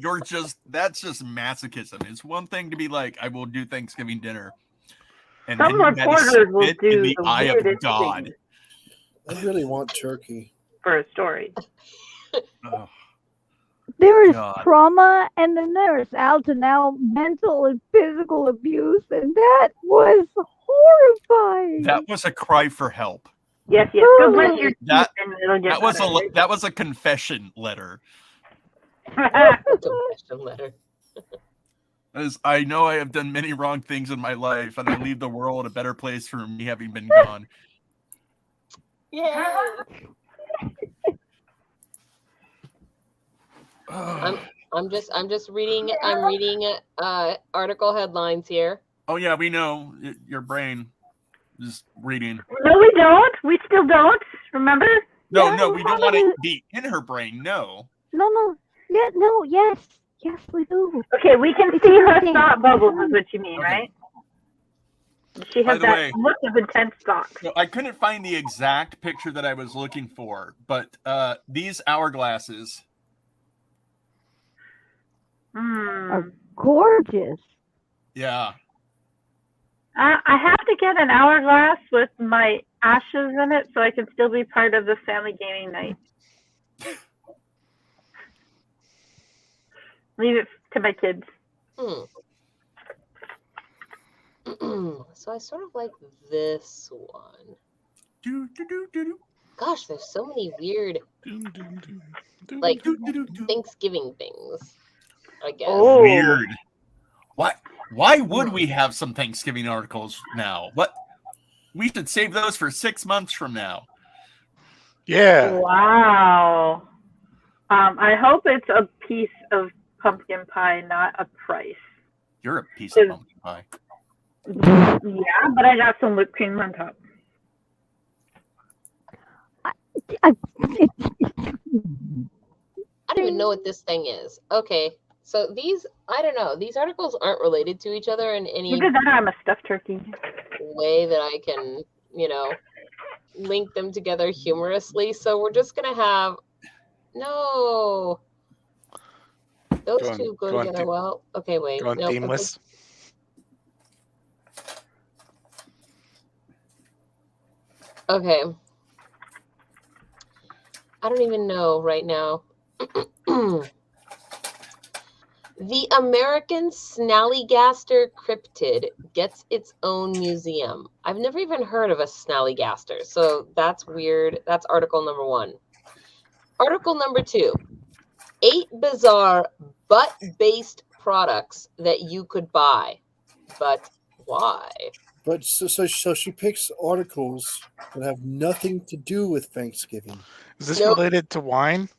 That's just masochism. It's one thing to be like, I will do Thanksgiving dinner, and Some then you gotta reporters will spit do in the the eye of weirdest God. things I really want turkey. for a story. Oh, There is God. trauma, and then there's out and out mental and physical abuse, and that was horrifying. that was a cry for help. Yes, yes. Go bless your teeth That- and it'll get better. That was a confession letter. Confession letter. As I know I have done many wrong things in my life, and I leave the world a better place for me having been gone. Yeah. Oh, I'm just reading. I'm reading article headlines here. oh yeah, we know your brain is reading. No, we don't. We still don't. Remember? No, Yeah, no, we don't want to be in her brain. No. No, yeah, no, yes, we do. Okay, we can see her thought bubbles, is what you mean, Okay. right? She By has the that way- look of intense thought. So I couldn't find the exact picture that I was looking for, but these hourglasses. Hmm. Gorgeous. Yeah. I have to get an hourglass with my ashes in it so I can still be part of the family gaming night. Leave it to my kids. So I sort of like this one. Do, do, do, do, do. Gosh, there's so many weird Like, Thanksgiving things, I guess. Oh. Weird. Why would we have some Thanksgiving articles now? What? We should save those for 6 months from now. yeah. Wow. I hope it's a piece of pumpkin pie, not a price. You're a piece of pumpkin pie. Yeah, but I got some whipped cream on top. I don't even know what this thing is. Okay, so these, I don't know. These articles aren't related to each other in any Either that or I'm a stuffed turkey. way that I can, link them together humorously. So we're just gonna have no. Those Go on- two go go on together the- well. Okay, wait. Go on no, okay. themeless. Okay. I don't even know right now. The American Snallygaster cryptid gets its own museum. I've never even heard of a snallygaster, so that's weird. That's article number 1. Article number 2. 8 bizarre butt-based products that you could buy. But why? But so she picks articles that have nothing to do with Thanksgiving. Is this Nope. related to wine?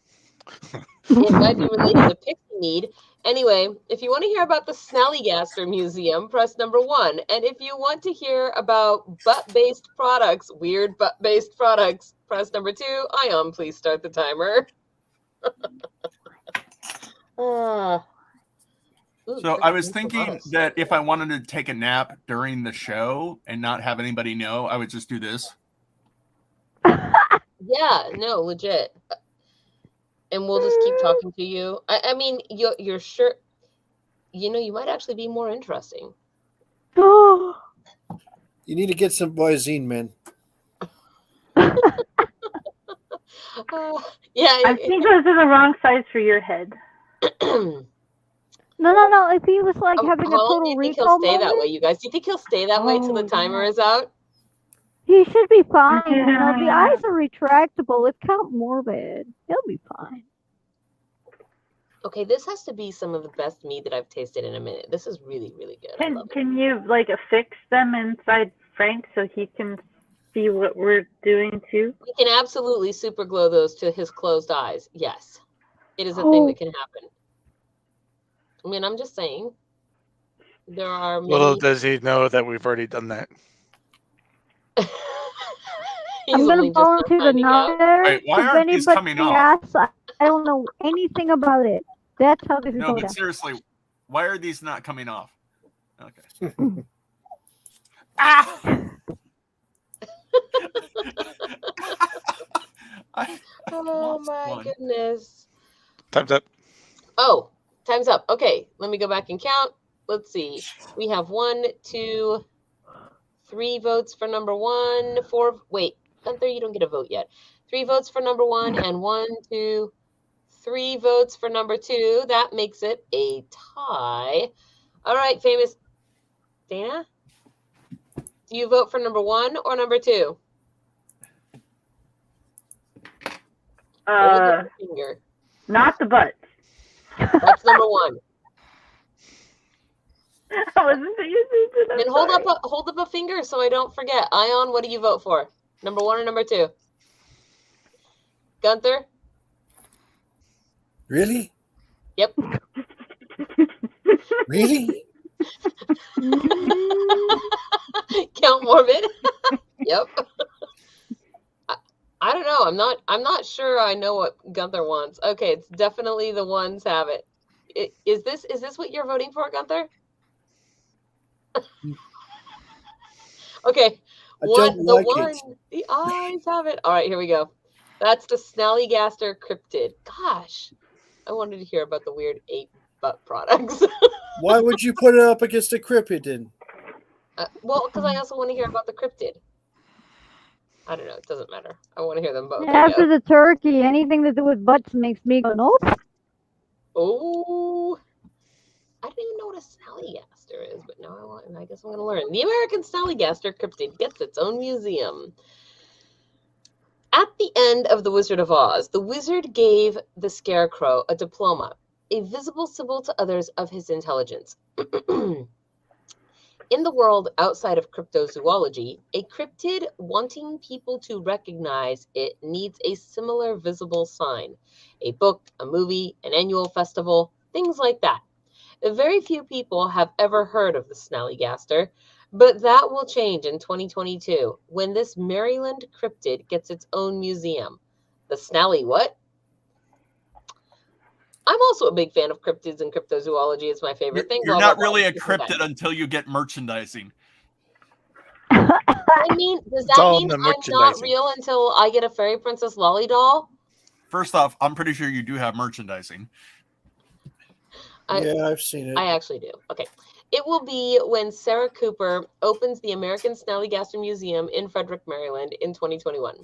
It might be related to Pixie Mead. Anyway, if you want to hear about the Snallygaster Museum, press number 1. And if you want to hear about butt-based products, weird butt-based products, press number 2. Ion, please start the timer. So I was thinking that if I wanted to take a nap during the show and not have anybody know, I would just do this. Yeah, no, legit. And we'll just keep talking to you. I mean, you're sure, you might actually be more interesting. You need to get some Boyzine, man. Yeah. I think those are the wrong size for your head. No. If he was like having a How long do total you think he'll recall stay that way, moment, you guys? Do you think he'll stay that way till the timer is out? he should be fine. You know, the Yeah. eyes are retractable. It's Count Morbid. He'll be fine. Okay, this has to be some of the best mead that I've tasted in a minute. This is really, really good. I love it. Can you like affix them inside Frank so he can see what we're doing too? We can absolutely super glow those to his closed eyes. Yes, it is a thing that can happen. I mean, I'm just saying. There are many. Little does he know that we've already done that. I'm gonna volunteer to not there. Wait, why If aren't these anybody coming off? asks, I don't know anything about it. That's how this is No, going but down. seriously, why are these not coming off? Okay. Ah! Oh my goodness. Time's up. Oh, time's up. Okay, let me go back and count. Let's see. We have 1, 2, 3 votes for number 1, 4. Wait, Gunther, you don't get a vote yet. 3 votes for number 1 and 1, 2, 3 votes for number 2. That makes it a tie. All right, famous Dana, do you vote for number 1 or number 2? Finger. Not the butt. That's number 1. I wasn't paying attention. And hold up a finger so I don't forget. Ion, what do you vote for? Number 1 or number 2? Gunther? Really? Yep. Really? Count Morbid? Yep. I don't know. I'm not sure I know what Gunther wants. Okay, it's definitely the ones have it. Is this what you're voting for, Gunther? Okay. The eyes have it. All right, here we go. That's the Snallygaster cryptid. Gosh, I wanted to hear about the weird 8 butt products. Why would you put it up against a cryptid then? Well, because I also want to hear about the cryptid. I don't know. It doesn't matter. I want to hear them both. After the turkey, anything to do with butts makes me go, nope. Oh, I don't even know what a Snallygaster is, but now I guess I'm going to learn. The American Snallygaster cryptid gets its own museum. At the end of The Wizard of Oz, the wizard gave the Scarecrow a diploma, a visible symbol to others of his intelligence. In the world outside of cryptozoology, a cryptid wanting people to recognize it needs a similar visible sign. A book, a movie, an annual festival, things like that. Very few people have ever heard of the Snallygaster, but that will change in 2022 when this Maryland cryptid gets its own museum. The Snally what? I'm also a big fan of cryptids, and cryptozoology is my favorite thing. You're not really a cryptid until you get merchandising. I mean, does that mean I'm not real until I get a Fairy Princess Lolly doll? First off, I'm pretty sure you do have merchandising. Yeah, I've seen it. I actually do. Okay. It will be when Sarah Cooper opens the American Snallygaster Museum in Frederick, Maryland in 2021.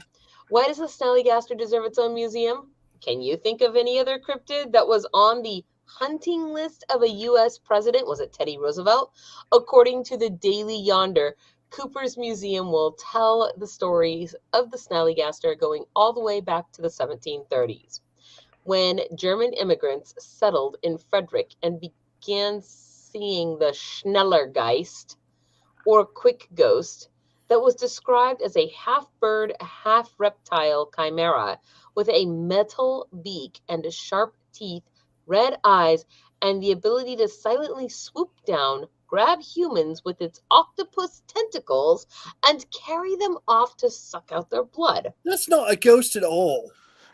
Why does the Snallygaster deserve its own museum? Can you think of any other cryptid that was on the hunting list of a U.S. president? Was it Teddy Roosevelt? According to the Daily Yonder, Cooper's museum will tell the stories of the Snallygaster going all the way back to the 1730s, when German immigrants settled in Frederick and began seeing the Schnellergeist, or quick ghost, that was described as a half-bird, half-reptile chimera with a metal beak and sharp teeth, red eyes, and the ability to silently swoop down, grab humans with its octopus tentacles, and carry them off to suck out their blood. That's not a ghost at all.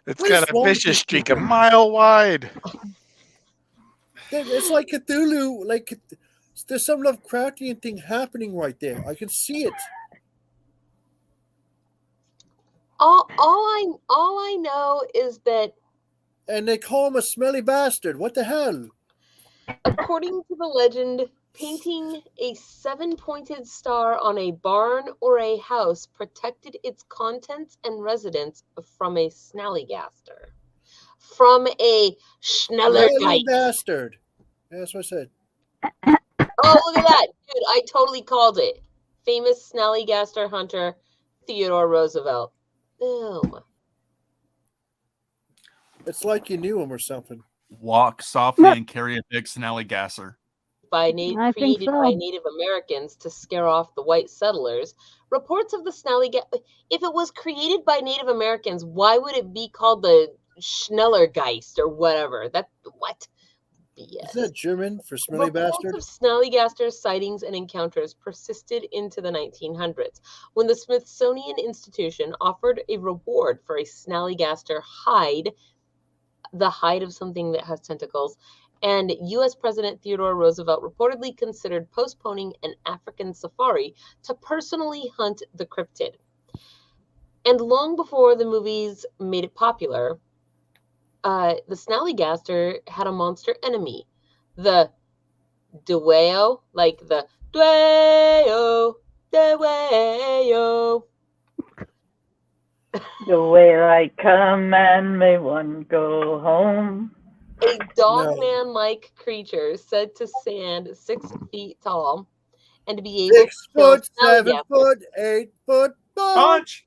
It's got a vicious streak a mile wide. It's like Cthulhu. Like there's some Lovecraftian thing happening right there. I can see it. All I know is that, and they call him a smelly bastard. What the hell? According to the legend, Painting a 7-pointed star on a barn or a house protected its contents and residents from a snallygaster. From a Schnellergeist. Bastard. Yeah, that's what I said. Oh, look at that. Dude, I totally called it. Famous snallygaster hunter, Theodore Roosevelt. Boom. It's like you knew him or something. Walk softly and carry a big snallygaster. Created by Native Americans to scare off the white settlers. Reports of the snallygaster. If it was created by Native Americans, why would it be called the Schnellergeist or whatever? What? BS. Is that German for smelly bastard? Reports of snallygaster sightings and encounters persisted into the 1900s, when the Smithsonian Institution offered a reward for a snallygaster hide, the hide of something that has tentacles, and U.S. President Theodore Roosevelt reportedly considered postponing an African safari to personally hunt the cryptid. And long before the movies made it popular, the snallygaster had a monster enemy, the Dweo, like the Dweo. The way I come and may one go home. A dogman-like creature said to stand 6 feet tall and to be able 6 to kill foot, 7 foot, 8 foot punch.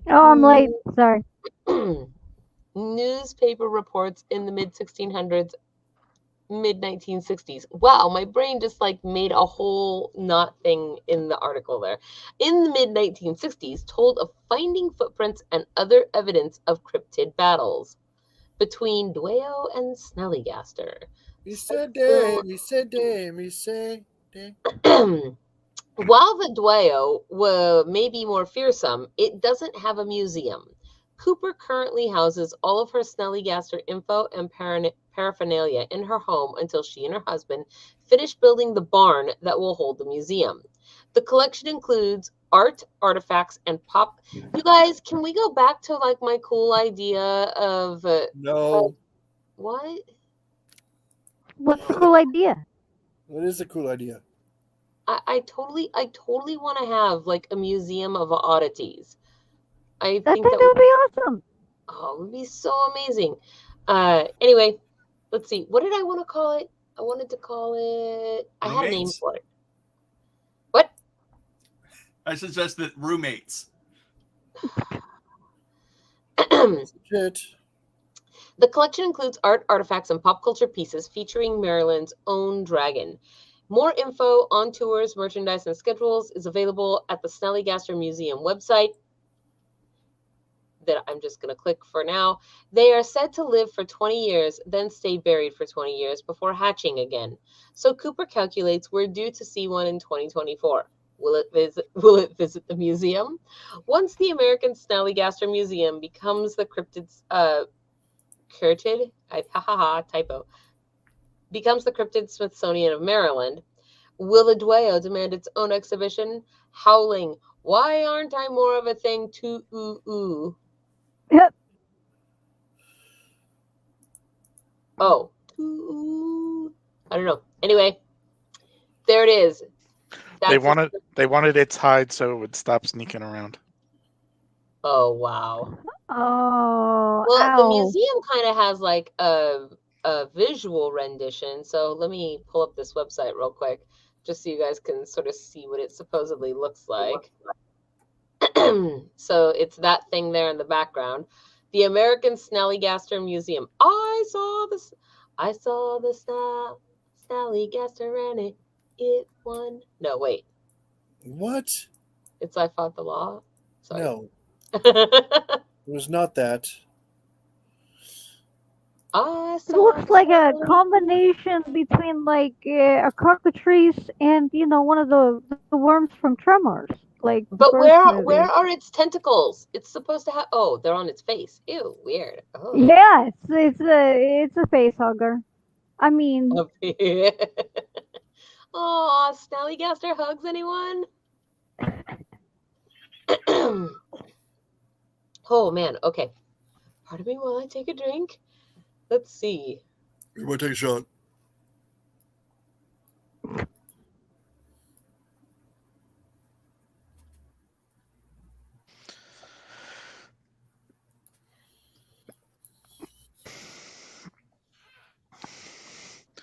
Oh, I'm late. Sorry. Newspaper reports in the mid-1600s, mid-1960s. Wow, my brain just like made a whole not thing in the article there. In the mid-1960s, told of finding footprints and other evidence of cryptid battles between Dweo and snallygaster. He said damn, he said damn, he said damn. While the Dweo may be more fearsome, it doesn't have a museum. Cooper currently houses all of her snallygaster info and paraphernalia in her home until she and her husband finish building the barn that will hold the museum. The collection includes art, artifacts, and pop. You guys, can we go back to like my cool idea of no. What? What's the cool idea? What is a cool idea? I totally want to have like a museum of oddities. I think that would be awesome. Oh, it would be so amazing. Anyway, let's see. What did I want to call it? I wanted to call it. I had a name for it. What? I suggested roommates. The collection includes art, artifacts, and pop culture pieces featuring Maryland's own dragon. More info on tours, merchandise, and schedules is available at the Snallygaster Museum website that I'm just going to click for now. They are said to live for 20 years, then stay buried for 20 years before hatching again. So Cooper calculates we're due to see one in 2024. Will it visit the museum? Once the American Snallygaster Museum becomes the cryptid's becomes the Cryptid Smithsonian of Maryland, will the Dweo demand its own exhibition, howling, "Why aren't I more of a thing to ooh?" Yep. Oh, ooh. I don't know. Anyway, there it is. They wanted its hide so it would stop sneaking around. Oh wow. Oh. Well, ow. the museum kind of has like a visual rendition. So let me pull up this website real quick, just so you guys can sort of see what it supposedly looks like. So it's that thing there in the background. The American Snallygaster Museum. I saw the Snallygaster and it won. No, wait. What? It's I Fought the Law. Sorry. No. It was not that. It looks like a combination between like a cockatrice and one of the worms from Tremors. Like, but where are its tentacles? It's supposed to have. Oh, they're on its face. Ew, weird. Oh. Yeah, it's a face hugger. I mean. Oh, Snallygaster hugs anyone? Oh man. Okay. Pardon me while I take a drink. Let's see. You want to take a shot?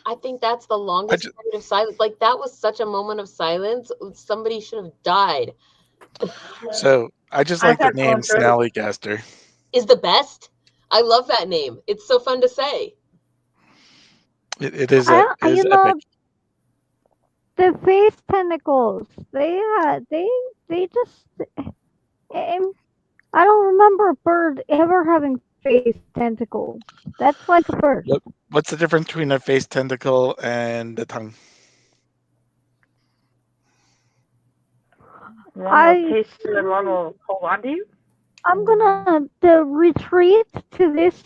I think that's the longest period of silence. Like, that was such a moment of silence. Somebody should have died. So I just like the name Snallygaster. Is the best. I love that name. It's so fun to say. It is epic. The face tentacles. They just. I don't remember a bird ever having face tentacles. That's like a first. What's the difference between a face tentacle and the tongue? One will taste you and one will hold on to you. I'm gonna retreat to this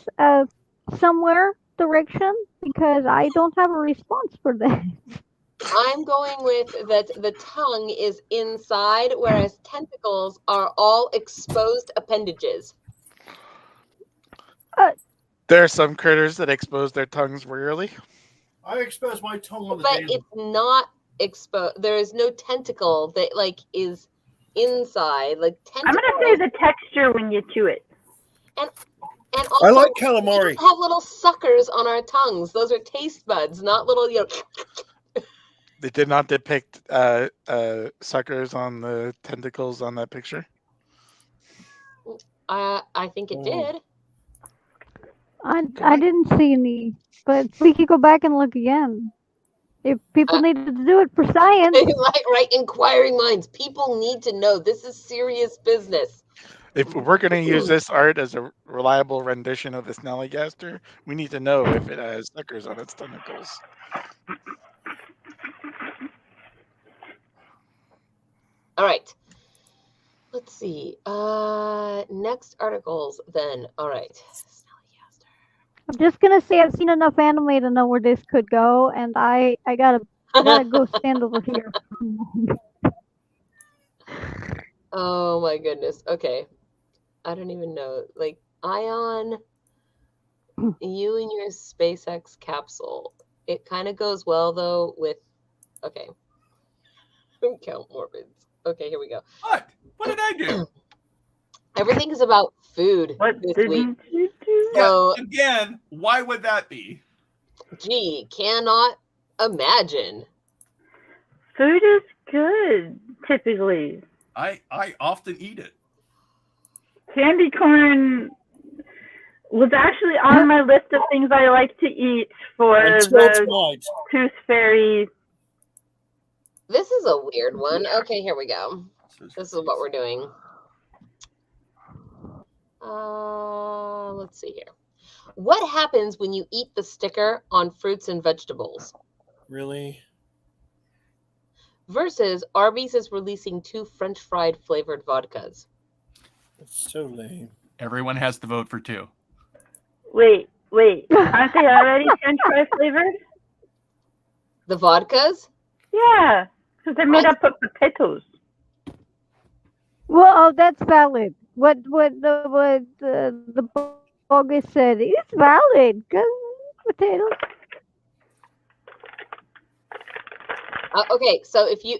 somewhere direction because I don't have a response for that. I'm going with that the tongue is inside, whereas tentacles are all exposed appendages. There are some critters that expose their tongues rarely. I expose my tongue on the But daily. it's not exposed. There is no tentacle that like is inside. Like I'm gonna say the texture when you chew it. And also, I like calamari. We have little suckers on our tongues. Those are taste buds, not little, you know. They did not depict suckers on the tentacles on that picture. I think it did. I didn't see any, but we could go back and look again. If people needed to do it for science. Right, inquiring minds. People need to know. This is serious business. If we're going to use this art as a reliable rendition of the Snallygaster, we need to know if it has suckers on its tentacles. All right. Let's see. Next articles then. All right. I'm just gonna say I've seen enough anime to know where this could go, and I gotta go stand over here. Oh my goodness. Okay. I don't even know. Like, Ion, you and your SpaceX capsule. It kind of goes well though with. Okay. Count morbids. Okay, here we go. What? What did I do? Everything is about food this week. You do? So again, why would that be? Gee, cannot imagine. Food is good, typically. I often eat it. Candy corn was actually on my list of things I like to eat for the Tooth Fairy. This is a weird one. Okay, here we go. This is what we're doing. Let's see here. What happens when you eat the sticker on fruits and vegetables? Really? Versus Arby's is releasing 2 French fried flavored vodkas. That's so lame. Everyone has to vote for 2. Wait. Aren't they already French fry flavored? The vodkas? Yeah, because they're made up of potatoes. Well, that's valid. What the bogus said is valid. Because potatoes. Okay, so if you,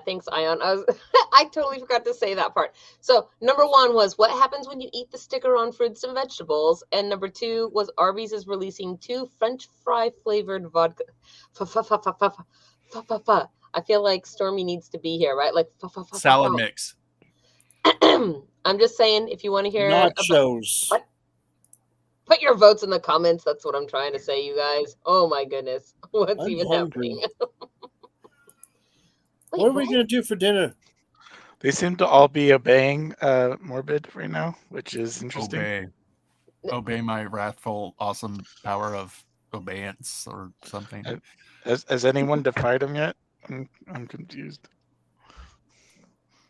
thanks, Ion. I totally forgot to say that part. So number 1 was what happens when you eat the sticker on fruits and vegetables, and number 2 was Arby's is releasing 2 French fry flavored vodka. I feel like Stormy needs to be here, right? Like salad mix. I'm just saying, if you want to hear nachos. Put your votes in the comments. That's what I'm trying to say, you guys. Oh my goodness, what's I'm even hungry. happening? Wait, What are we going to do for dinner? They seem to all be obeying Morbid right now, which is interesting. Obey my wrathful, awesome power of obeyance or something. Has anyone defied him yet? I'm confused.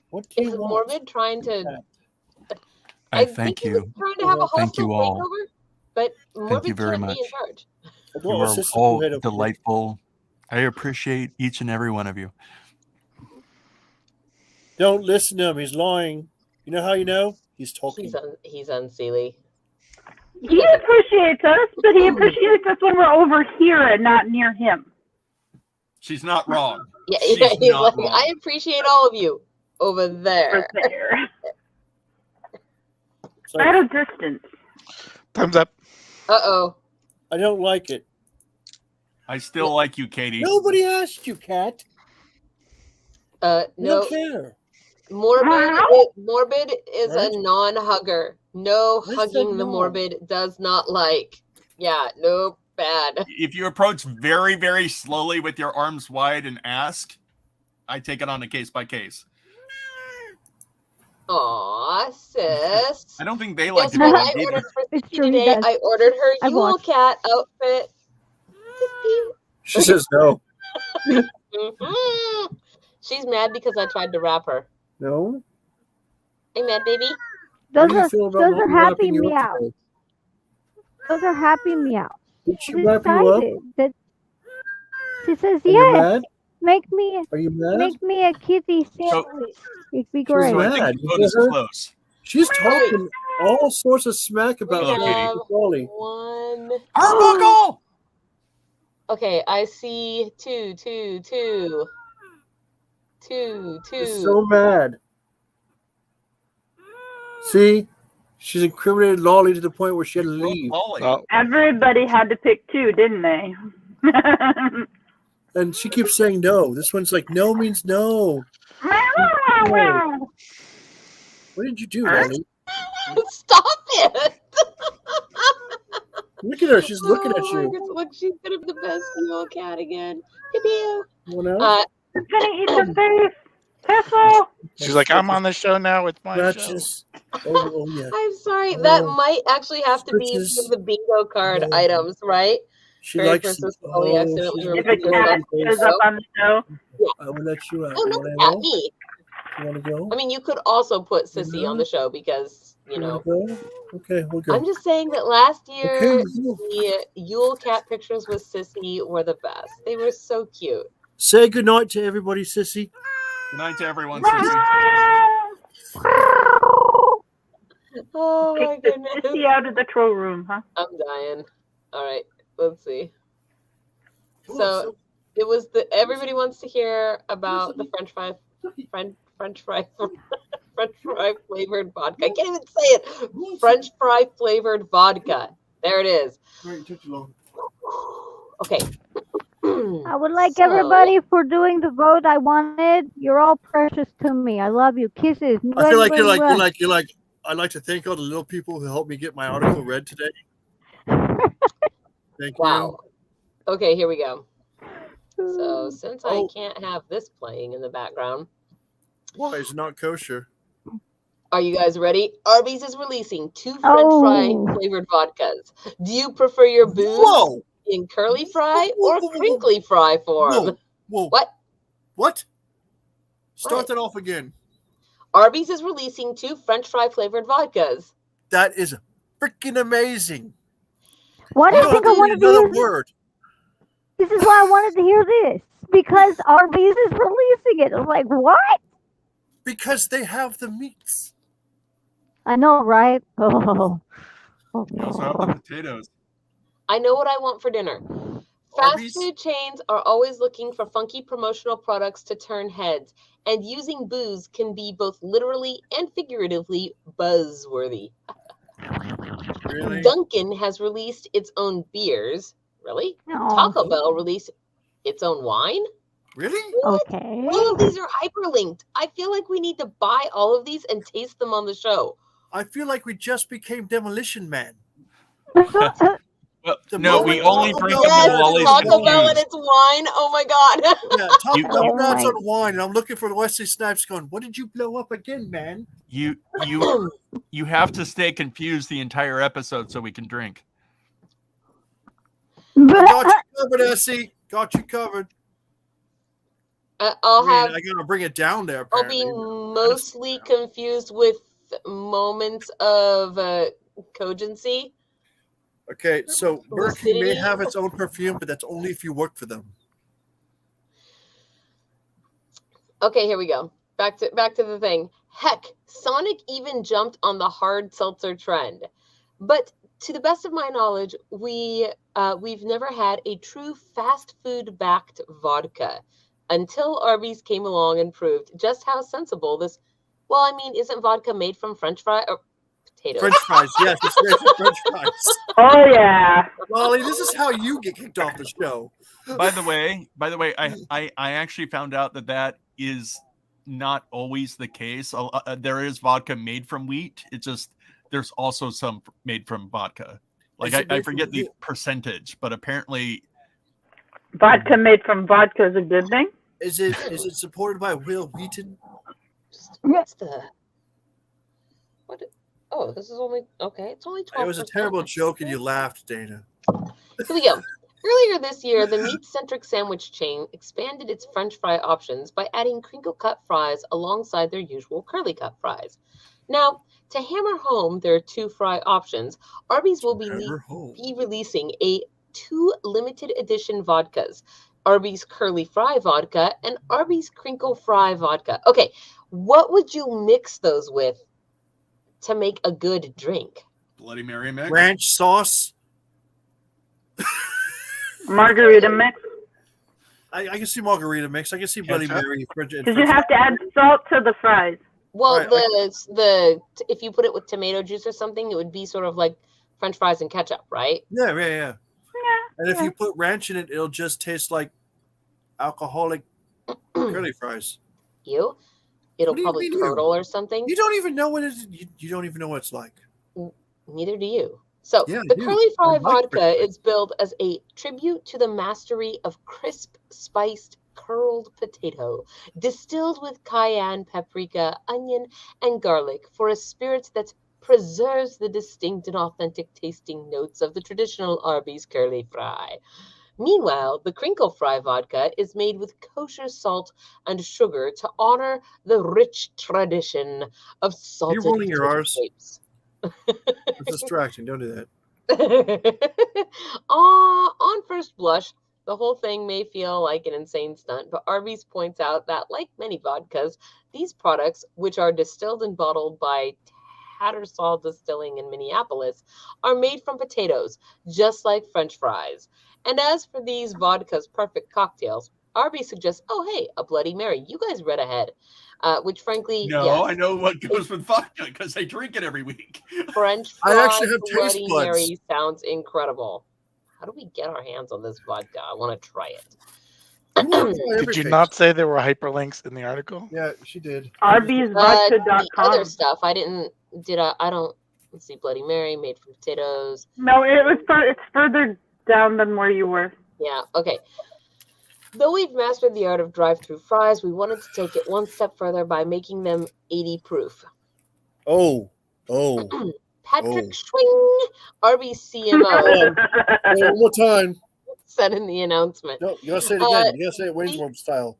What do you Is want? Morbid trying to? I think thank he was you. trying to have a Thank hostile you all. takeover, but Morbid Thank you very can't much. be in charge. You are all delightful. I appreciate each and every one of you. Don't listen to him. He's lying. You know how you know? He's talking. He's unseelie. He appreciates us, but he appreciates us when we're over here and not near him. She's not wrong. Yeah, She's he's not like, wrong. I appreciate all of you over there. Over there. At a distance. Thumbs up. Uh-oh. I don't like it. I still like you, Katie. Nobody asked you, Kat. I No. don't care. Morbid is Right? a non-hugger. No I said hugging the no. morbid does not like. Yeah, no, bad. If you approach very, very slowly with your arms wide and ask, I take it on a case by case. Aw, sis. I don't think they like Guess to what be I hugged either. ordered for It's Sissy true, he today? does. I ordered her I Yule watched. Cat outfit. Sissy. She says no. Mhm. She's mad because I tried to wrap her. No. Hey, mad baby. How Those do you are feel about those not are happy wrapping you up meows. today? Those are happy meows. Did she She's wrap you up? excited that she says Are you yes. mad? Make me Are you mad? make me a kitty So- sandwich. It'd be She's great. So I mad. think the You vote hear is her? close. She's talking all sorts of smack about We Hello, Katie. have Wally. one. Arbuckle! Okay, I see two. She's so mad. See? She's incriminated Lolly to the point where she had to leave. Ollie. Oh, Everybody had to pick two, didn't they? And she keeps saying no. This one's like, no means no. What did you do, Lolly? Stop it! Look at her. She's looking at Oh my you. goodness, look, she's gonna be the best Yule Cat again. Pew-pew. One else? It's gonna eat the face. Careful. she's like, I'm on the show now. It's my show. Scratches. Oh, yeah. I'm sorry, that Oh. might actually have to be Scratches. one of the bingo card Oh. items, right? She Very likes Princess it. Polly Oh, accidentally she's If removed a looking her cat at you. shows up on the show, I will let you out. Oh, You no, want not to me. go? You want to go? I mean, you could also put Sissy on the show because, you know. wanna go? Okay, we'll go. I'm just saying that last year, Okay, we'll go. the Yule Cat pictures with Sissy were the best. They were so cute. Say goodnight to everybody, Sissy. Good night to everyone, Sissy. Oh my kick the goodness. sissy out of the troll room, huh? I'm dying. All right, let's see. So it was the everybody wants to hear about the French fry flavored vodka. I can't even say it. French fry flavored vodka. There it is. Okay. I would like So- everybody for doing the vote I wanted. You're all precious to me. I love you. Kisses. I feel like you're Mwah, like I'd like to thank all the little people who helped me get my article read today. Thank Wow. Okay, here we go. mwah. So since I Oh. can't have this playing in the background, you. Why is it not kosher? are you guys ready? Arby's is releasing 2 French fry Oh. flavored vodkas. Do you prefer your booze Whoa! in curly fry Whoa, or whoa, whoa. crinkly fry form? Whoa! Whoa! What? What? Start What? that off again. Arby's is releasing 2 French fry flavored vodkas. That is freaking amazing. Why do You you don't think I need wanted to another hear word. this? This is why I wanted to hear this. Because Arby's is releasing it. I was like, what? Because they have the meats. I know, right? Oh. They also have the potatoes. I know what I want for dinner. Fast Arby's? food chains are always looking for funky promotional products to turn heads, and using booze can be both literally and figuratively buzzworthy. Really? Dunkin' has released its own beers. Really? Oh, Taco Bell released its own wine? Really? okay. All of these are hyperlinked. I feel like we need to buy all of these and taste them on the show. I feel like we just became Demolition Man. Well, The no, we moment only Taco drink Bell them Yes, in Wally's Taco Bell and confused. its wine. Oh my god. Yeah, Taco You- Bell Oh nuts my- on wine, and I'm looking for Wesley Snipes going, what did you blow up again, man? You have to stay confused the entire episode so we can drink. Got you covered, Essie. Got you covered. I'll have I gotta bring it down there, I'll apparently. be mostly confused with moments of cogency. Okay, so Mercury may Lucidity. have its own perfume, but that's only if you work for them. Okay, here we go. Back to the thing. Heck, Sonic even jumped on the hard seltzer trend. But to the best of my knowledge, we've never had a true fast food backed vodka until Arby's came along and proved just how sensible this. Well, I mean, isn't vodka made from French fry or potatoes? French fries, yes, it's great for French fries. Oh yeah. Molly, this is how you get kicked off the show. By the way, I actually found out that is not always the case. There is vodka made from wheat. It's just there's also some made from vodka. Like I forget the percentage, but apparently Vodka made from vodka is a good thing. Is it supported by Will Wheaton? What's the what? Oh, this is only okay. It's only 12. It was a terrible joke, and you laughed, Dana. Here we go. Earlier this year, the meat-centric sandwich chain expanded its French fry options by adding crinkle-cut fries alongside their usual curly-cut fries. Now, to hammer home their 2 fry options, Arby's will be releasing 2 limited edition vodkas, Arby's Curly Fry Vodka and Arby's Crinkle Fry Vodka. Okay, what would you mix those with to make a good drink? Bloody Mary mix? Ranch sauce? Margarita mix. I can see margarita mix. I can see Bloody Mary. Because you have to add salt to the fries. Well, if you put it with tomato juice or something, it would be sort of like French fries and ketchup, right? Yeah. And if you put ranch in it, it'll just taste like alcoholic curly fries. It'll probably curdle or something. You don't even know what it is. You don't even know what it's like. Neither do you. So the Curly Fry Vodka is billed as a tribute to the mastery of crisp, spiced, curled potato, distilled with cayenne, paprika, onion, and garlic for a spirit that preserves the distinct and authentic tasting notes of the traditional Arby's Curly Fry. Meanwhile, the Crinkle Fry Vodka is made with kosher salt and sugar to honor the rich tradition of salted You're rolling your R's. shapes. It's distracting. Don't do that. On first blush, the whole thing may feel like an insane stunt, but Arby's points out that, like many vodkas, these products, which are distilled and bottled by Tattersall Distilling in Minneapolis, are made from potatoes, just like French fries. And as for these vodka's perfect cocktails, Arby suggests, oh, hey, a Bloody Mary. You guys read ahead. Which, frankly, no, yes. I know what goes with vodka because I drink it every week. French fries Bloody Mary sounds incredible. How do we get our hands on this vodka? I want to try it. Did you not say there were hyperlinks in the article? Yeah, she did. ArbysVodka.com. Other stuff. I don't. Let's see. Bloody Mary made from potatoes. No, it's further down than where you were. Yeah. Okay. Though we've mastered the art of drive-through fries, we wanted to take it one step further by making them 80 proof. Oh. Patrick Schwing, Arby's CMO. One more time. Said in the announcement. No, you gotta say it again. You gotta say it Wayne's World style.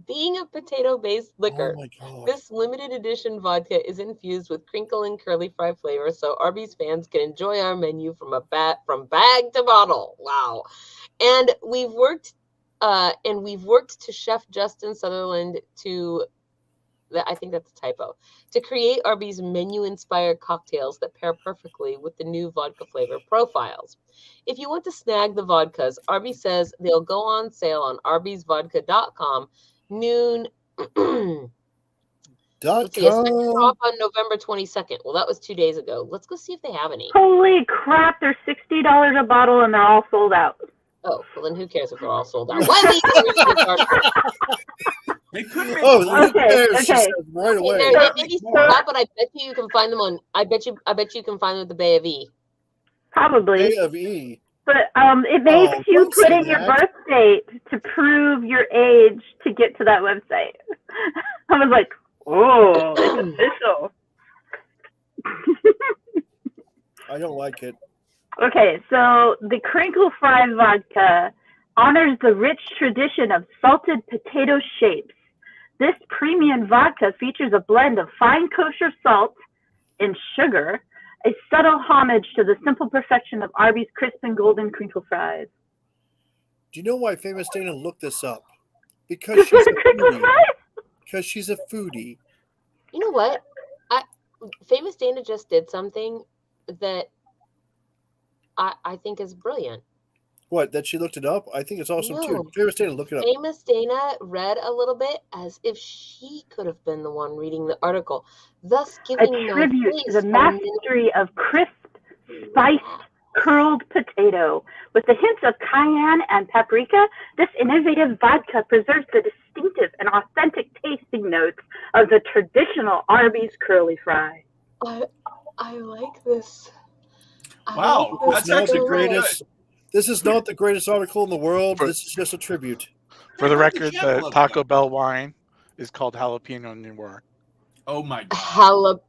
Being a potato-based liquor, God. this limited edition vodka is infused with crinkle and curly fry flavor, so Arby's fans can enjoy our menu from bag to bottle. Wow! And we've worked to Chef Justin Sutherland I think that's a typo, to create Arby's menu-inspired cocktails that pair perfectly with the new vodka flavor profiles. If you want to snag the vodkas, Arby says they'll go on sale on arbysvodka.com noon. Let's see, a second drop on November 22nd. Well, that was 2 days ago. Let's go see if they have any. Holy crap, they're $60 a bottle and they're all sold out. Oh, well then who cares if they're all sold out? Why They could make okay. Right away. They may be sold out, but I bet you can find them on. I bet you can find them at the Bay of E. Probably. Bay of E. But it makes you put in your birth date to prove your age to get to that website. I was like, oh, it's official. I don't like it. Okay, so the Crinkle Fry Vodka honors the rich tradition of salted potato shapes. This premium vodka features a blend of fine kosher salt and sugar, a subtle homage to the simple perfection of Arby's crisp and golden crinkle fries. Do you know why Famous Dana looked this up? Because she's a foodie. Because she's a foodie. You know what? Famous Dana just did something that I think is brilliant. What, that she looked it up? I think it's awesome No. too. Famous Dana, look it up. Famous Dana read a little bit as if she could have been the one reading the article, thus A giving no tribute place to the for mastery of crisp, spiced, curled potato. With the hints of cayenne and paprika, this innovative vodka preserves the distinctive and authentic tasting notes of the traditional Arby's curly fry. I like this. Wow, It's that's not actually the pretty greatest. This is not the greatest article in the world. For- This is just a tribute. For the Hey, record, Jim the loves Taco that. Bell wine is called Jalapeno Noir. Oh my god.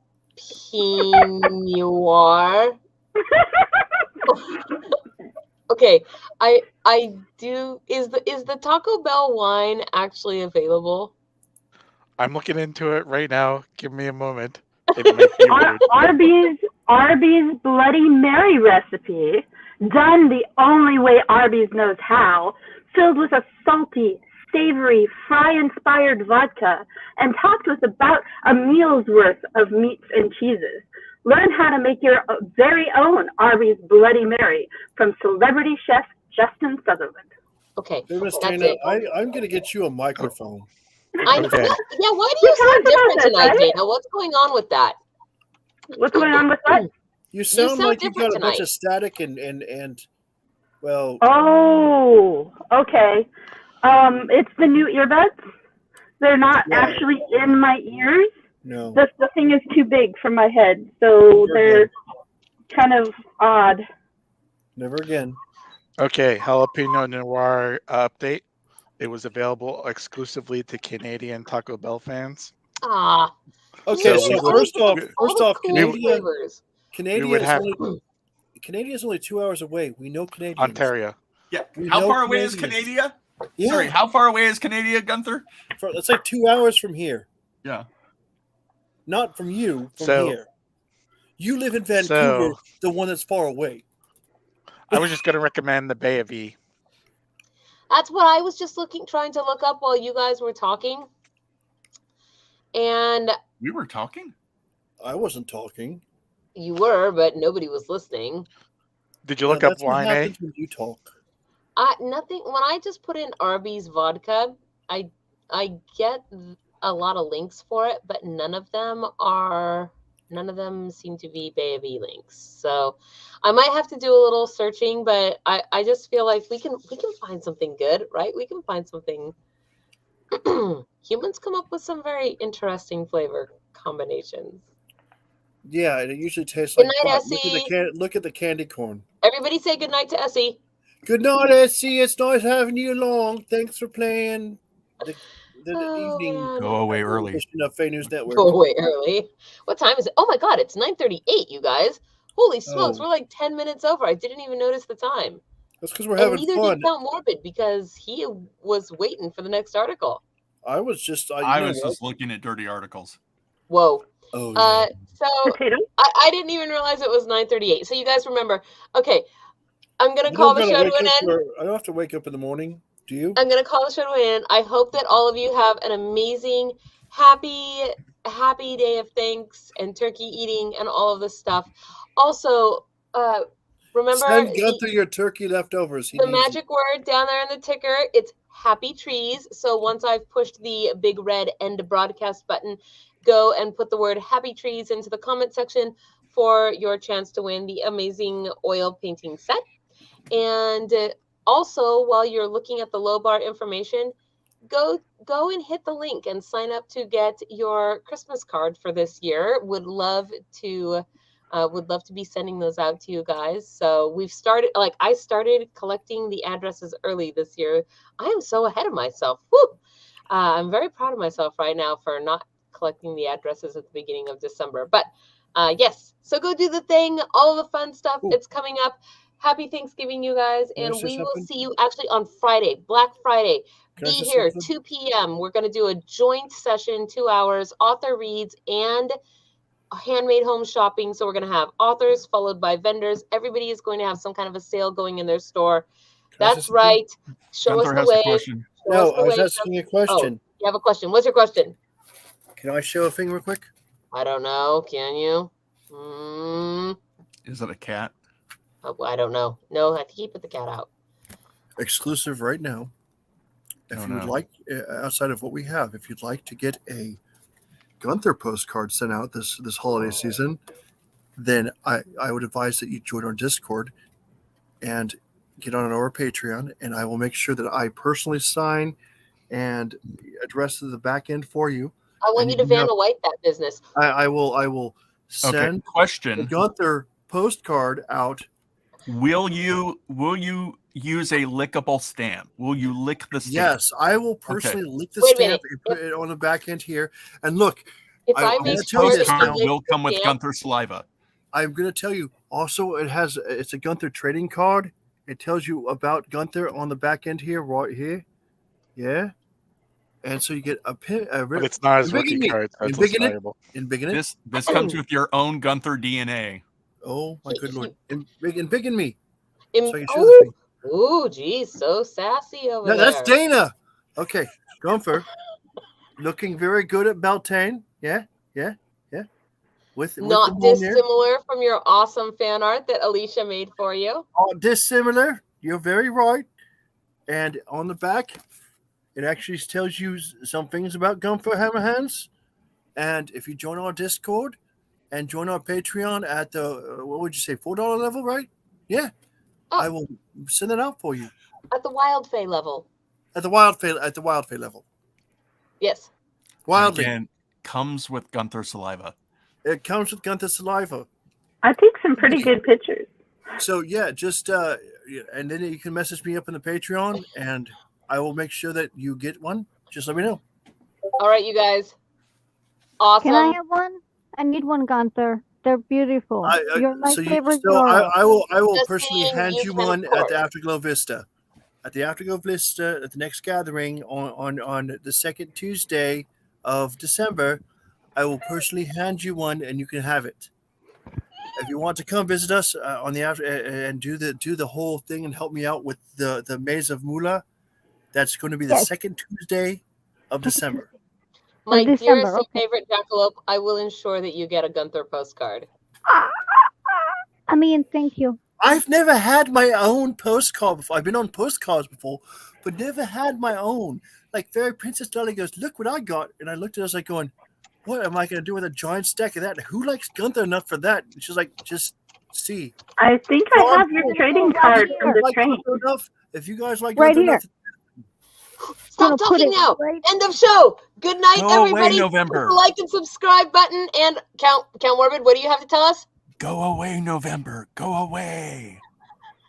Jalapeno. Okay, I do. Is the Taco Bell wine actually available? I'm looking into it right now. Give me a moment. It might be weird. Arby's Bloody Mary recipe, done the only way Arby's knows how, filled with a salty, savory, fry-inspired vodka, and topped with about a meal's worth of meats and cheeses. Learn how to make your very own Arby's Bloody Mary from celebrity chef Justin Sutherland. Okay, Hey, Miss that's Dana, it. I'm going to get you a microphone. I know. Okay. Yeah, why do you sound different tonight, Dana? What's going on with that? What's going on with what? You sound sound like you got different a bunch tonight. of static and well, Oh, okay. It's the new earbuds. They're not Yeah. actually in my ears. no. The thing is too big for my head, so Never they're again. kind of odd. Never again. Okay, Jalapeno Noir update. It was available exclusively to Canadian Taco Bell fans. Ah, Okay, So so we would- first off, all the cool Canadian flavors. Canadian have- is only 2 hours away. We know Canadians. Ontario. Yeah. We How know far away is Canadians. Canada? Yeah, Sorry, how far away is Canada, Gunther? it's like 2 hours from here. Yeah. Not from you, from So- here. You live in Vancouver, So the one that's far away. I was just going to recommend the Bay of E. That's what I was just trying to look up while you guys were talking. And We were talking? I wasn't talking. you were, but nobody was listening. Did you look up That's what wine, eh? happens when you talk. Nothing. When I just put in Arby's vodka, I get a lot of links for it, but none of them seem to be Bay of E links. So I might have to do a little searching, but I just feel like we can find something good, right? We can find something. Humans come up with some very interesting flavor combinations. Yeah, and it usually tastes Good like night, pot. Essie. Look at the candy corn. Everybody say goodnight to Essie. Good night, Essie. It's nice having you along. Thanks for playing the Oh, evening man. Go away early. edition of FAE News Network. Go away early. What time is it? Oh my god, it's 9:38, you guys. Holy smokes, Oh. we're like 10 minutes over. I didn't even notice the time. That's because we're And having neither fun. did Count Morbid because he was waiting for the next article. I was just. I you know was what? just looking at dirty articles. Whoa. Oh yeah. So Potato? I didn't even realize it was 9:38. So you guys remember. Okay, I'm gonna You call don't the gotta show to wake an up end. I don't have to wake up in the morning. Do you? I'm gonna call the show to an end. I hope that all of you have an amazing, happy day of thanks and turkey eating and all of this stuff. Also, remember Send Gunther your turkey leftovers. He the needs it. magic word down there in the ticker. It's happy trees. So once I've pushed the big red end broadcast button, go and put the word happy trees into the comment section for your chance to win the amazing oil painting set. And also, while you're looking at the low bar information, go and hit the link and sign up to get your Christmas card for this year. Would love to be sending those out to you guys. So we've started, I started collecting the addresses early this year. I am so ahead of myself. Woo! I'm very proud of myself right now for not collecting the addresses at the beginning of December. But yes, so go do the thing, all the fun stuff. Ooh. It's coming up. Happy Thanksgiving, you guys. Can I And say we will something? see you actually on Friday, Black Friday. Can I Be say here, something? 2 p.m. We're going to do a joint session, 2 hours, author reads and handmade home shopping. So we're going to have authors followed by vendors. Everybody is going to have some kind of a sale going in their store. Can I say That's something? right. Show Gunther us has the a way. question. Show No, us the I was way. asking a question. You have a question. What's your question? Can I show a thing real quick? I don't know. Can you? Is it a cat? Oh, I don't know. No, I think he put the cat out. Exclusive right now. If Oh, you would no. like, outside of what we have, if you'd like to get a Gunther postcard sent out this holiday season, then I would advise that you join our Discord and get on our Patreon, and I will make sure that I personally sign and address the back end for you. I want you to Vanna White that business. I will send question. Gunther postcard out. Will you use a lickable stamp? Will you lick the stamp? Yes, I will personally lick the Wait a stamp minute. and put it on the back end here. And look, If I make tell you sure this that now. you Will lick come the with stamp, Gunther saliva. I'm going to tell you also, it's a Gunther trading card. It tells you about Gunther on the back end here, right here. Yeah. And so you get a pin. But it's not as rookie card. So it's less valuable. In big in it. This comes with your own Gunther DNA. Oh my good lord! In big in me. in- So I can show this thing. Ooh, geez, so sassy over No, there. that's Dana. Okay, Gunther, looking very good at Beltane. Yeah. With Not the one there. dissimilar from your awesome fan art that Alicia made for you. Dissimilar. You're very right. And on the back, it actually tells you some things about Gunther Hammerhands. And if you join our Discord and join our Patreon at the what would you say, $4 level, right? Yeah. Oh. I will send it out for you. At the Wild Fae level. At the Wild Fae level. Yes. Wildly. Again, comes with Gunther saliva. It comes with Gunther saliva. I take some pretty good pictures. So yeah, just and then you can message me up in the Patreon and I will make sure that you get one. Just let me know. All right, you guys. Awesome. Can I have one? I need one, Gunther. They're beautiful. You're my favorite girl. I will Just personally saying, hand you you can one at afford. the Afterglow Vista. At the Afterglow Vista, at the next gathering on the second Tuesday of December, I will personally hand you one, and you can have it. If you want to come visit us on the after and do the whole thing and help me out with the Maze of Mula, that's going to be the second Tuesday of December. My December, dearest and okay. favorite jackalope, I will ensure that you get a Gunther postcard. I mean, thank you. I've never had my own postcard before. I've been on postcards before, but never had my own. Like Fairy Princess Dolly goes, "Look what I got," and I looked at her, I was like, going, "What am I going to do with a giant stack of that? Who likes Gunther enough for that?" And she's like, "Just see." I think I have your trading card from the train. Enough. If you guys like Right Gunther here. enough, Stop Gonna put talking it now. right- End of show. Good night, Go away, everybody. November. Hit the like and subscribe button. And Count Morbid, what do you have to tell us? Go away, November. Go away.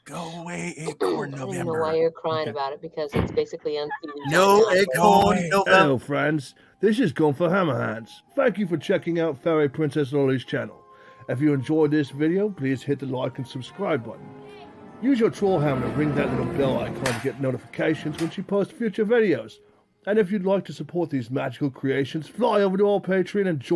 Go away, Acorn, I don't November. know why you're crying about it, because it's basically unseen. no away. Acorn, November. Hello, friends. This is Gunther Hammerhands. Thank you for checking out Fairy Princess Dolly's channel. If you enjoyed this video, please hit the like and subscribe button. Use your troll hammer to ring that little bell icon to get notifications when she posts future videos. And if you'd like to support these magical creations, fly over to our Patreon and join